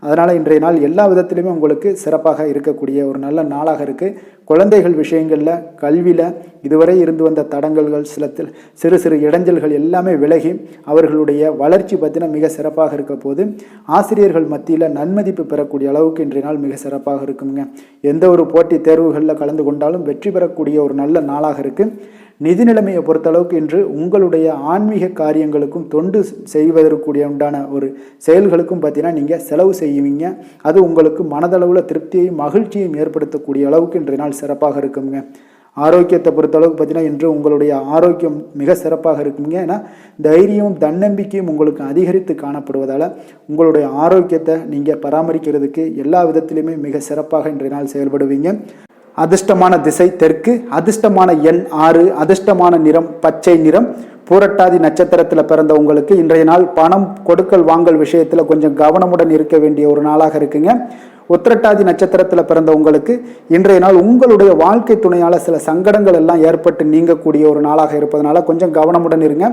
அதனால் இன்றைய நாள் எல்லா விதத்திலுமே உங்களுக்கு சிறப்பாக இருக்கக்கூடிய ஒரு நல்ல நாளாக இருக்குது. குழந்தைகள் விஷயங்களில் கல்வியில் இதுவரை இருந்து வந்த தடங்கல்கள் சிறு சிறு இடைஞ்சல்கள் எல்லாமே விலகி அவர்களுடைய வளர்ச்சி பார்த்தீங்கன்னா மிக சிறப்பாக இருக்க போது ஆசிரியர்கள் மத்தியில் நன்மதிப்பு பெறக்கூடிய அளவுக்கு இன்றைய நாள் மிக சிறப்பாக இருக்குங்க. எந்த ஒரு போட்டி தேர்வுகளில் கலந்து கொண்டாலும் வெற்றி பெறக்கூடிய ஒரு நல்ல நாளாக இருக்குது. நிதி நிலைமையை பொறுத்தளவுக்கு இன்று உங்களுடைய ஆன்மீக காரியங்களுக்கும் தொண்டு செய்வதற்குரிய உண்டான ஒரு செயல்களுக்கும் பார்த்தீங்கன்னா நீங்கள் செலவு செய்வீங்க. அது உங்களுக்கு மனதளவில் திருப்தியையும் மகிழ்ச்சியையும் ஏற்படுத்தக்கூடிய அளவுக்கு இன்றைய நாள் சிறப்பாக இருக்குங்க. ஆரோக்கியத்தை பொறுத்தளவுக்கு பார்த்தீங்கன்னா இன்று உங்களுடைய ஆரோக்கியம் மிக சிறப்பாக இருக்குங்க. ஏன்னா தைரியமும் தன்னம்பிக்கையும் உங்களுக்கு அதிகரித்து காணப்படுவதால் உங்களுடைய ஆரோக்கியத்தை நீங்கள் பராமரிக்கிறதுக்கு எல்லா விதத்திலுமே மிக சிறப்பாக இன்றைய நாள் செயல்படுவீங்க. அதிர்ஷ்டமான திசை தெற்கு, அதிர்ஷ்டமான எண் 6, அதிர்ஷ்டமான நிறம் பச்சை நிறம். பூரட்டாதி நட்சத்திரத்தில் பிறந்த உங்களுக்கு இன்றைய நாள் பணம் கொடுக்கல் வாங்கல் விஷயத்தில் கொஞ்சம் கவனமுடன் இருக்க வேண்டிய ஒரு நாளாக இருக்குங்க. உத்திரட்டாதி நட்சத்திரத்தில் பிறந்த உங்களுக்கு இன்றைய நாள் உங்களுடைய வாழ்க்கை துணையால் சில சங்கடங்கள் எல்லாம் ஏற்பட்டு நீங்கக்கூடிய ஒரு நாளாக இருப்பதனால கொஞ்சம் கவனமுடன் இருங்க.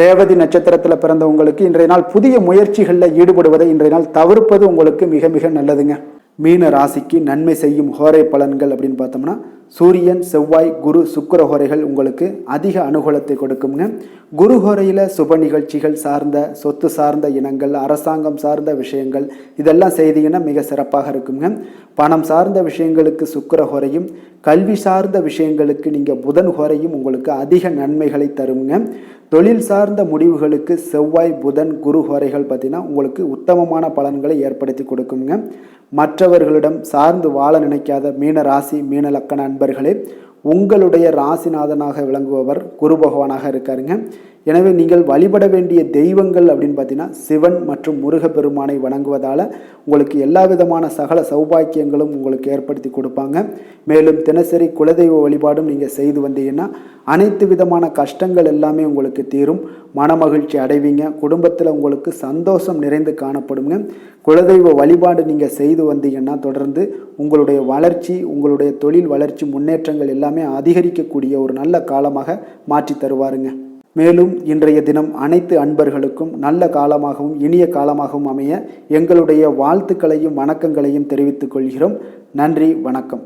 ரேவதி நட்சத்திரத்தில் பிறந்த உங்களுக்கு இன்றைய நாள் புதிய முயற்சிகளில் ஈடுபடுவதை இன்றைய நாள் தவிர்ப்பது உங்களுக்கு மிக மிக நல்லதுங்க. மீன ராசிக்கு நன்மை செய்யும் ஹோரை பலன்கள் அப்படின்னு பார்த்தோம்னா சூரியன், செவ்வாய், குரு, சுக்கிர ஹோரைகள் உங்களுக்கு அதிக அனுகூலத்தை கொடுக்குங்க. குரு ஹோரையில் சுப நிகழ்ச்சிகள் சார்ந்த சொத்து சார்ந்த இனங்கள், அரசாங்கம் சார்ந்த விஷயங்கள் இதெல்லாம் செய்தீங்கன்னா மிக சிறப்பாக இருக்குங்க. பணம் சார்ந்த விஷயங்களுக்கு சுக்கிர ஹோரையும், கல்வி சார்ந்த விஷயங்களுக்கு நீங்கள் புதன் ஹோரையும் உங்களுக்கு அதிக நன்மைகளை தருங்க. தொழில் சார்ந்த முடிவுகளுக்கு செவ்வாய், புதன், குரு ஹோரைகள் பார்த்தீங்கன்னா உங்களுக்கு உத்தமமான பலன்களை ஏற்படுத்தி கொடுக்குங்க. மற்றவர்களிடம் சார்ந்து வாழ நினைக்காத மீன ராசி, மீன லக்கண அன்பர்களே, உங்களுடைய ராசிநாதனாக விளங்குபவர் குரு பகவானாக இருக்காருங்க. எனவே நீங்கள் வழிபட வேண்டிய தெய்வங்கள் அப்படின்னு பார்த்தீங்கன்னா சிவன் மற்றும் முருகப்பெருமானை வணங்குவதால் உங்களுக்கு எல்லா விதமான சகல சௌபாக்கியங்களும் உங்களுக்கு ஏற்படுத்தி கொடுப்பாங்க. மேலும் தினசரி குலதெய்வ வழிபாடும் நீங்கள் செய்து வந்தீங்கன்னா அனைத்து விதமான கஷ்டங்கள் எல்லாமே உங்களுக்கு தீரும். மனமகிழ்ச்சி அடைவீங்க. குடும்பத்தில் உங்களுக்கு சந்தோஷம் நிறைந்து காணப்படுங்க. குலதெய்வ வழிபாடு நீங்கள் செய்து வந்தீங்கன்னா தொடர்ந்து உங்களுடைய வளர்ச்சி, உங்களுடைய தொழில் வளர்ச்சி, முன்னேற்றங்கள் எல்லாமே அதிகரிக்கக்கூடிய ஒரு நல்ல காலமாக மாற்றி தருவாருங்க. மேலும் இன்றைய தினம் அனைத்து அன்பர்களுக்கும் நல்ல காலமாகவும் இனிய காலமாகவும் அமைய எங்களுடைய வாழ்த்துக்களையும் வணக்கங்களையும் தெரிவித்துக் கொள்கிறோம். நன்றி, வணக்கம்.